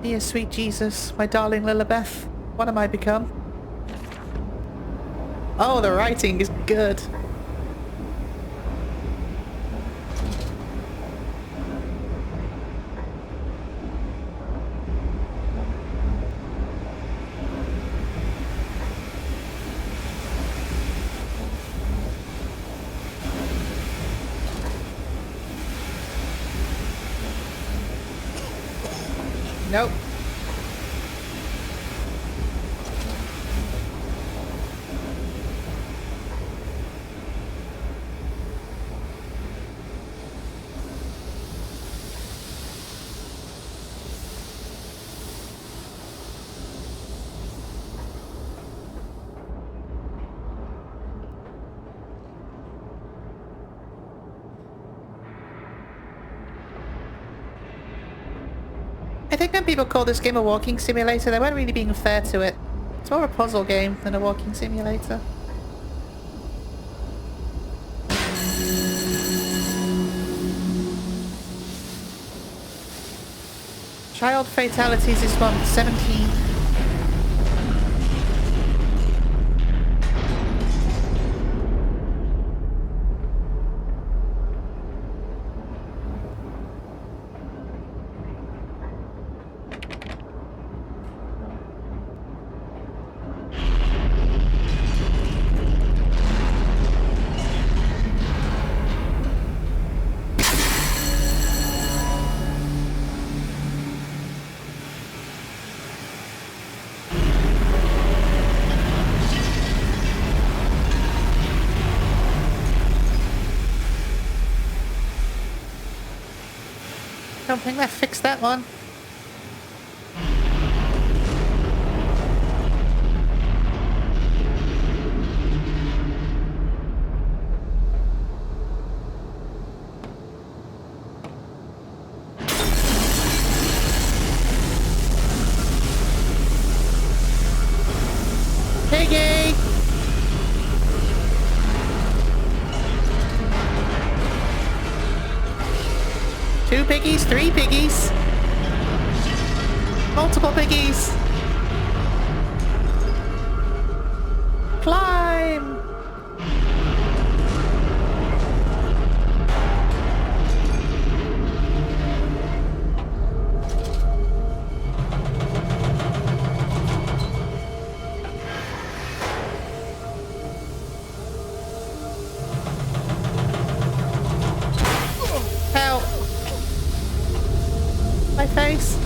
Dear sweet Jesus, my darling Lilibeth, what am I become? Oh, the writing is good. Nope. I think when people call this game a walking simulator, they weren't really being fair to it. It's more a puzzle game than a walking simulator. Child fatalities is 117. Don't think that fixed that one. Piggy! 2 piggies, 3 piggies. Multiple piggies. Climb! Help! My face.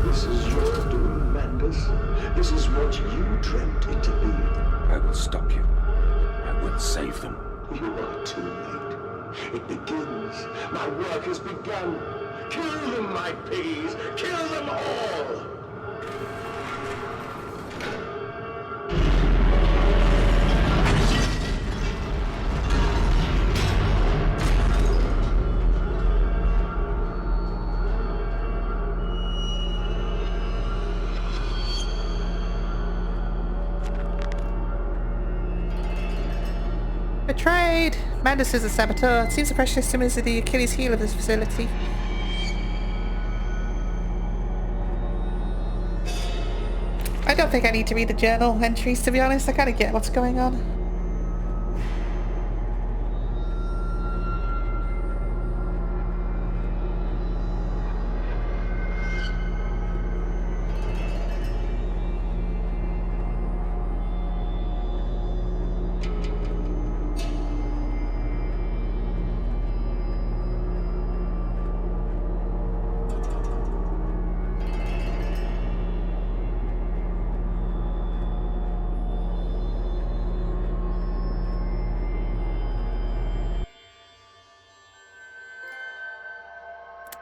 This is your doing, Mandus. This is what you dreamt it to be. I will stop you. I will save them. You are too late. It begins. My work has begun. Kill them, my piggies. Kill them all. Betrayed! Mandus is a saboteur. It seems the pressure system is the Achilles heel of this facility. I don't think I need to read the journal entries, to be honest. I kind of get what's going on.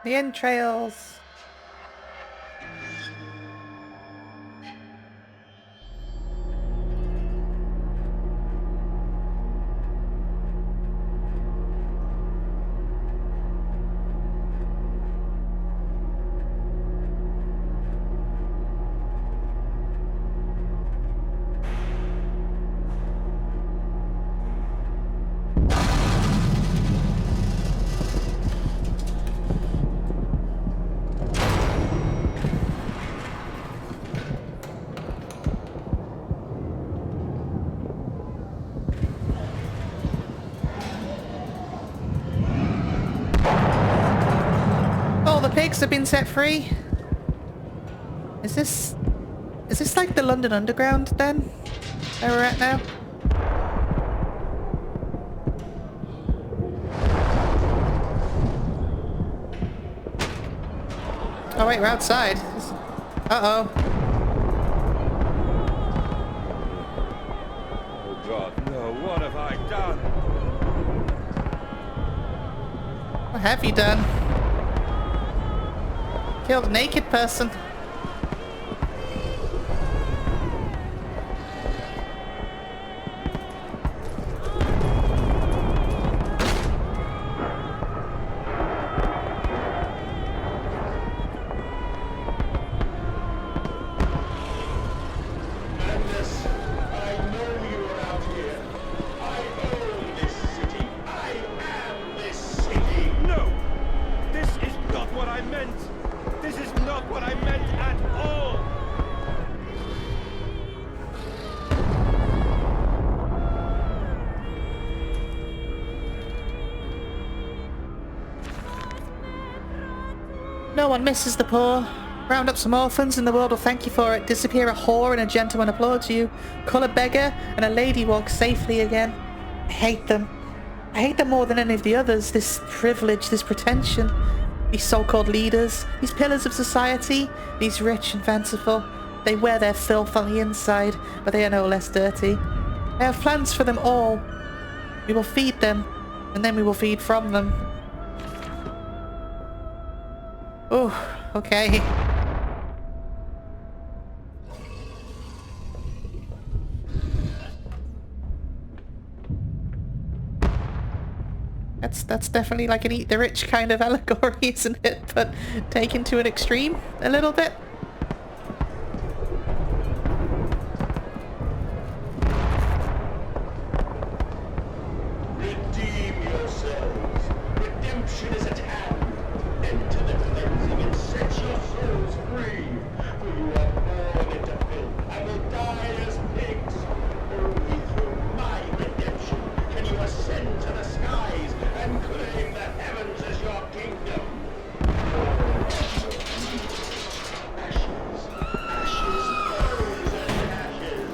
The entrails. pigs have been set free. Is this like the London Underground then? Where we're at now? Oh wait, we're outside. Uh-oh. Oh God, no, what have I done? What have you done? Killed a naked person. No one misses the poor. Round up some orphans and the world will thank you for it. Disappear a whore and a gentleman applauds you. Cull a beggar and a lady walks safely again. I hate them. I hate them more than any of the others. This privilege, this pretension. These so-called leaders, these pillars of society, these rich and fanciful. They wear their filth on the inside, but they are no less dirty. I have plans for them all. We will feed them, and then we will feed from them. Oh, okay. That's definitely like an eat the rich kind of allegory, isn't it? But taken to an extreme a little bit. Redeem yourselves. Redemption is at hand. Enter the cleansing and set your souls free. For you are born into filth and will die as pigs. Only through my redemption can you ascend to the skies and claim the heavens as your kingdom. Ashes, ashes, bones and ashes.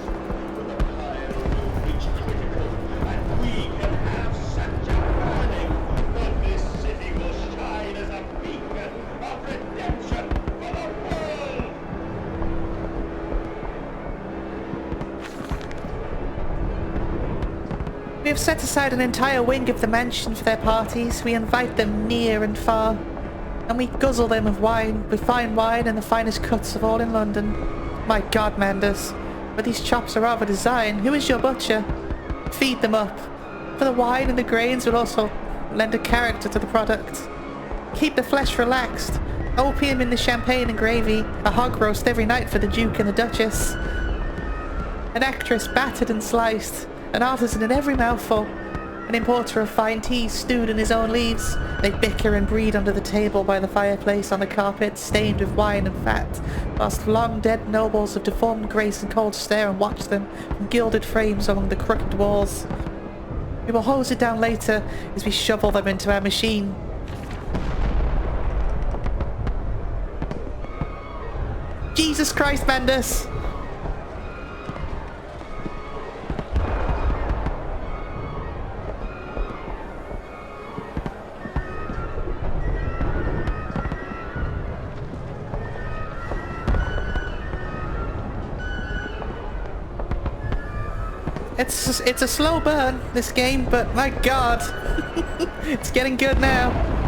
For the pyre will reach critical, and we can have such a burning that this city will shine as a beacon of redemption for the world. We have set aside an entire wing of the mansion for their parties. We invite them near and far, and we guzzle them of wine, with fine wine and the finest cuts of all in London. My God, Mandus, but these chops are of a design. Who is your butcher? Feed them up, for the wine and the grains will also lend a character to the product. Keep the flesh relaxed. Opium in the champagne and gravy. A hog roast every night for the Duke and the Duchess. An actress battered and sliced. An artisan in every mouthful. An importer of fine tea stewed in his own leaves. They bicker and breed under the table by the fireplace on the carpet stained with wine and fat, whilst long dead nobles of deformed grace and cold stare and watch them from gilded frames along the crooked walls. We will hose it down later as we shovel them into our machine. Jesus Christ, Mandus! It's a slow burn, this game, but my God, it's getting good now.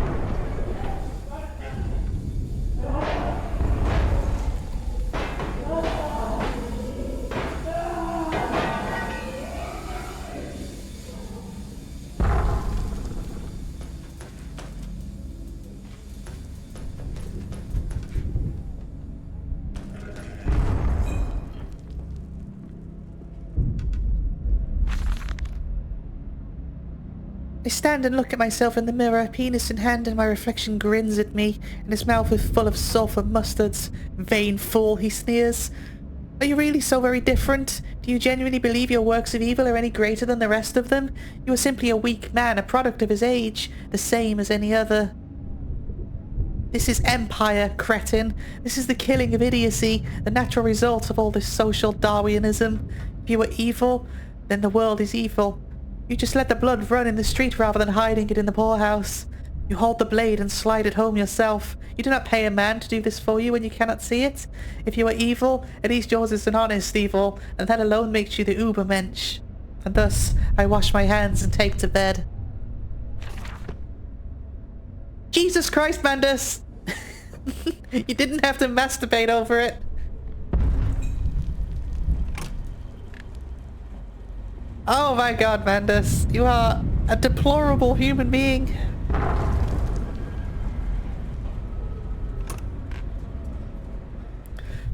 I stand and look at myself in the mirror, penis in hand, and my reflection grins at me, and his mouth is full of sulphur mustards. Vain fool, he sneers. Are you really so very different? Do you genuinely believe your works of evil are any greater than the rest of them? You are simply a weak man, a product of his age, the same as any other. This is empire, cretin. This is the killing of idiocy, the natural result of all this social Darwinism. If you were evil, then the world is evil. You just let the blood run in the street rather than hiding it in the poorhouse. You hold the blade and slide it home yourself. You do not pay a man to do this for you when you cannot see it. If you are evil, at least yours is an honest evil, and that alone makes you the Ubermensch. And thus, I wash my hands and take to bed. Jesus Christ, Mandus! You didn't have to masturbate over it. Oh my god, Mandus. You are a deplorable human being.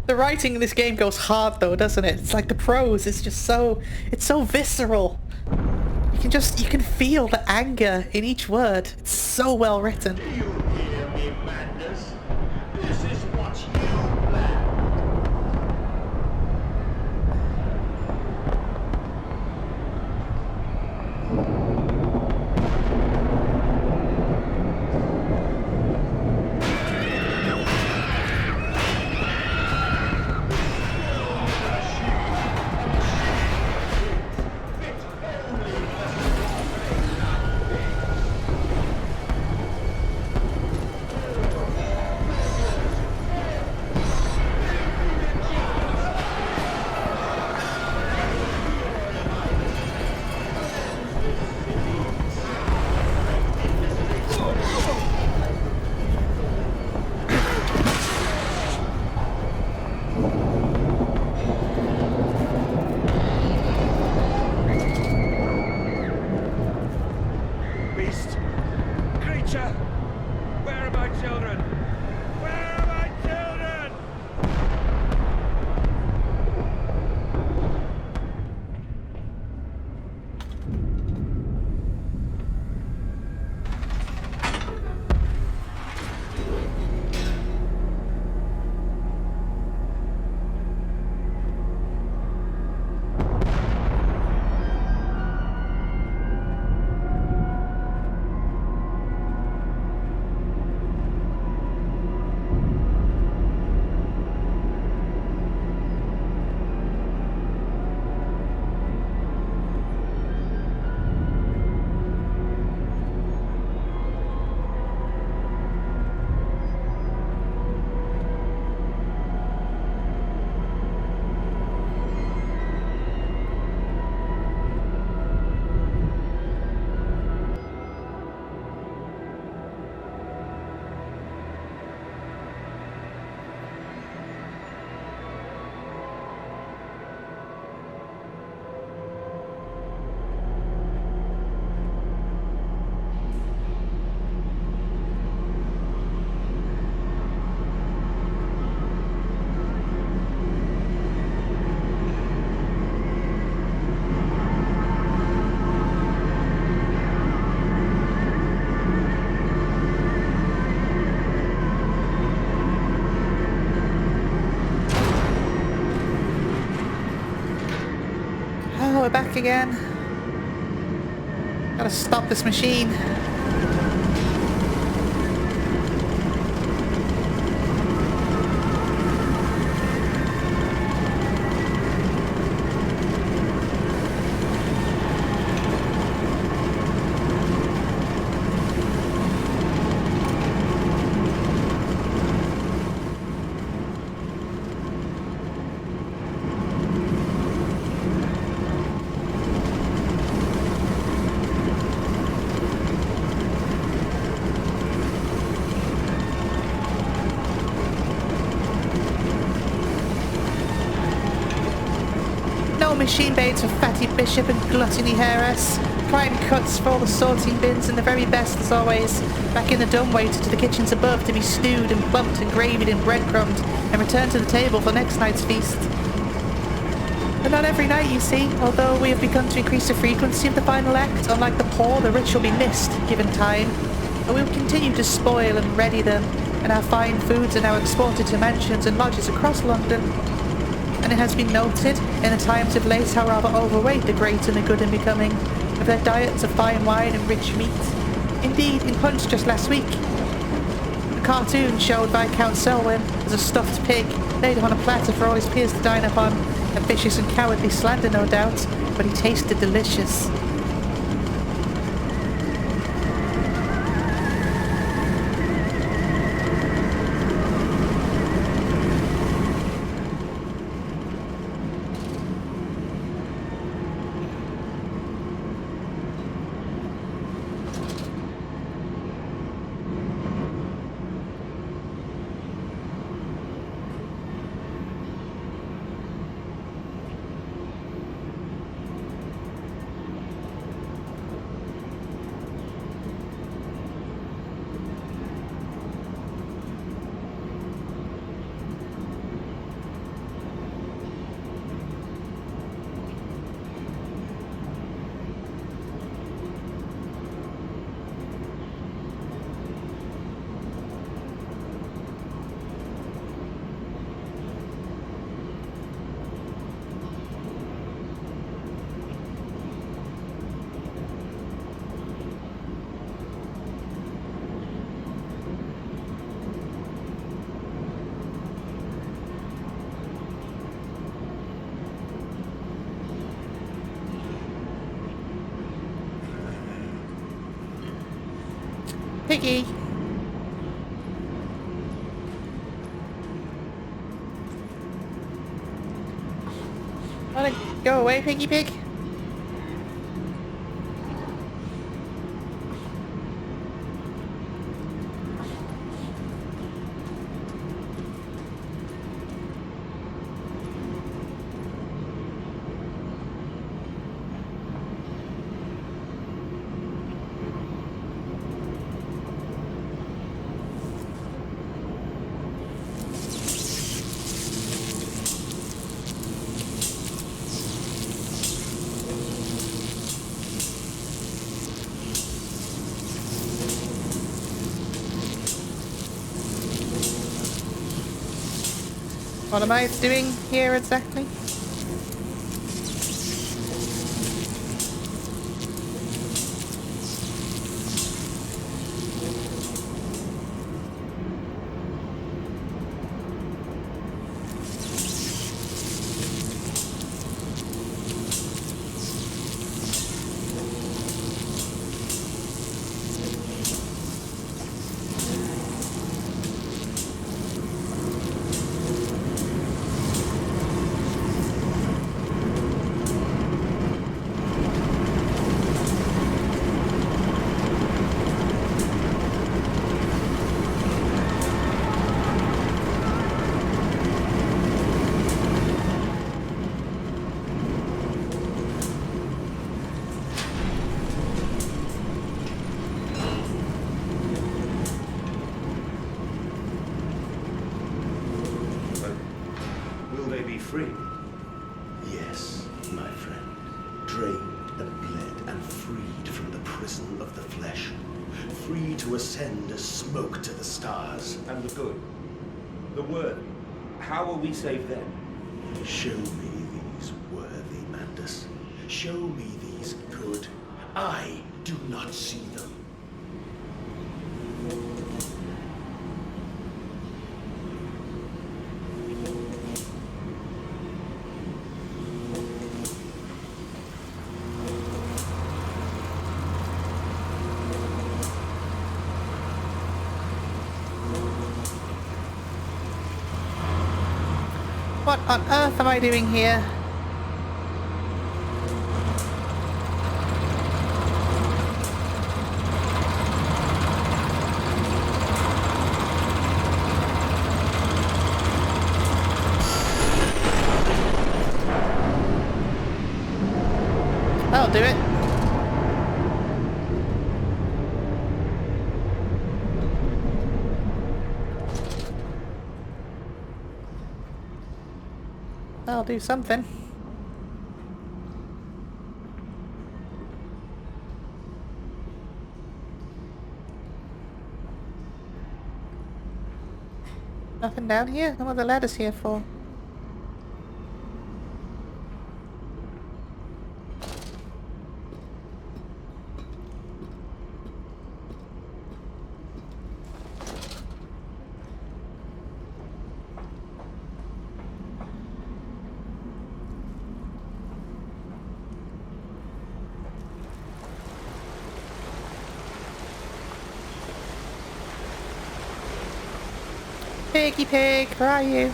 The writing in this game goes hard though, doesn't it? It's like the prose is just so... It's so visceral. You can feel the anger in each word. It's so well written. Do you hear me, Mandus? This is what you planned. We're back again. Gotta stop this machine. Machine baits for Fatty Bishop and Gluttony Heiress. Prime cuts for all the sorting bins and the very best as always. Back in the dumbwaiter to the kitchens above to be stewed and bumped and gravied and breadcrumbed and returned to the table for next night's feast. But not every night, you see, although we have begun to increase the frequency of the final act. Unlike the poor, the rich will be missed, given time. But we will continue to spoil and ready them, and our fine foods are now exported to mansions and lodges across London. And it has been noted in the times of late how rather overweight the great and the good are becoming, with their diets of fine wine and rich meat. Indeed, in Punch just last week, the cartoon showed Viscount Selwyn as a stuffed pig laid on a platter for all his peers to dine upon. A vicious and cowardly slander, no doubt, but he tasted delicious. Piggy! Wanna go away, Piggy Pig? What am I doing here exactly? Free? Yes, my friend. Drained and bled and freed from the prison of the flesh. Free to ascend as smoke to the stars. And the good, the worthy, how will we save them? Show me these worthy, Mandus. Show me these good. I do not see them. What on earth am I doing here? That'll do it. That'll do something. Nothing down here? What are the ladders here for? Piggy pig, where are you?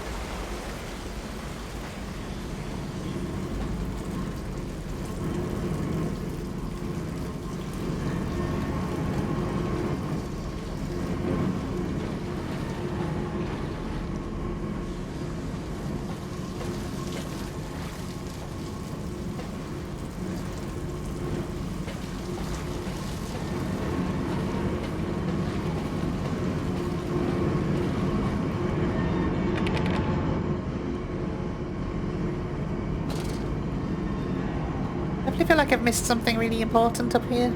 I feel like I've missed something really important up here.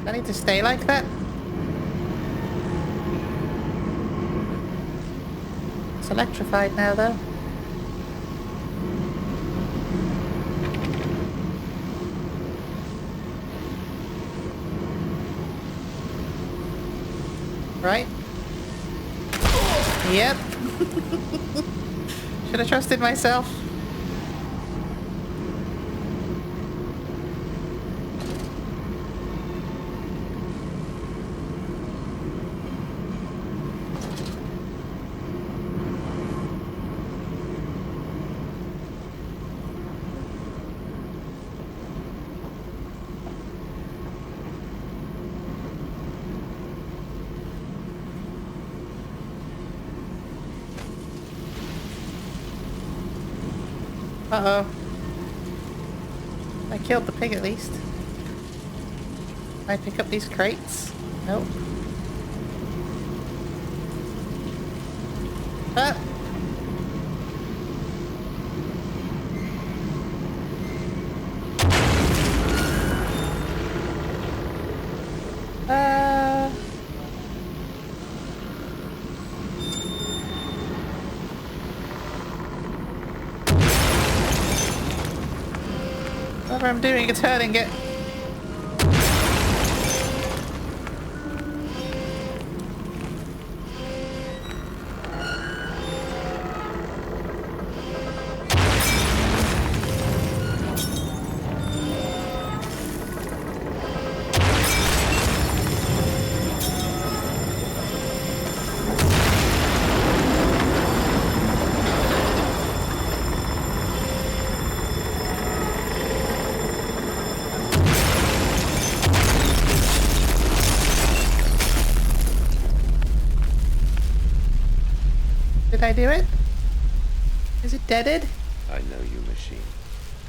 I need to stay like that? It's electrified now, though. Right? Yep. Should have trusted myself. Uh-oh. I killed the pig at least. Can I pick up these crates? Nope. Ah! Whatever I'm doing, it's hurting it. Did I do it? Is it deaded? I know you, machine.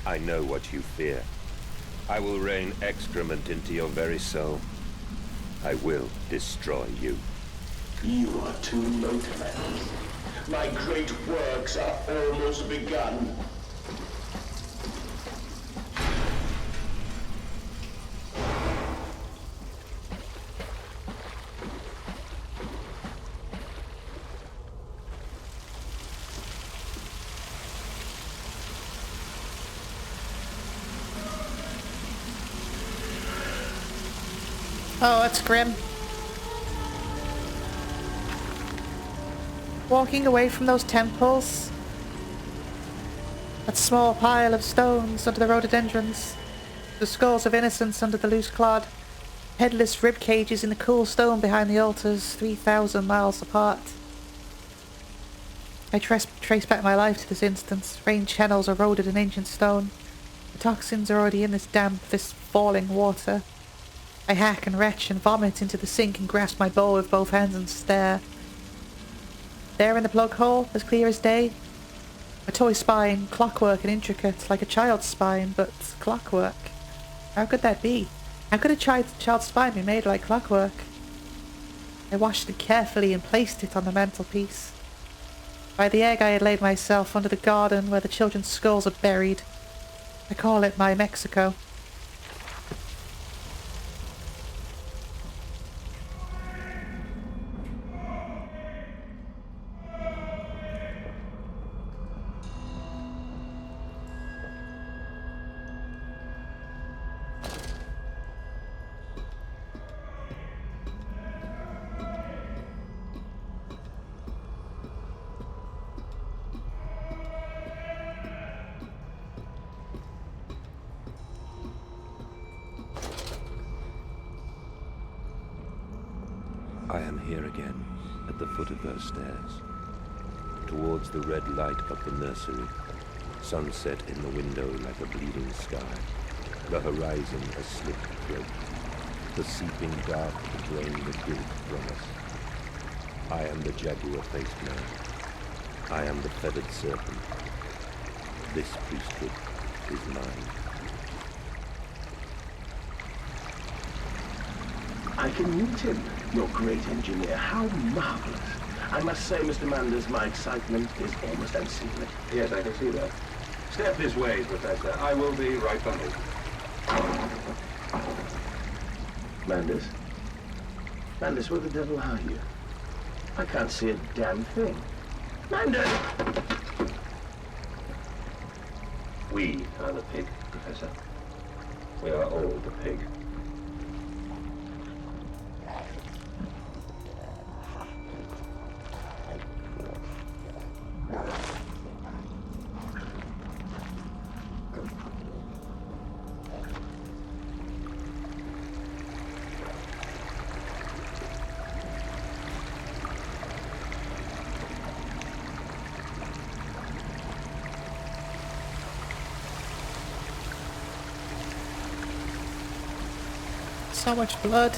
I know what you fear. I will rain excrement into your very soul. I will destroy you. You are too late, man. My great works are almost begun. Oh, that's grim. Walking away from those temples. That small pile of stones under the rhododendrons. The skulls of innocents under the loose clod. Headless rib cages in the cool stone behind the altars, 3,000 miles apart. I trace back my life to this instance. Rain channels eroded in ancient stone. The toxins are already in this damp, this falling water. I hack and retch and vomit into the sink and grasp my bowl with both hands and stare. There in the plug hole, as clear as day, a toy spine, clockwork and intricate, like a child's spine, but clockwork. How could that be? How could a child's spine be made like clockwork? I washed it carefully and placed it on the mantelpiece. By the egg I had laid myself under the garden where the children's skulls are buried. I call it my Mexico. am here again, at the foot of those stairs, towards the red light of the nursery, sunset in the window like a bleeding sky, the horizon a slit throat, the seeping dark to drain the guilt from us. I am the jaguar-faced man. I am the feathered serpent. This priesthood is mine. I can meet him, your great engineer. How marvelous. I must say, Mr. Mandus, my excitement is almost unseemly. Yes, I can see that. Step this way, Professor. I will be right behind you. Mandus? Mandus, where the devil are you? I can't see a damn thing. Mandus! We are the pig, Professor. We are all the pig. So much blood.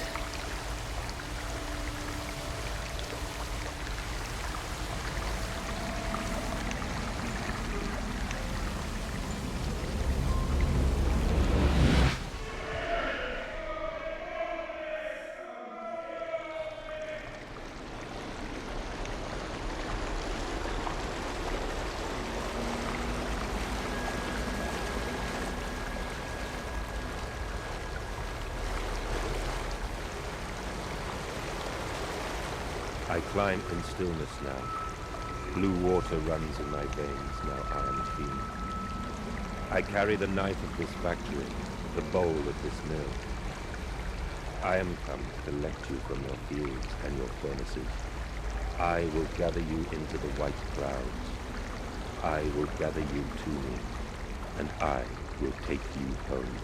I climb in stillness now. Blue water runs in my veins, now I am clean. I carry the knife of this factory, the bowl of this mill. I am come to collect you from your fields and your furnaces. I will gather you into the white clouds. I will gather you to me, and I will take you home.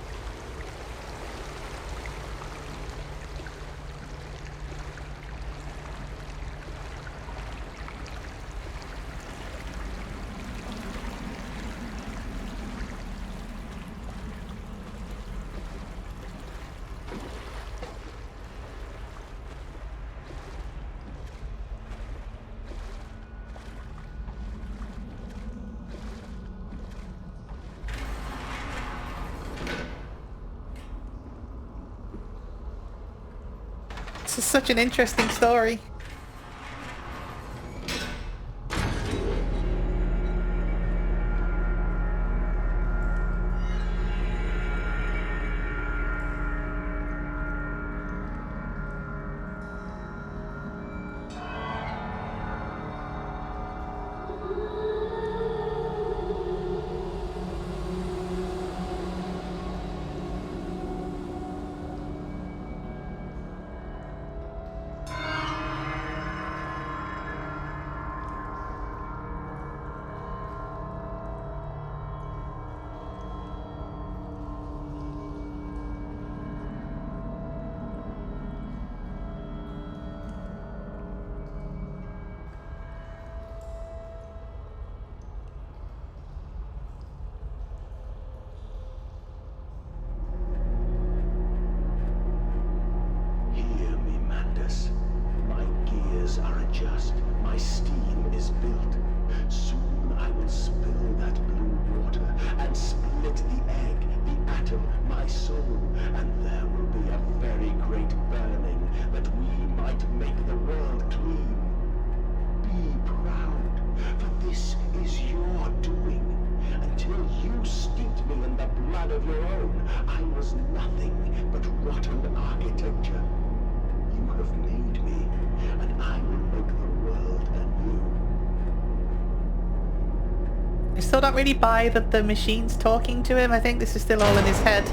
This is such an interesting story. Hear me, Mandus. My gears are adjust. My steam is built. Soon I will spill that blue water and split the egg, the atom, my soul, and there will be a very great burning that we might make the world clean. Be proud, for this is your doing. Until you steeped me in the blood of your own, I was nothing but rotten architecture. You have made me, and I will make the world anew. I still don't really buy that the machine's talking to him. I think this is still all in his head.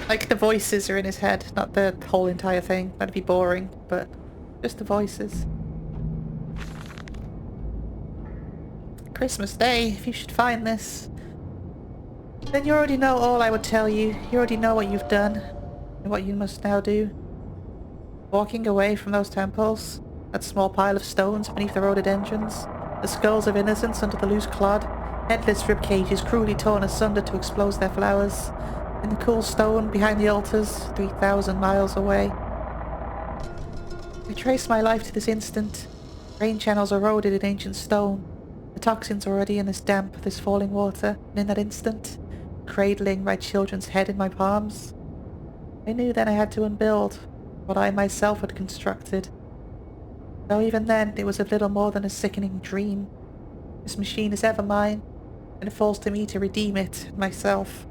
Like, the voices are in his head, not the whole entire thing. That'd be boring, but just the voices. Christmas Day, if you should find this, then you already know all I would tell you. You already know what you've done and what you must now do. Walking away from those temples, that small pile of stones beneath the rhododendrons, the skulls of innocents under the loose clod, headless rib cages cruelly torn asunder to expose their flowers, in the cool stone behind the altars, 3,000 miles away. I trace my life to this instant. Rain channels eroded in ancient stone. The toxins already in this damp, this falling water, and in that instant, cradling my children's head in my palms. I knew then I had to unbuild what I myself had constructed. Though even then, it was of little more than a sickening dream. This machine is ever mine, and it falls to me to redeem it, myself.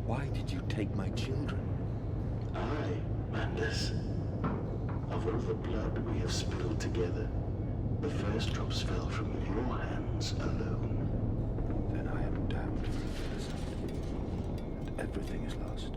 Why did you take my children? I, Mandus. Of all the blood we have spilled together, the first drops fell from your hands alone. Then I am damned for infanticide, and everything is lost.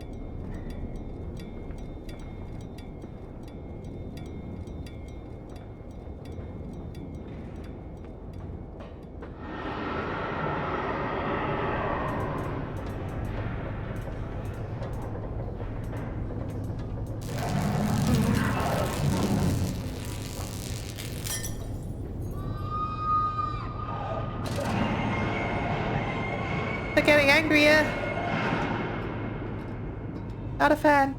They're getting angrier. Not a fan.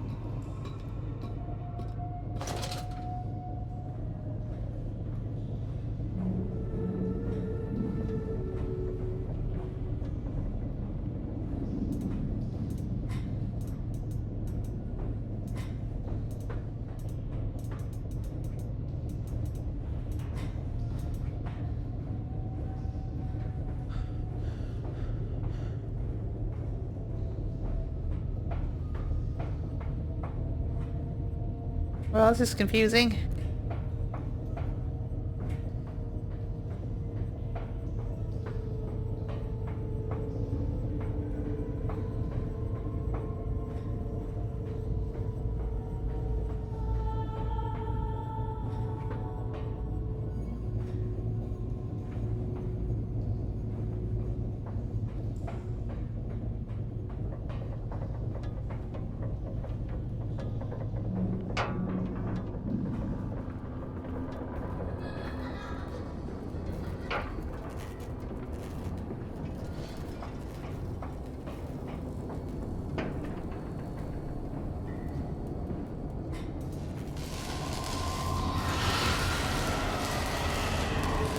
Well, this is confusing.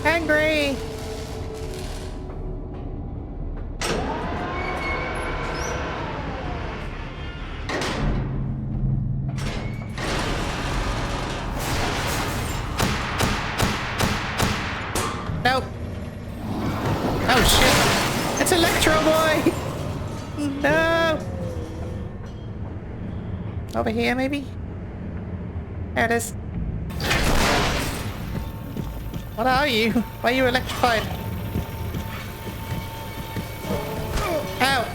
Angry! Nope. Oh shit! It's Electro Boy! No! Over here, maybe? There it is. What are you? Why are you electrified? Ow!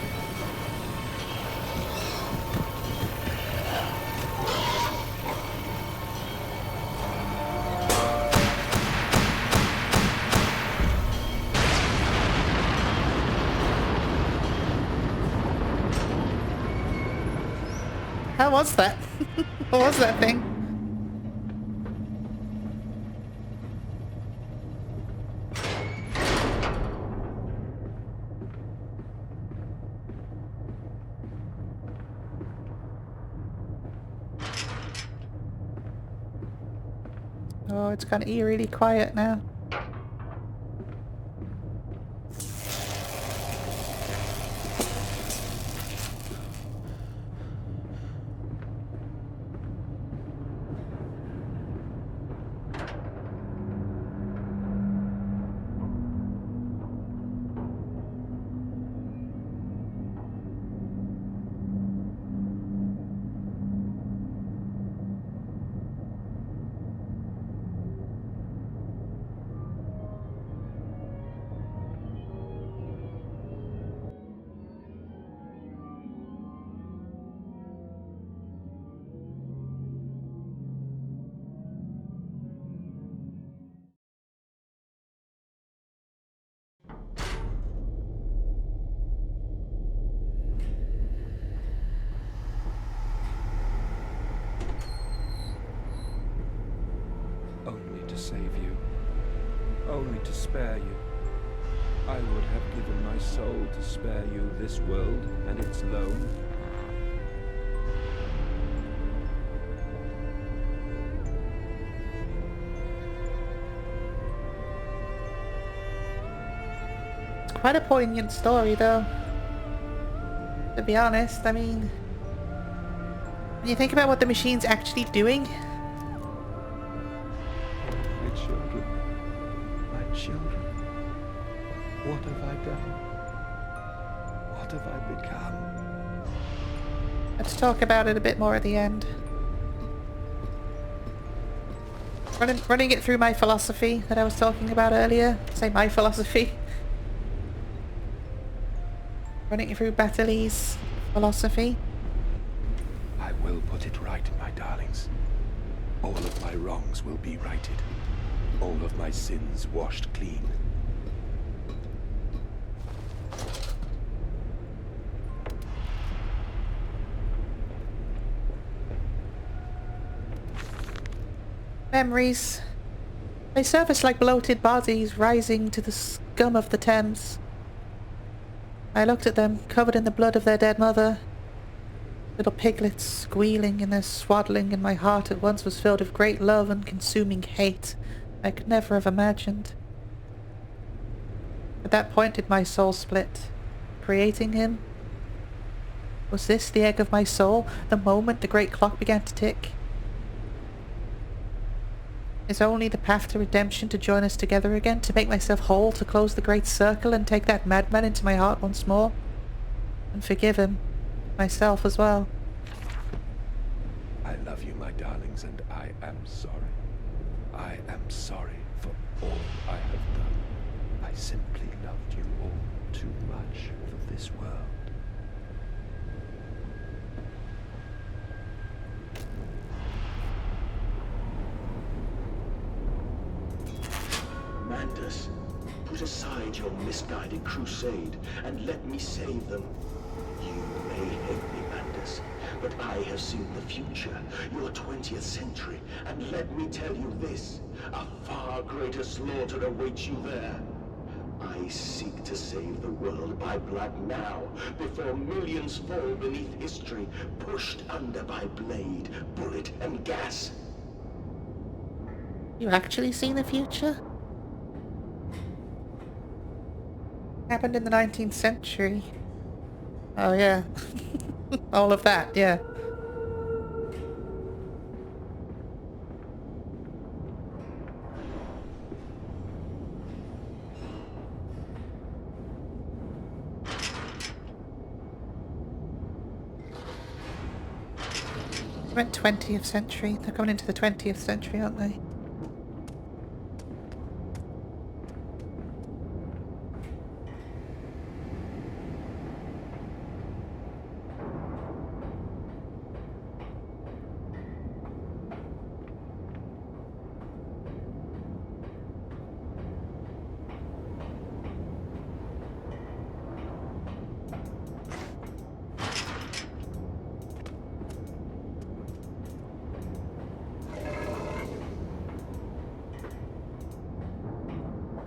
How was that? What was that thing? Oh, it's kind of eerily quiet now. save you, only to spare you. I would have given my soul to spare you this world and its loan. It's quite a poignant story, though. To be honest, I mean, when you think about what the machine's actually doing. My children. My children. What have I done? What have I become? Let's talk about it a bit more at the end. Running it through my philosophy that I was talking about earlier. Say my philosophy. Running it through Bataille's philosophy. I will put it right, my darlings. All of my wrongs will be righted. All of my sins washed clean. Memories. They surface like bloated bodies rising to the scum of the Thames. I looked at them, covered in the blood of their dead mother. Little piglets squealing in their swaddling, and my heart at once was filled with great love and consuming hate I could never have imagined. At that point did my soul split, creating him. Was this the egg of my soul, the moment the great clock began to tick? Is only the path to redemption to join us together again, to make myself whole, to close the great circle and take that madman into my heart once more? And forgive him, myself as well. I love you, my darlings, and I am sorry. I am sorry for all I have done. I simply loved you all too much for this world. Mandus, put aside your misguided crusade and let me save them. You may hate me, Mandus, but I have seen the future, your 20th century, and let me tell you this, a far greater slaughter awaits you there. I seek to save the world by blood now, before millions fall beneath history, pushed under by blade, bullet, and gas. You actually seen the future? Happened in the 19th century. Oh yeah. All of that, yeah. I meant 20th century. They're coming into the 20th century, aren't they?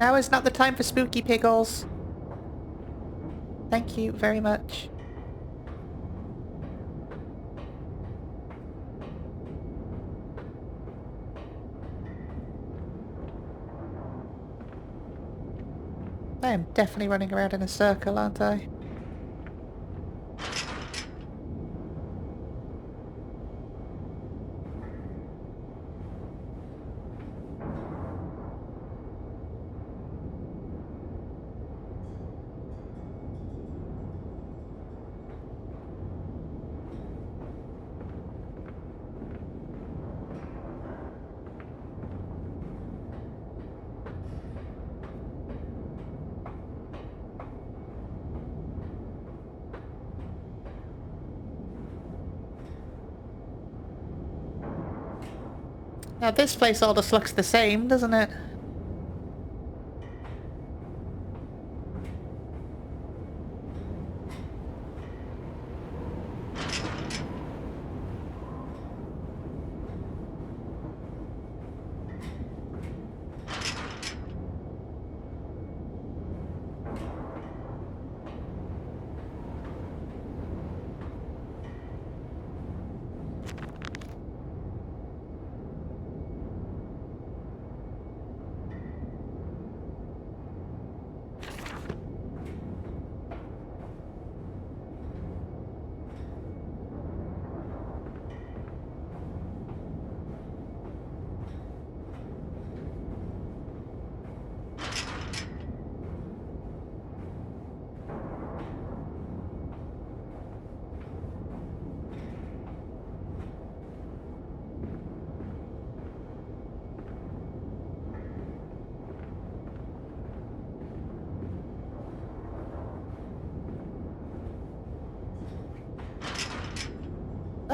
Now is not the time for spooky pickles. Thank you very much. I am definitely running around in a circle, aren't I? Now this place all just looks the same, doesn't it?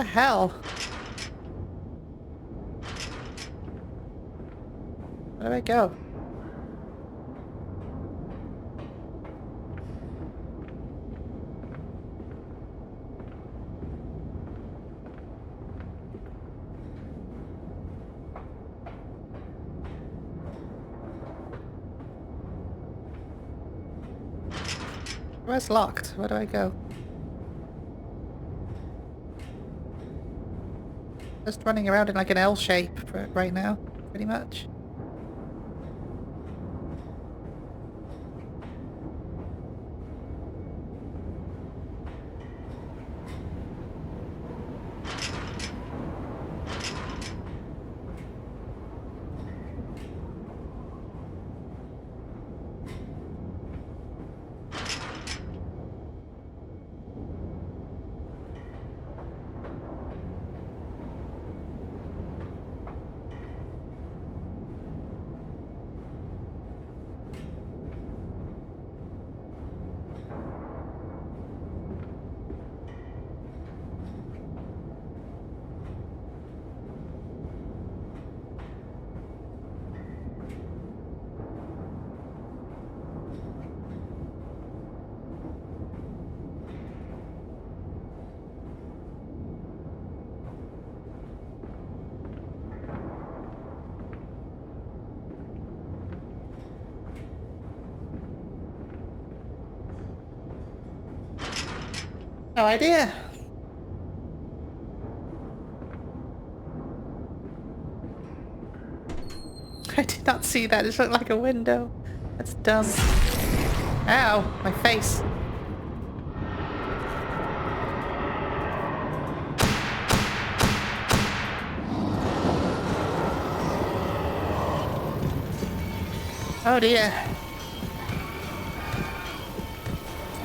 the hell? Where do I go? Where's locked? Where do I go? Just running around in like an L shape right now, pretty much. No idea. I did not see that. It looked like a window. That's dumb. Ow, my face. Oh dear.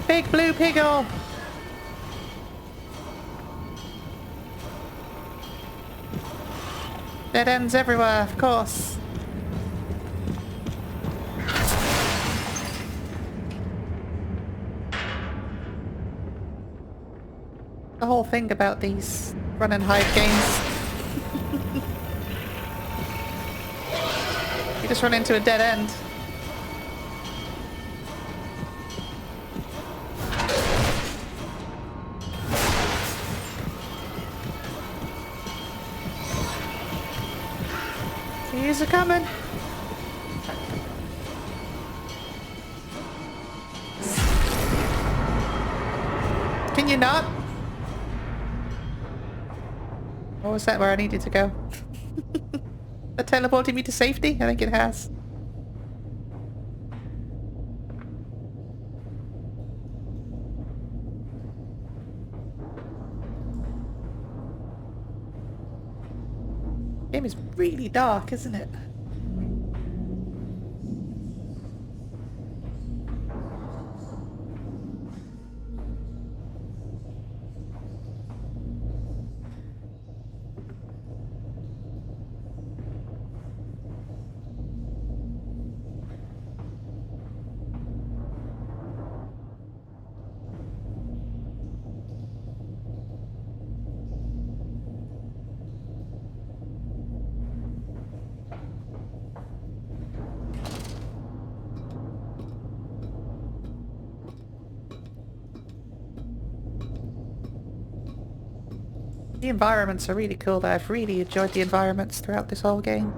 Big blue piggle. Dead ends everywhere, of course. The whole thing about these run and hide games. You just run into a dead end. These are coming. Can you not? Or was that where I needed to go? That teleported me to safety? I think it has. Game is really dark, isn't it? The environments are really cool though. I've really enjoyed the environments throughout this whole game.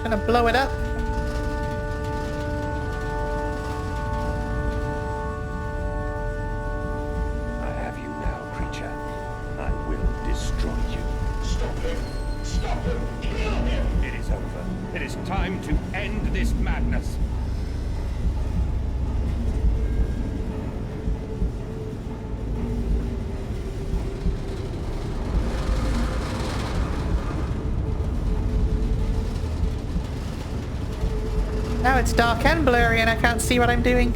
Gonna blow it up. I have you now, creature. I will destroy you. Stop him! Stop him! Kill him! It is over. It is time to end this madness. Now it's dark and blurry and I can't see what I'm doing.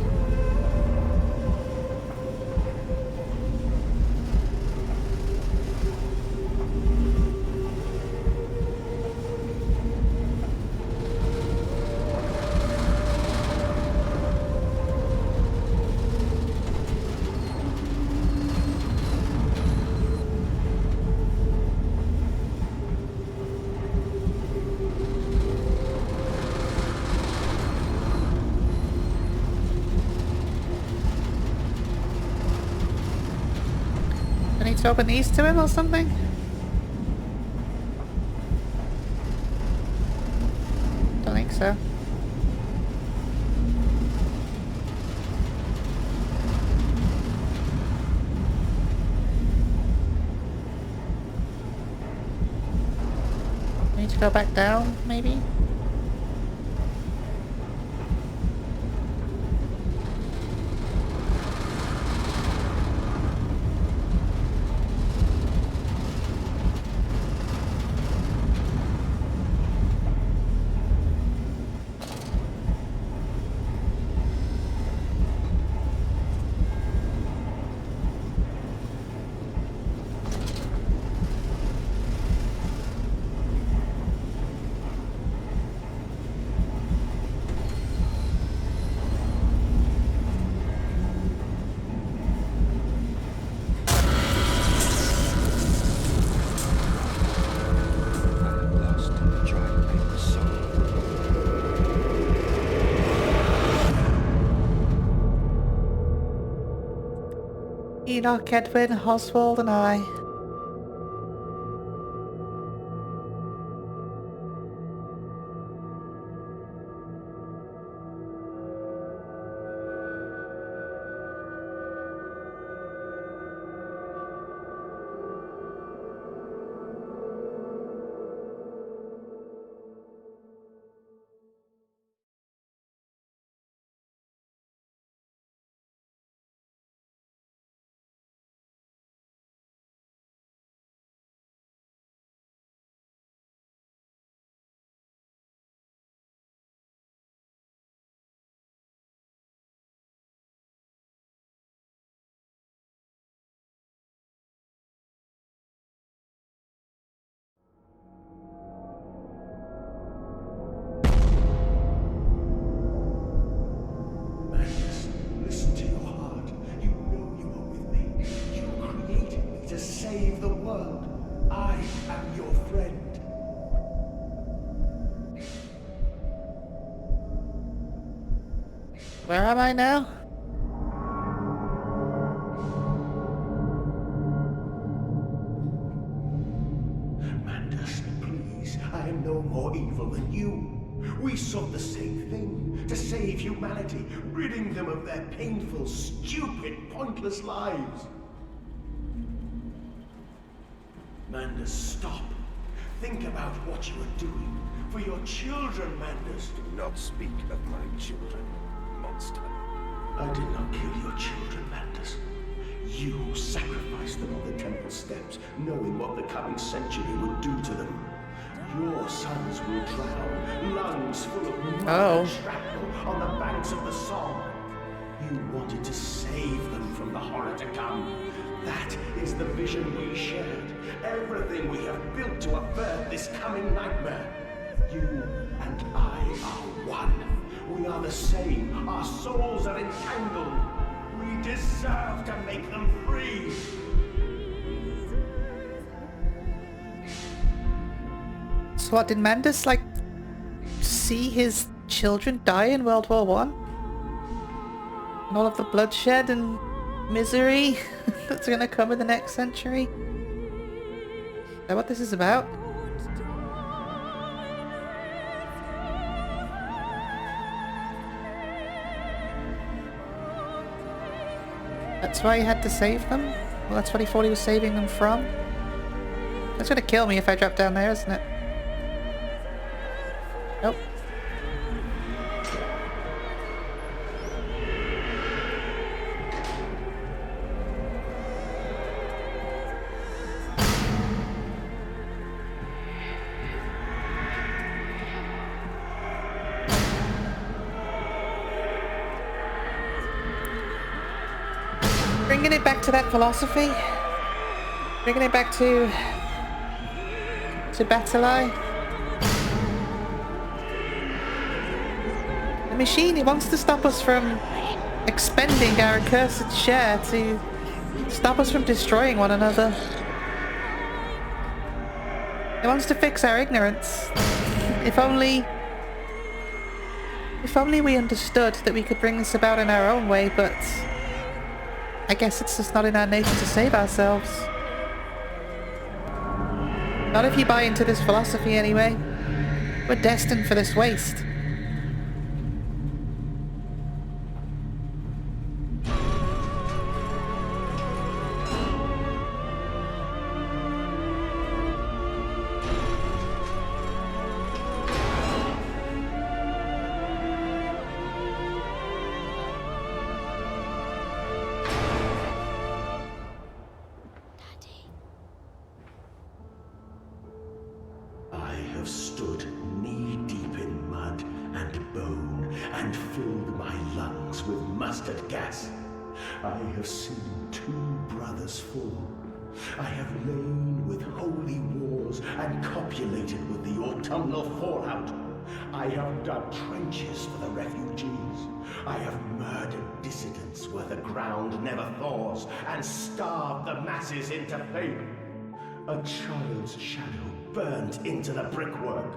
I need to open these to him or something? Don't think so. Need to go back down, maybe? Enoch, Edwin, Oswald and I. Where am I now? Mandus, please, I am no more evil than you. We sought the same thing, to save humanity, ridding them of their painful, stupid, pointless lives. Mandus, stop. Think about what you are doing. For your children, Mandus. Do not speak of my children, monster. I did not kill your children, Mandus. You sacrificed them on the temple steps, knowing what the coming century would do to them. Your sons will drown, lungs full of mud and shrapnel on the banks of the Somme. You wanted to save them from the horror to come. That is the vision we shared. Everything we have built to avert this coming nightmare. You and I are one. We are the same. Our souls are entangled. We deserve to make them free. So what, did Mandus, like, see his children die in World War I? And all of the bloodshed and misery that's gonna come in the next century? Is that what this is about? That's why he had to save them? Well, that's what he thought he was saving them from? That's gonna kill me if I drop down there, isn't it? Nope. Bringing it back to that philosophy. Bringing it back to Bataille. The machine, it wants to stop us from expending our accursed share, to stop us from destroying one another. It wants to fix our ignorance. If only we understood that we could bring this about in our own way, but I guess it's just not in our nature to save ourselves. Not if you buy into this philosophy anyway. We're destined for this waste. I have seen 2 brothers fall. I have lain with holy wars and copulated with the autumnal fallout. I have dug trenches for the refugees. I have murdered dissidents where the ground never thaws and starved the masses into faith. A child's shadow burnt into the brickwork.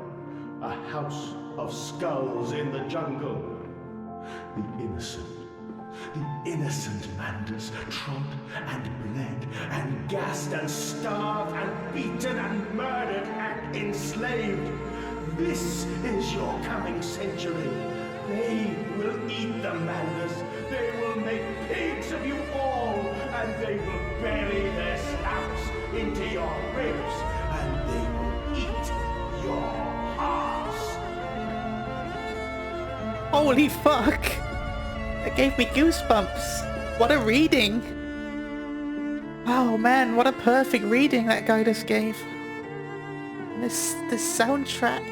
A house of skulls in the jungle. The innocent Mandus trod and bled and gassed and starved and beaten and murdered and enslaved. This is your coming century. They will eat the Mandus. They will make pigs of you all, and they will bury their snouts into your ribs, and they will eat your hearts. Holy fuck! That gave me goosebumps. What a reading. Oh man, what a perfect reading that guy just gave. And this soundtrack.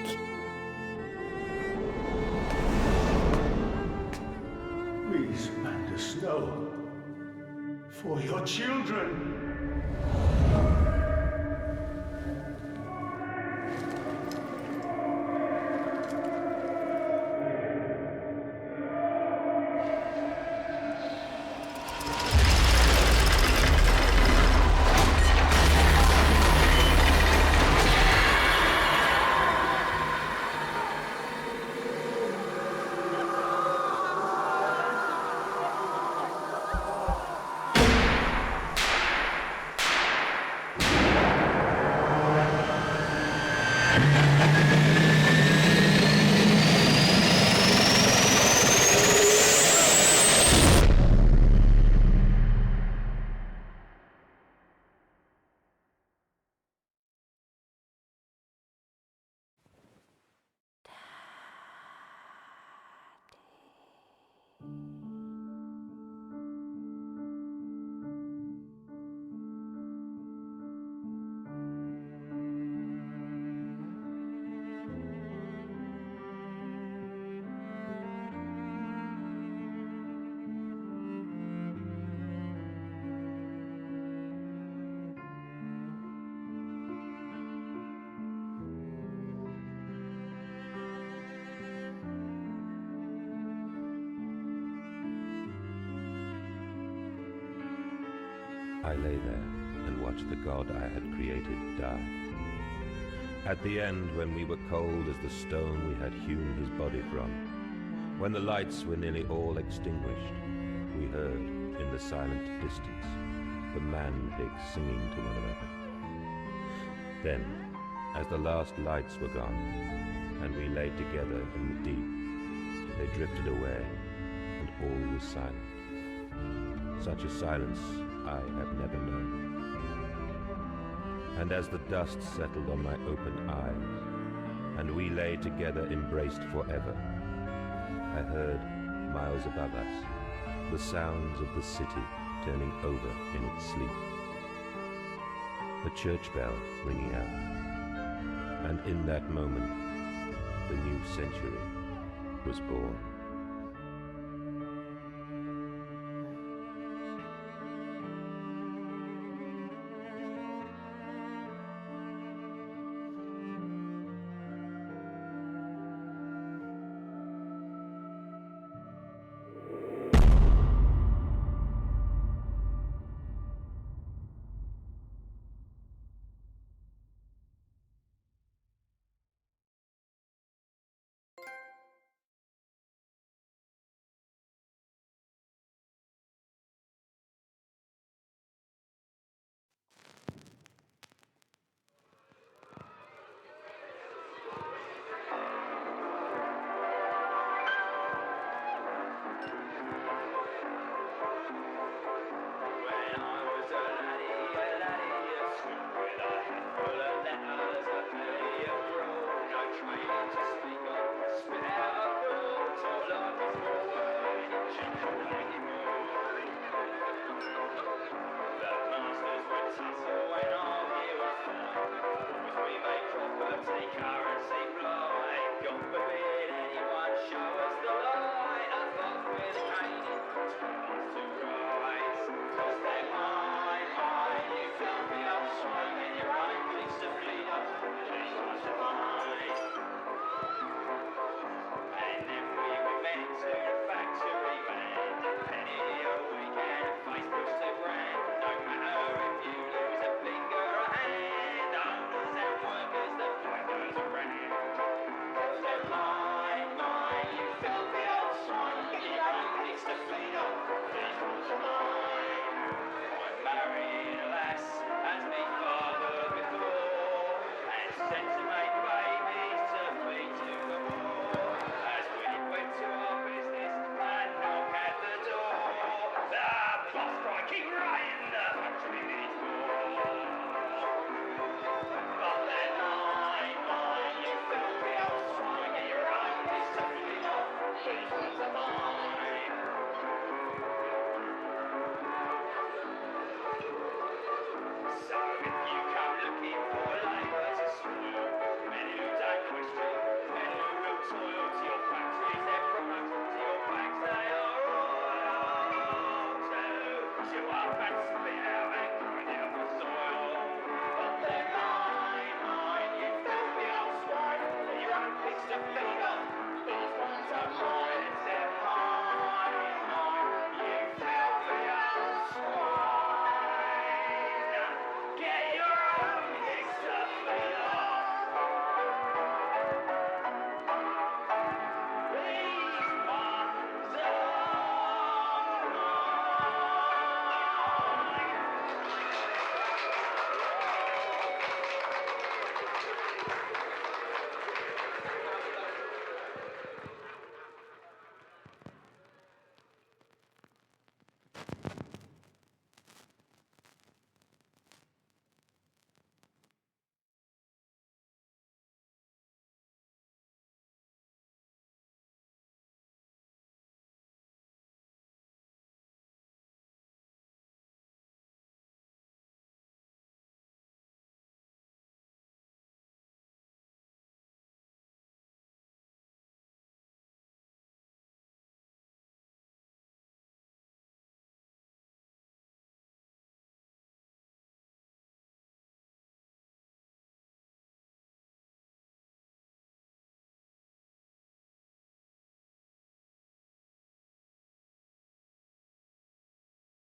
Please, Mandus, no. For your children. I lay there and watched the god I had created die. At the end, when we were cold as the stone we had hewn his body from, when the lights were nearly all extinguished, we heard, in the silent distance, the man-pigs singing to one another. Then, as the last lights were gone, and we lay together in the deep, they drifted away, and all was silent. Such a silence I have never known. And as the dust settled on my open eyes, and we lay together embraced forever, I heard, miles above us, the sounds of the city turning over in its sleep. A church bell ringing out, and in that moment, the new century was born.